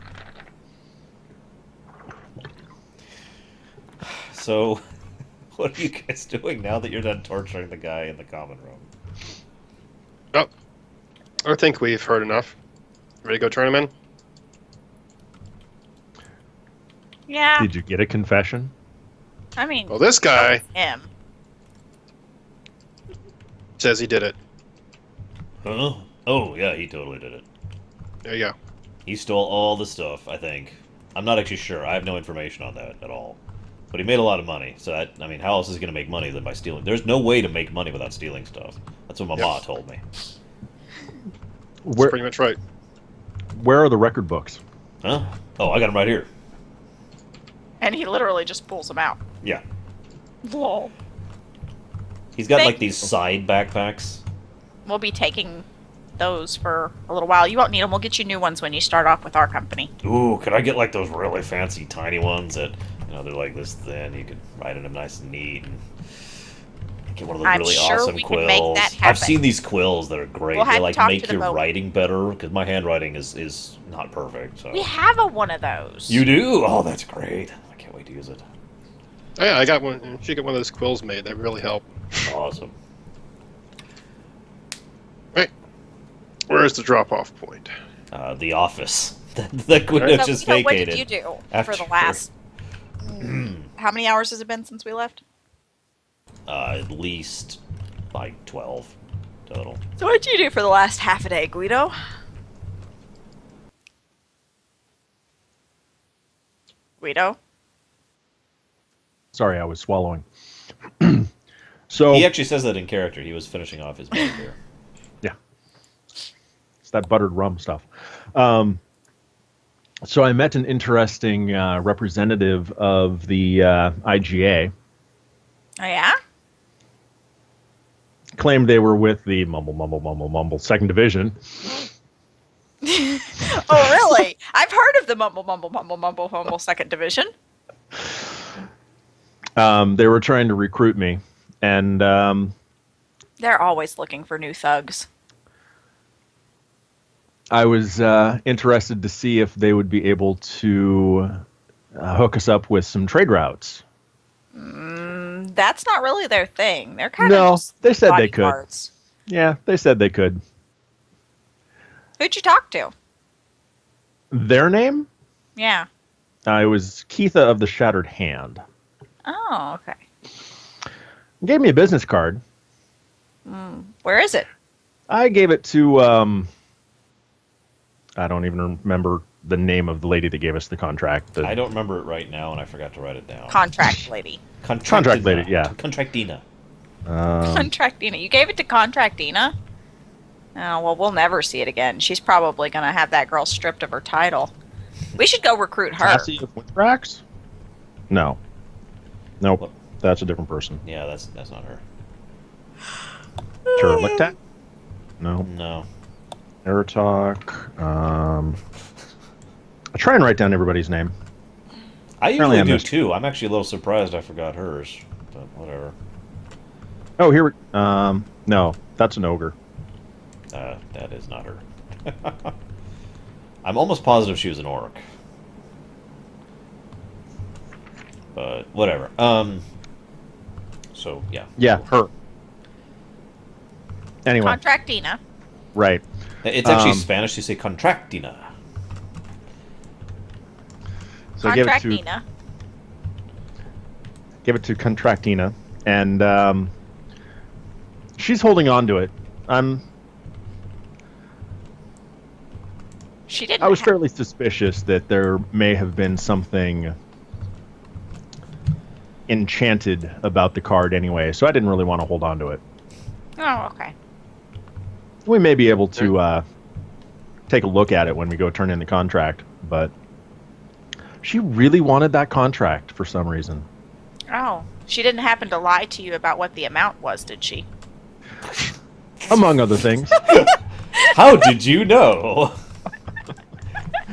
So, what are you guys doing now that you're done torturing the guy in the common room? Oh, I think we've heard enough. Ready to go turn him in? Yeah. Did you get a confession? I mean, Well, this guy him. says he did it. Huh? Oh, yeah, he totally did it. There you go. He stole all the stuff, I think. I'm not actually sure. I have no information on that at all. But he made a lot of money. So, I mean, how else is he going to make money than by stealing? There's no way to make money without stealing stuff. That's what my ma told me. That's Where pretty much right. where are the record books? Huh? Oh, I got him right here. And he literally just pulls them out. Yeah. Lol. He's got, Thank like, these side backpacks. We'll be taking those for a little while. You won't need them. We'll get you new ones when you start off with our company. Ooh, could I get, like, those really fancy tiny ones that, you know, they're like this thin, you could write in them nice and neat, and get one of those I'm really sure awesome we can quills. make that I've happen. seen these quills that are great. We'll have They, to like, talk make to the your boat. writing better, because my handwriting is not perfect, so... We have one of those. You do? Oh, that's great. I can't wait to use it. Oh, yeah, I got one. You should get one of those quills made. That really help. Awesome. Right. Where's the drop-off point? The office. The Gwyneth Alright. just What vacated. did you do after- for the last... How many hours has it been since we left? At least, like, 12 total. So what did you do for the last half a day, Guido? Guido? Sorry, I was swallowing. So He actually says that in character. He was finishing off his beer here. yeah, it's that buttered rum stuff. So I met an interesting representative of the IGA. Oh, yeah? Claimed they were with the mumble second division. Oh, really? I've heard of the mumble second division. They were trying to recruit me, and They're always looking for new thugs. I was interested to see if they would be able to hook us up with some trade routes. That's not really their thing. They're kind of No, just they said they could. bodyguards. Yeah, they said they could. Who'd you talk to? Their name? Yeah. It was Keitha of the Shattered Hand. Oh, okay. Gave me a business card. Where is it? I gave it to, I don't even remember the name of the lady that gave us the contract. I don't remember it right now, and I forgot to write it down. Contract lady. Contract lady, yeah. Contractina. Contractina. You gave it to Contractina? Oh, well, we'll never see it again. She's probably going to have that girl stripped of her title. We should go recruit her. Cassie of Winthrax? No. Nope. That's a different person. Yeah, that's not her. Terlictac? No. No. Aratok. I try and write down everybody's name. I Apparently usually I do missed- too. I'm actually a little surprised I forgot hers, but whatever. Oh, here. No, that's an ogre. That is not her. I'm almost positive she was an orc. But whatever. So yeah. Yeah, her. Anyway, Contractina. right. It's actually Spanish. You say contractina. So I Contractina. gave it to Contractina, and she's holding on to it. She didn't. I was fairly suspicious that there may have been something enchanted about the card anyway, so I didn't really want to hold on to it. Oh, okay. We may be able to take a look at it when we go turn in the contract, but she really wanted that contract for some reason. Oh, she didn't happen to lie to you about what the amount was, did she? Among other things. How did you know?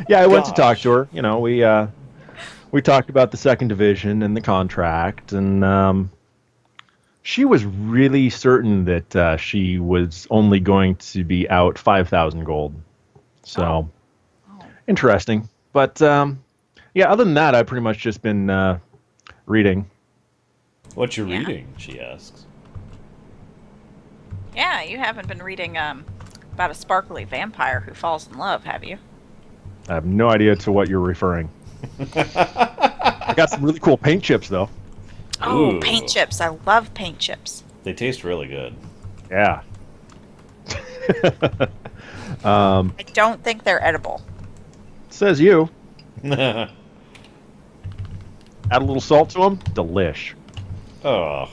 Yeah, I went to talk Gosh. to her. You know, we talked about the second division and the contract, and she was really certain that she was only going to be out 5,000 gold. So, Oh. interesting. But yeah, other than that, I've pretty much just been reading. What you Yeah. reading? She asks. Yeah, you haven't been reading about a sparkly vampire who falls in love, have you? I have no idea to what you're referring. I got some really cool paint chips, though. Oh, Ooh. paint chips. I love paint chips. They taste really good. Yeah. I don't think they're edible. Says you. Add a little salt to them. Delish. Oh.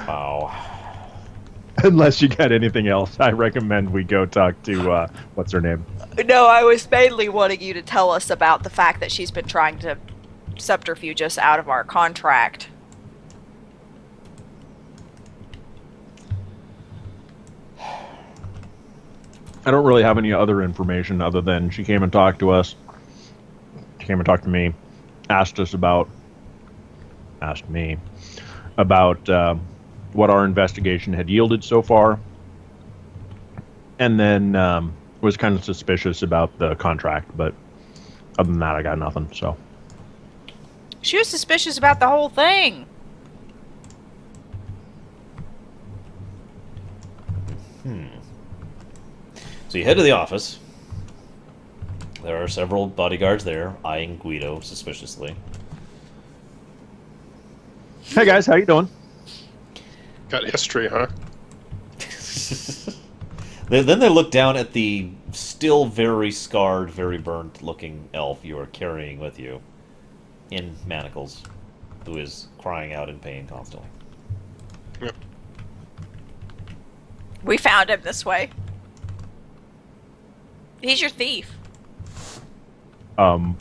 Wow. Unless you got anything else, I recommend we go talk to what's her name. No, I was mainly wanting you to tell us about the fact that she's been trying to subterfuge us out of our contract. I don't really have any other information other than she came and talked to us. She came and talked to me, asked me about what our investigation had yielded so far, and then was kind of suspicious about the contract. But other than that, I got nothing. So She was suspicious about the whole thing. So you head to the office. There are several bodyguards there, eyeing Guido suspiciously. hey guys, how you doing? Got history, huh? Then they look down at the still very scarred, very burnt-looking elf you are carrying with you in manacles, who is crying out in pain constantly. Yep. We found him this way. He's your thief. Are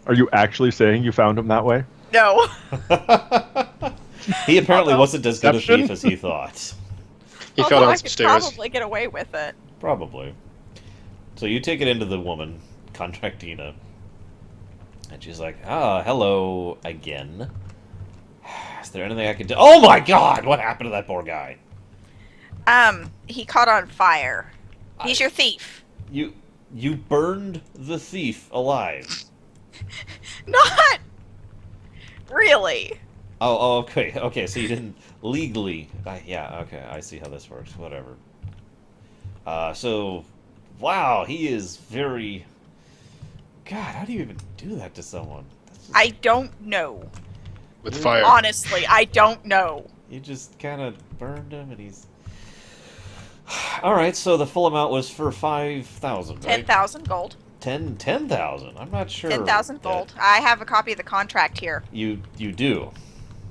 you actually saying you found him that way? No. He apparently Uh-oh. wasn't as good a Deception? thief as he thought. He Although fell down I some could stairs. probably get away with it. Probably. So you take it into the woman, Contractina. And she's like, hello again. Is there anything I can do? Oh my god! What happened to that poor guy? He caught on fire. He's your thief. You burned the thief alive. Not really. Oh, okay. Okay, so you didn't legally... yeah, okay, I see how this works. Whatever. So... Wow, he is very... God, how do you even do that to someone? That's just- I don't know. With fire. Honestly, I don't know. You just kind of burned him, and he's... Alright, so the full amount was for 5,000, right? 10,000 gold. 10,000? I'm not sure. 10,000 gold. I have a copy of the contract here. You do.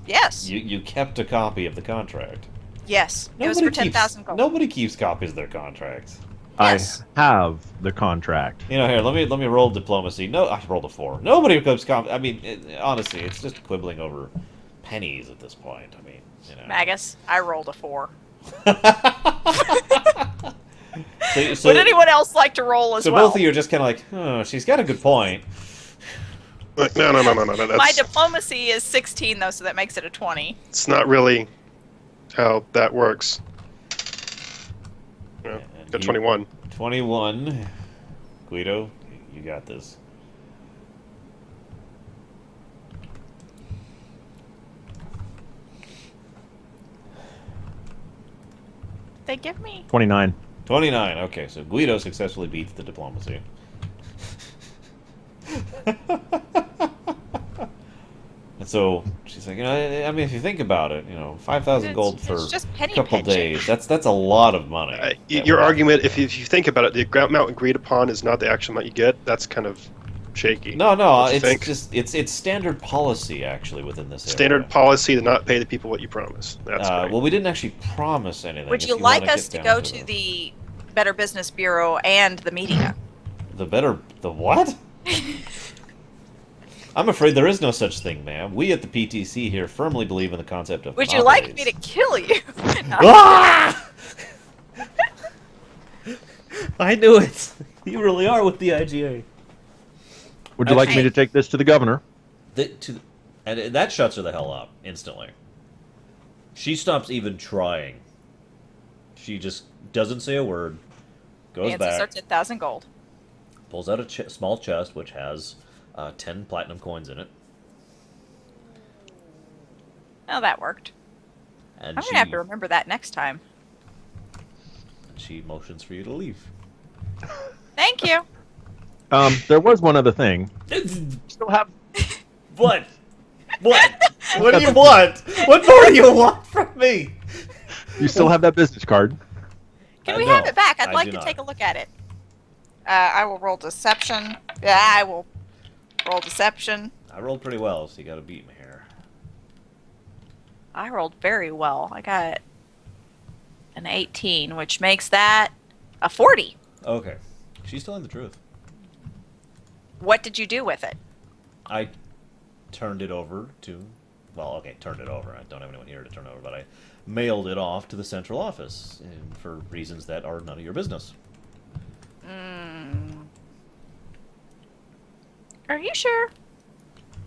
Yes. You kept a copy of the contract. Yes. It was for 10,000 gold. Nobody keeps copies of their contracts. Yes. I have the contract. You know, here, let me roll diplomacy. No, I rolled a 4. Nobody keeps copies. I mean, honestly, it's just quibbling over pennies at this point. I mean, you know. Magus, I rolled a 4. So, Would anyone else like to roll as so well? both of you are just kind of like, oh, she's got a good point. Like, no. My That's diplomacy is 16, though, so that makes it a 20. it's not really how that works. And Got 21. 21. Guido, you got this. They give me. 29. 29. Okay, so Guido successfully beats the diplomacy. And so she's like, I mean, if you think about it, 5,000 gold for It's just a penny couple pinching. days. That's a lot of money. that Your we're- argument, if you think about it, the amount agreed upon is not the actual amount you get. That's kind of shaky. No, Don't you it's think? just it's standard policy actually within this Standard area. policy to not pay the people what you promise. That's great. Well, we didn't actually promise anything. Would if you wanna like us get to down go to the Better Business Bureau and the media? the what? I'm afraid there is no such thing, ma'am. We at the PTC here firmly believe in the concept of Would you like me monopolies. to kill you? No. Ah! I knew it. You really are with the IGA. Would you like me Okay. to take this to the governor? And that shuts her the hell up instantly. She stops even trying. She just doesn't say a word. Goes Nancy back, starts at 1,000 gold. pulls out a small chest which has 10 platinum coins in it, Oh, that worked. and I'm going to have to remember that next time. she motions for you to leave. Thank you. There was one other thing. Still have. What? What? What do you want? What more do you want from me? You still have that business card. Can we No, have it back? I'd I like do to not. take a look at it. I will roll deception. Yeah, I will roll deception. I rolled pretty well, so you gotta beat me here. I rolled very well. I got an 18, which makes that a 40. Okay. She's telling the truth. What did you do with it? I turned it over to... Well, okay, turned it over. I don't have anyone here to turn it over, but I mailed it off to the central office for reasons that are none of your business. Are you sure?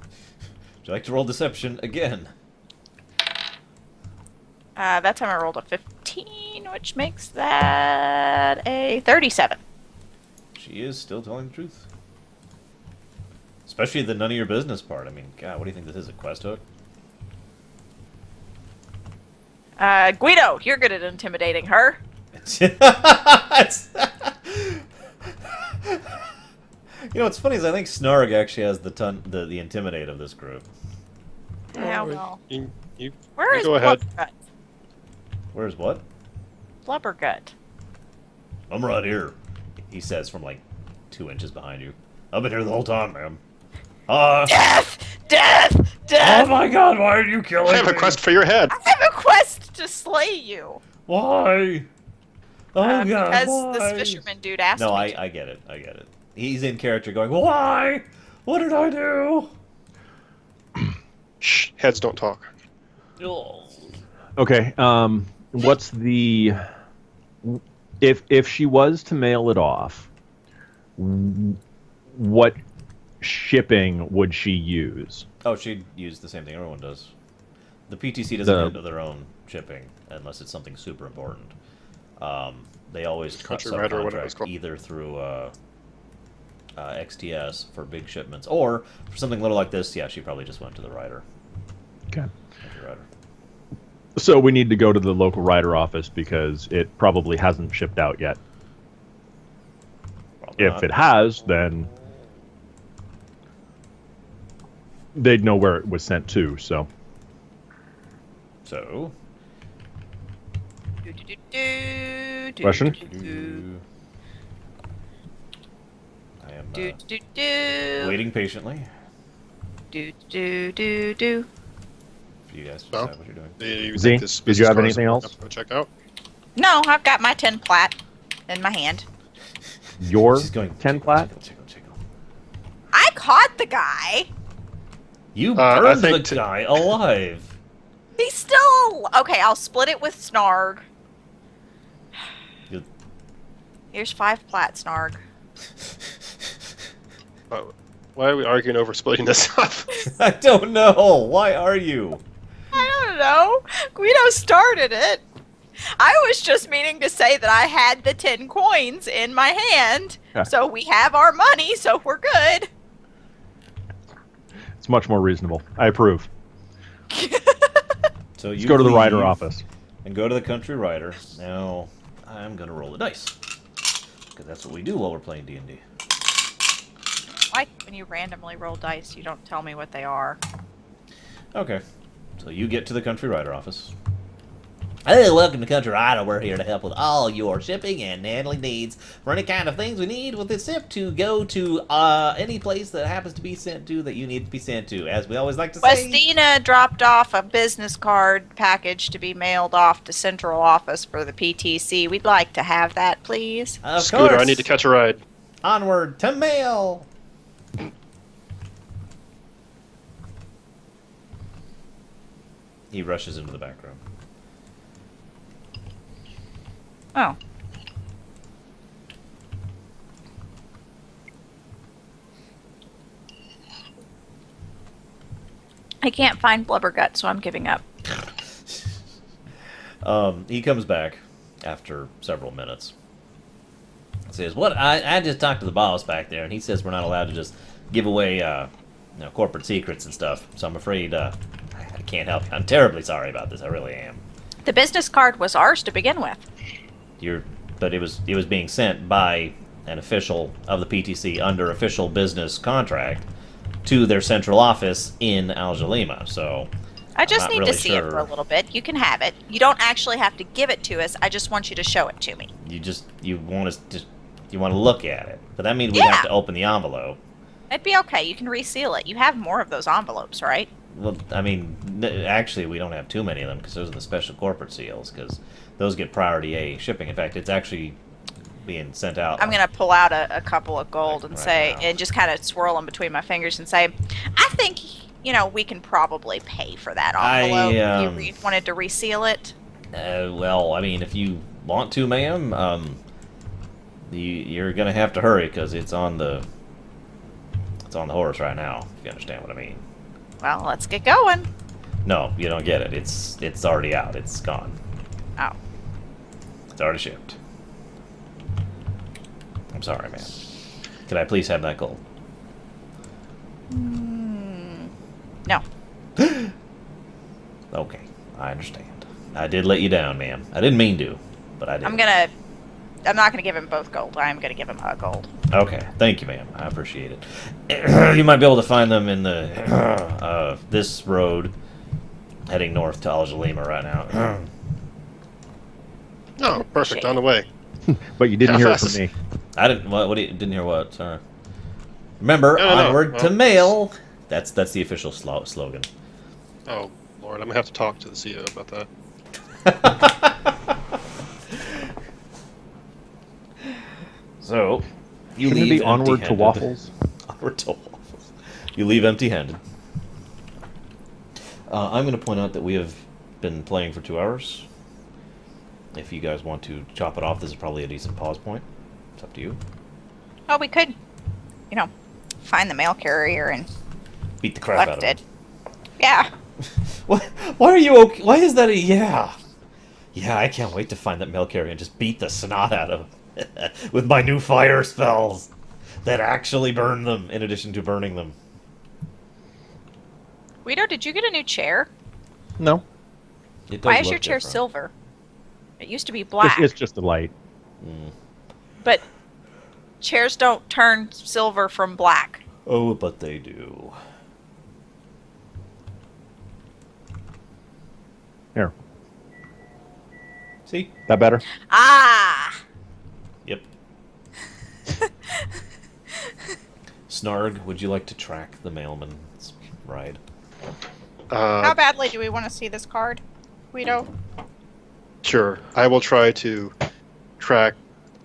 Would you like to roll deception again? That time I rolled a 15, which makes that a 37. She is still telling the truth. Especially the none of your business part. I mean, God, what do you think this is, a quest hook? Guido, you're good at intimidating her. It's- what's funny is I think Snarg actually has the intimidate of this group. Yeah, well. You Where is go ahead. Blubbergut? Where's what? Blubbergut. I'm right here, he says from like 2 inches behind you. I've been here the whole time, ma'am. Death! Death! Oh Death! my God! Why are you killing I have a me? quest for your head. I have a quest to slay you. Why? Oh God! Because why? this fisherman dude asked No, me. I get it. I get it. He's in character, going, "Why? What did I do?" Shh, heads don't talk. Oh. Okay. What's the if she was to mail it off? What shipping would she use? Oh, she'd use the same thing everyone does. The PTC doesn't get their own shipping unless it's something super important. They always Country Rider or whatever it's subcontract called. either through XTS for big shipments, or for something little like this. Yeah, she probably just went to the rider. Okay. Country Rider. So we need to go to the local rider office because it probably hasn't shipped out yet. Probably If not. it has, then they'd know where it was sent to. So So. Question? I am Do do do waiting patiently do do do do. for you guys to No. decide what you're doing. Do you Z, think this did you have business anything card is else? Go check out. No, I've got my 10 plat in my hand. your She's going 10 plat. Tickle. I caught the guy. You I burned the think guy alive. He's still okay. I'll split it with Snarg. You- Here's 5 plat, Snarg. Why are we arguing over splitting this up? I don't know. Why are you? I don't know. Guido started it. I was just meaning to say that I had the 10 coins in my hand, Yeah. so we have our money, so we're good. It's much more reasonable. I approve. So Let's you go to the rider leave office. and go to the country rider. Now, I'm gonna roll the dice because that's what we do while we're playing D&D. Like when you randomly roll dice, you don't tell me what they are. Okay, so you get to the country rider office. Hey, welcome to Country Rider. We're here to help with all your shipping and handling needs for any kind of things we need with this ship to go to any place that happens to be sent to that you need to be sent to. As we always like to say, Westina dropped off a business card package to be mailed off to central office for the PTC. We'd like to have that, please. of Scooter, course, I need to catch a ride. onward to mail. He rushes into the back room. Oh. I can't find Blubbergut, so I'm giving up. He comes back after several minutes. Says, "What? I just talked to the boss back there, and he says we're not allowed to just give away, corporate secrets and stuff. So I'm afraid I can't help you. I'm terribly sorry about this. I really am. The business card was ours to begin with. But it was being sent by an official of the PTC under official business contract to their central office in Aljalima. So I just not need really to see it for a sure. little bit. You can have it. You don't actually have to give it to us. I just want you to show it to me. you want to look at it, but that means we'd have Yeah. to open the envelope. It'd be okay. You can reseal it. You have more of those envelopes, right? Well, I mean, actually, we don't have too many of them because those are the special corporate seals because those get priority A shipping. In fact, it's actually being sent out. I'm gonna pull out a couple of gold and Right say, now. and just kind of swirl them between my fingers and say, I think we can probably pay for that envelope if you wanted to reseal it. Well, I mean, if you want to, ma'am, you're gonna have to hurry because it's on the horse right now. If you understand what I mean. Well, let's get going. No, you don't get it. It's already out. It's gone. Oh, It's already shipped. I'm sorry, man. Could I please have that gold? no. Okay, I understand. I did let you down, ma'am. I didn't mean to, but I did. I'm not gonna give him both gold. I'm gonna give him a gold. Okay, thank you, ma'am. I appreciate it. You might be able to find them in the this road heading north to Aljalima right now. Oh, perfect. On the way. But you didn't How hear it fast from me. I didn't. What? Didn't hear what? Sorry. Remember, No. onward to Well, mail. That's the official slogan. Oh, Lord. I'm going to have to talk to the CEO about that. So, you Shouldn't it leave be onward to empty-handed. waffles? Onward to waffles. You leave empty-handed. I'm going to point out that we have been playing for 2 hours. If you guys want to chop it off, this is probably a decent pause point. It's up to you. Oh, we could, find the mail carrier and Beat the crap out collect of it. it. Yeah. Why are you okay? Why is that a yeah? Yeah, I can't wait to find that mail carrier and just beat the snot out of them with my new fire spells that actually burn them in addition to burning them. Guido, did you get a new chair? No. It does Why is look your chair different. silver? It used to be black. It's just a light. But chairs don't turn silver from black. Oh, but they do. Here. See? That better? Ah! Yep. Snarg, would you like to track the mailman's ride? How badly do we want to see this card, Guido? Sure. I will try to track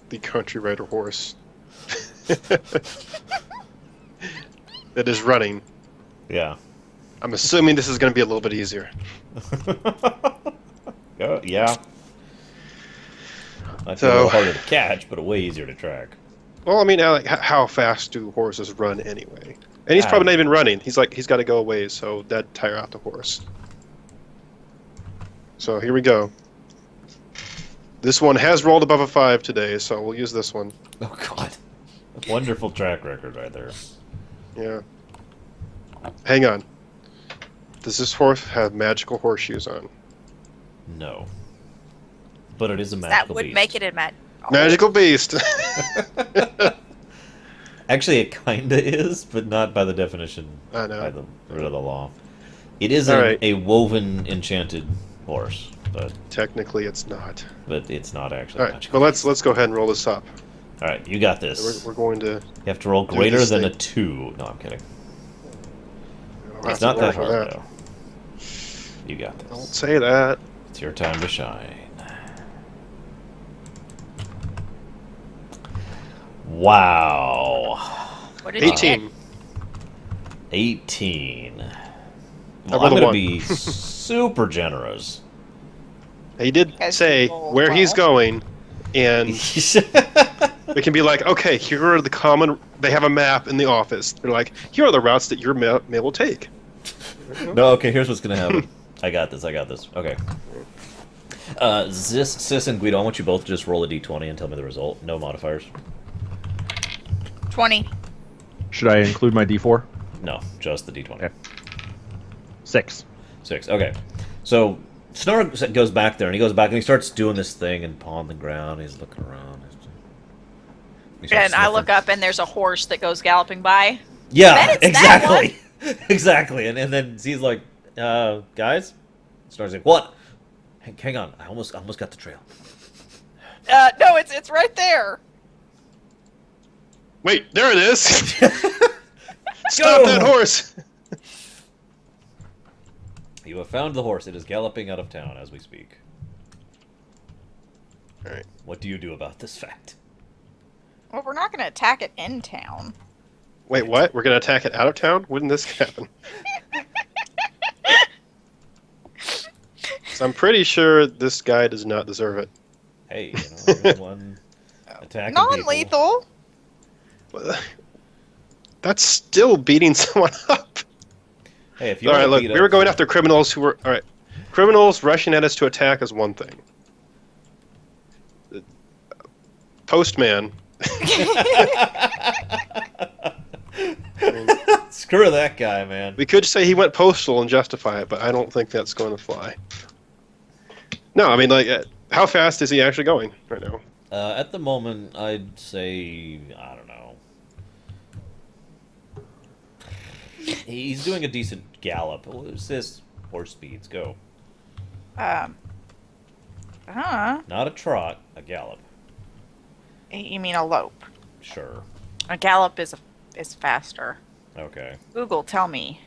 the country rider horse that is running. Yeah. I'm assuming this is going to be a little bit easier. Yeah. Might be a So- little harder to catch, but way easier to track. Well, I mean, how fast do horses run anyway? And he's probably not even running. He's got to go a ways, so that'd tire out the horse. So here we go. This one has rolled above a 5 today, so we'll use this one. Oh God, a wonderful track record right there. Yeah. Hang on. Does this horse have magical horseshoes on? No, but it is a That magical would beast. make it a Magical beast. Actually, it kinda is, but not by the definition. I know. By the root of the law. It is All right. a woven, enchanted horse, Technically, it's not. but it's not actually All right. magical. Well, let's go ahead and roll this up. All right, you got this. We're going to. You have to roll do greater this than a thing. 2. No, I'm kidding. I'll It's have not to that roll hard, for though. You got Don't this. say that. It's your time to shine. Wow. What did you get? 18. 18. How Well, about I'm a going to one? be super generous. He did Guys say roll where he's well. going, and we can be like, okay, here are the common. They have a map in the office. They're like, here are the routes that your may will take. No, okay, here's what's going to happen. I got this. Okay. Sis and Guido, I want you both to just roll a d20 and tell me the result. No modifiers. 20. Should I include my D4? No, just the d20. Okay. 6. 6. Okay. So Snarg goes back there, and he goes back and he starts doing this thing and pawing the ground. He's looking around. He starts And I look sniffing. up and there's a horse that goes galloping by. Yeah, Bet it's that exactly. Exactly. And then he's like, guys? Snarg's like, what? Hang on. I almost got the trail. No, it's right there. Wait, there it is. Stop Go! that horse. You have found the horse. It is galloping out of town as we speak. All right. What do you do about this fact? Well, we're not going to attack it in town. Wait, what? We're gonna attack it out of town? Wouldn't this happen? So I'm pretty sure this guy does not deserve it. Hey, one attacking people. Non-lethal. That's still beating someone up. Hey, if you All right, wanna look, beat we were up- going after criminals who were. All right, criminals rushing at us to attack is one thing. Postman. Screw that guy, man. We could say he went postal and justify it, but I don't think that's going to fly. No, I mean, like, how fast is he actually going right now? At the moment, I'd say I don't know. He's doing a decent gallop. What's this? Horse speeds go. Not a trot, a gallop. You mean a lope? Sure. A gallop is faster. Okay. Google, tell me.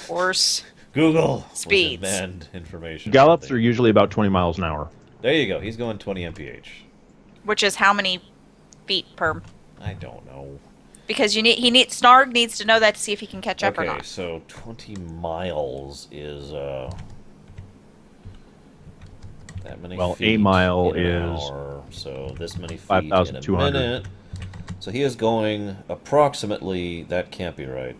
Horse. Google. Speeds. With demand information. Gallops are usually about 20 miles an hour. There you go. He's going 20 mph. Which is how many feet per? I don't know. Because Snarg needs to know that to see if he can catch up or Okay, not. so 20 miles is that many Well, a feet mile in an is hour, so this many feet in a 5,200. minute. So he is going approximately, that can't be right.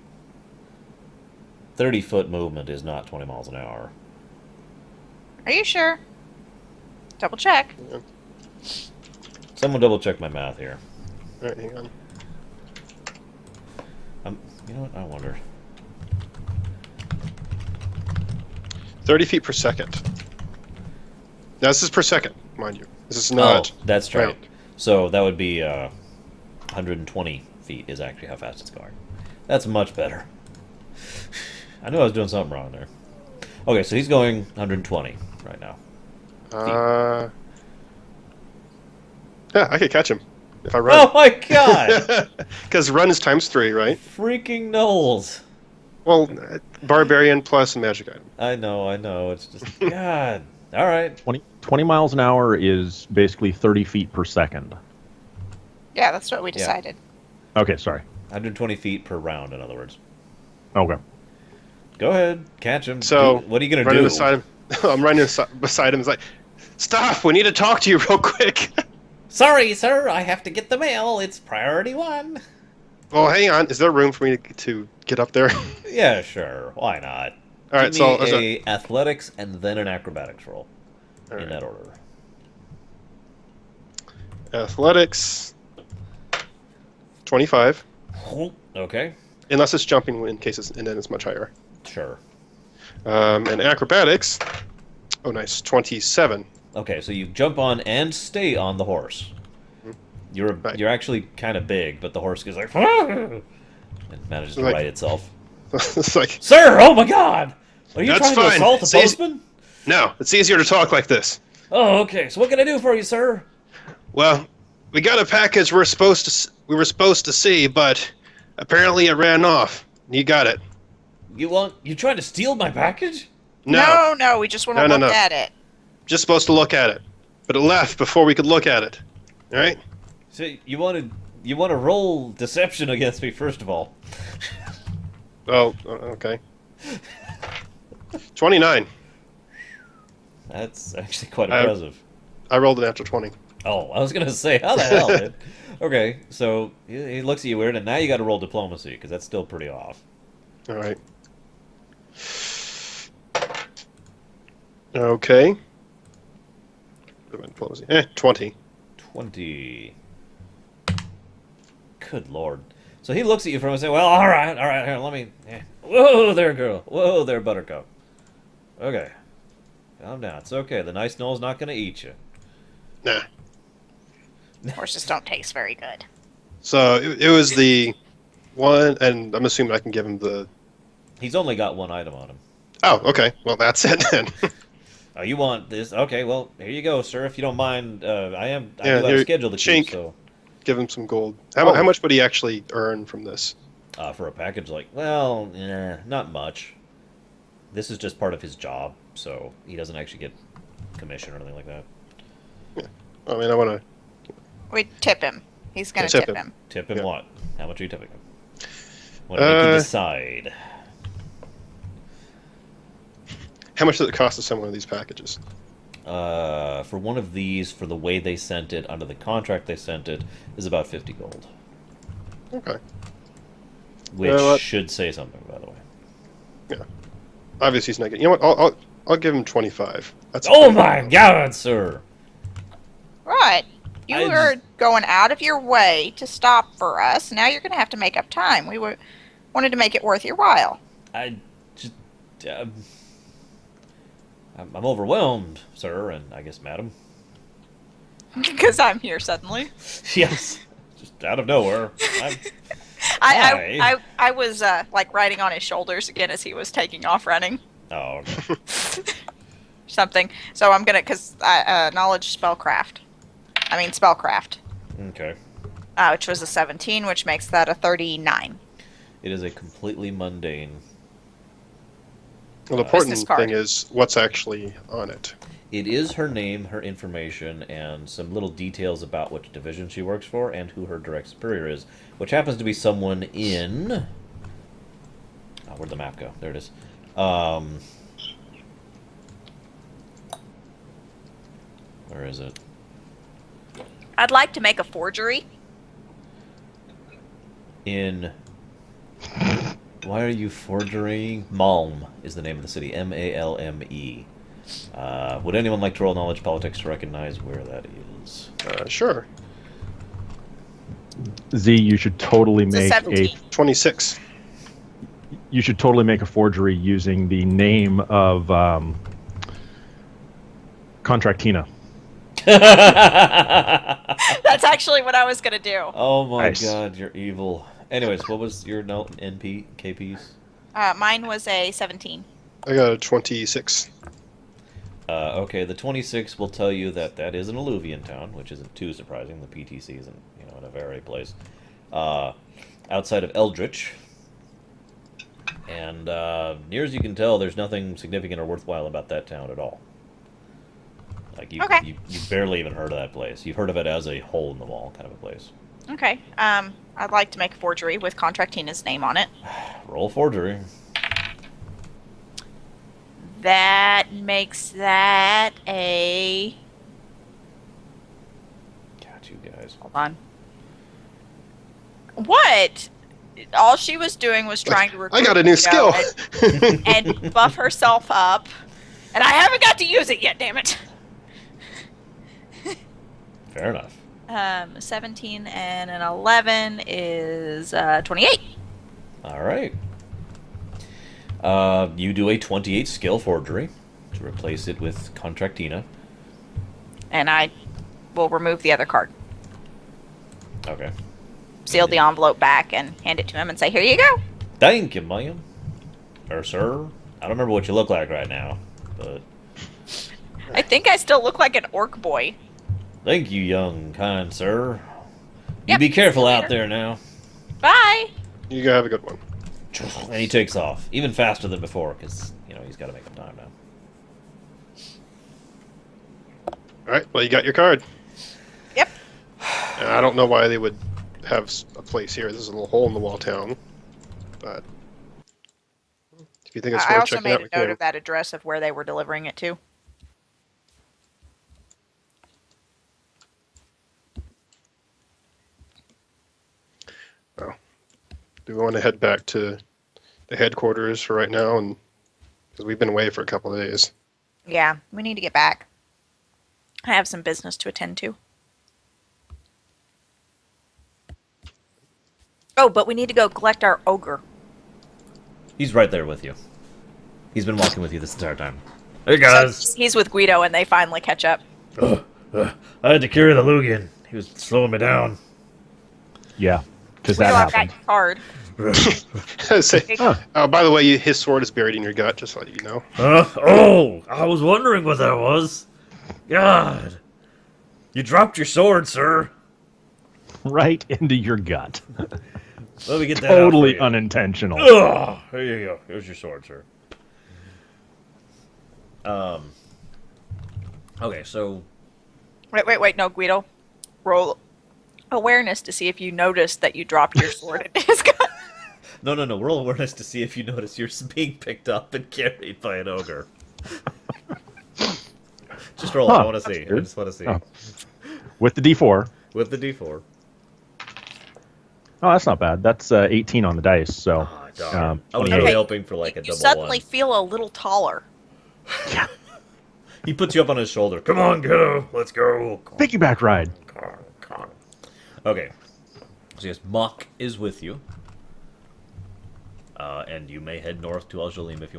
30-foot movement is not 20 miles an hour. Are you sure? Double check. Someone double check my math here. All right, hang on. You know what? I wonder. 30 feet per second. Now, this is per second, mind you. This is not. Oh, that's right. round. So that would be 120 feet is actually how fast it's going. That's much better. I knew I was doing something wrong there. Okay, so he's going 120 right now. Yeah, I could catch him if I run. Oh my god! Because run is times 3, right? Freaking Knowles! Well, barbarian plus magic item. I know. It's just God. All right. 20 miles an hour is basically 30 feet per second. Yeah, that's what we Yeah. decided. Okay, sorry. 120 feet per round, in other words. Okay. Go ahead, catch him. So, What are you gonna running do? beside him. I'm running beside him. It's like, stop! We need to talk to you real quick. Sorry, sir. I have to get the mail. It's priority 1. Well, hang on. Is there room for me to get up there? Yeah, sure. Why not? All right, Give so me a athletics and then an acrobatics roll all in right. that order. Athletics. 25. Okay. Unless it's jumping in cases, and then it's much higher. Sure. And acrobatics. Oh, nice. 27. Okay, so you jump on and stay on the horse. Right. You're actually kind of big, but the horse goes like, and manages to Like- right itself. It's like, Sir, oh my God! Are you That's trying to fine. assault a It's easy- postman? no, it's easier to talk like this. Oh, okay. So what can I do for you, sir? Well, we got a package we were supposed to see, but apparently it ran off. You got it. You trying to steal my package? No, we just want to No, look no. at it. Just supposed to look at it, but it left before we could look at it. All right. So you want to roll deception against me first of all? Oh, okay. 29. That's actually quite impressive. I rolled it after 20. Oh, I was gonna say, how the hell, dude? Okay, so he looks at you weird, and now you got to roll diplomacy because that's still pretty off. All right. Okay. 20. 20. Good lord. So he looks at you from and says, well, all right, here, let me... Whoa there, girl. Whoa there, buttercup. Okay. Calm down. It's okay. The nice knoll's not going to eat you. Nah. Horses don't taste very good. So it was the one, and I'm assuming I can give him the... He's only got one item on him. Oh, okay. Well, that's it then. Oh, you want this? Okay, well, here you go, sir. If you don't mind, I do Yeah, have a here, schedule to keep, Chink. so... Give him some gold. Oh. How much would he actually earn from this? For a package, like, well, not much. This is just part of his job, so he doesn't actually get commission or anything like that. I mean, I want to... We tip him. He's going to Tip tip him. him. Tip him Yeah. what? How much are you tipping him? Want to make you decide. How much does it cost to send one of these packages? For one of these, for the way they sent it, under the contract they sent it, is about 50 gold. Okay. Which know what? should say something, by the way. Yeah. Obviously, he's not getting... You know what? I'll give him 25. That's Oh my god, sir! Right. You I were going out of your way to stop for us. Now you're going to have to make up time. We wanted to make it worth your while. I just... I'm overwhelmed, sir, and I guess madam. Because I'm here suddenly. Yes. Just out of nowhere. I was like riding on his shoulders again as he was taking off running. Oh, okay. Something. So I'm gonna, cause knowledge spellcraft. Okay. Which was a 17, which makes that a 39. It is a completely mundane. Well, the important Business card. thing is what's actually on it. It is her name, her information, and some little details about which division she works for and who her direct superior is, which happens to be someone in... Oh, where'd the map go? There it is. Where is it? I'd like to make a forgery. In... Why are you forging? Malm is the name of the city. M-A-L-M-E. Would anyone like to roll knowledge politics to recognize where that is? Sure. Z, you should totally It's a make 17. 26. You should totally make a forgery using the name of Contractina. That's actually what I was gonna do. Oh my Nice. god, you're evil. Anyways, what was your NP KPs? Mine was a 17. I got a 26. Okay, the 26 will tell you that that is an alluvian town, which isn't too surprising. The PTC isn't, in a very place. Outside of Eldritch. And near as you can tell, there's nothing significant or worthwhile about that town at all. Like, Okay. you barely even heard of that place. You've heard of it as a hole in the wall kind of a place. Okay. I'd like to make a forgery with Contractina's name on it. Roll forgery. That makes that a... Got you guys. Hold on. What? All she was doing was trying to recruit I got a new skill. and buff herself up. And I haven't got to use it yet, damn it. Fair enough. 17 and an 11 is 28. All right. You do a 28 skill forgery to replace it with Contractina. And I will remove the other card. Okay. Seal the envelope back and hand it to him and say, here you go. Thank you, ma'am. Or sir. I don't remember what you look like right now, but I think I still look like an orc boy. thank you, young, kind sir. You Yep. be careful See you out later. there now. Bye. You go have a good one. And he takes off, even faster than before, because, he's got to make up time now. All right. Well, you got your card. Yep. And I don't know why they would have a place here. This is a little hole in the wall town, but if you think it's I worth also checking made out, a we note can. of that address of where they were delivering it to. Well, do we want to head back to the headquarters for right now? And because we've been away for a couple of days. Yeah, we need to get back. I have some business to attend to. Oh, but we need to go collect our ogre. He's right there with you. He's been walking with you this entire time. Hey, guys. He's with Guido and they finally catch up. I had to carry the Lugian. He was slowing me down. Yeah, because Guido, that I've got happened. your card. Say, oh, by the way, his sword is buried in your gut, just so you know. Oh, I was wondering what that was. God. You dropped your sword, sir. Right into your gut. Let me get that Totally out for you. unintentional. Oh, here you go. Here's your sword, sir. Okay, so Wait. No, Guido. Roll awareness to see if you noticed that you dropped your sword in his gut. no. Roll awareness to see if you notice you're being picked up and carried by an ogre. Just roll. I want to see. I weird. just want to see. Oh. With the D4. With the D4. Oh, that's not bad. That's 18 on the dice. So Oh, darn. I was 28. really hoping for like a You double suddenly one. feel a little taller. He puts you up on his shoulder. Come on, kiddo. Let's go. Piggyback ride. Okay. So yes, Mock is with you. And you may head north to Al Jalim if you want.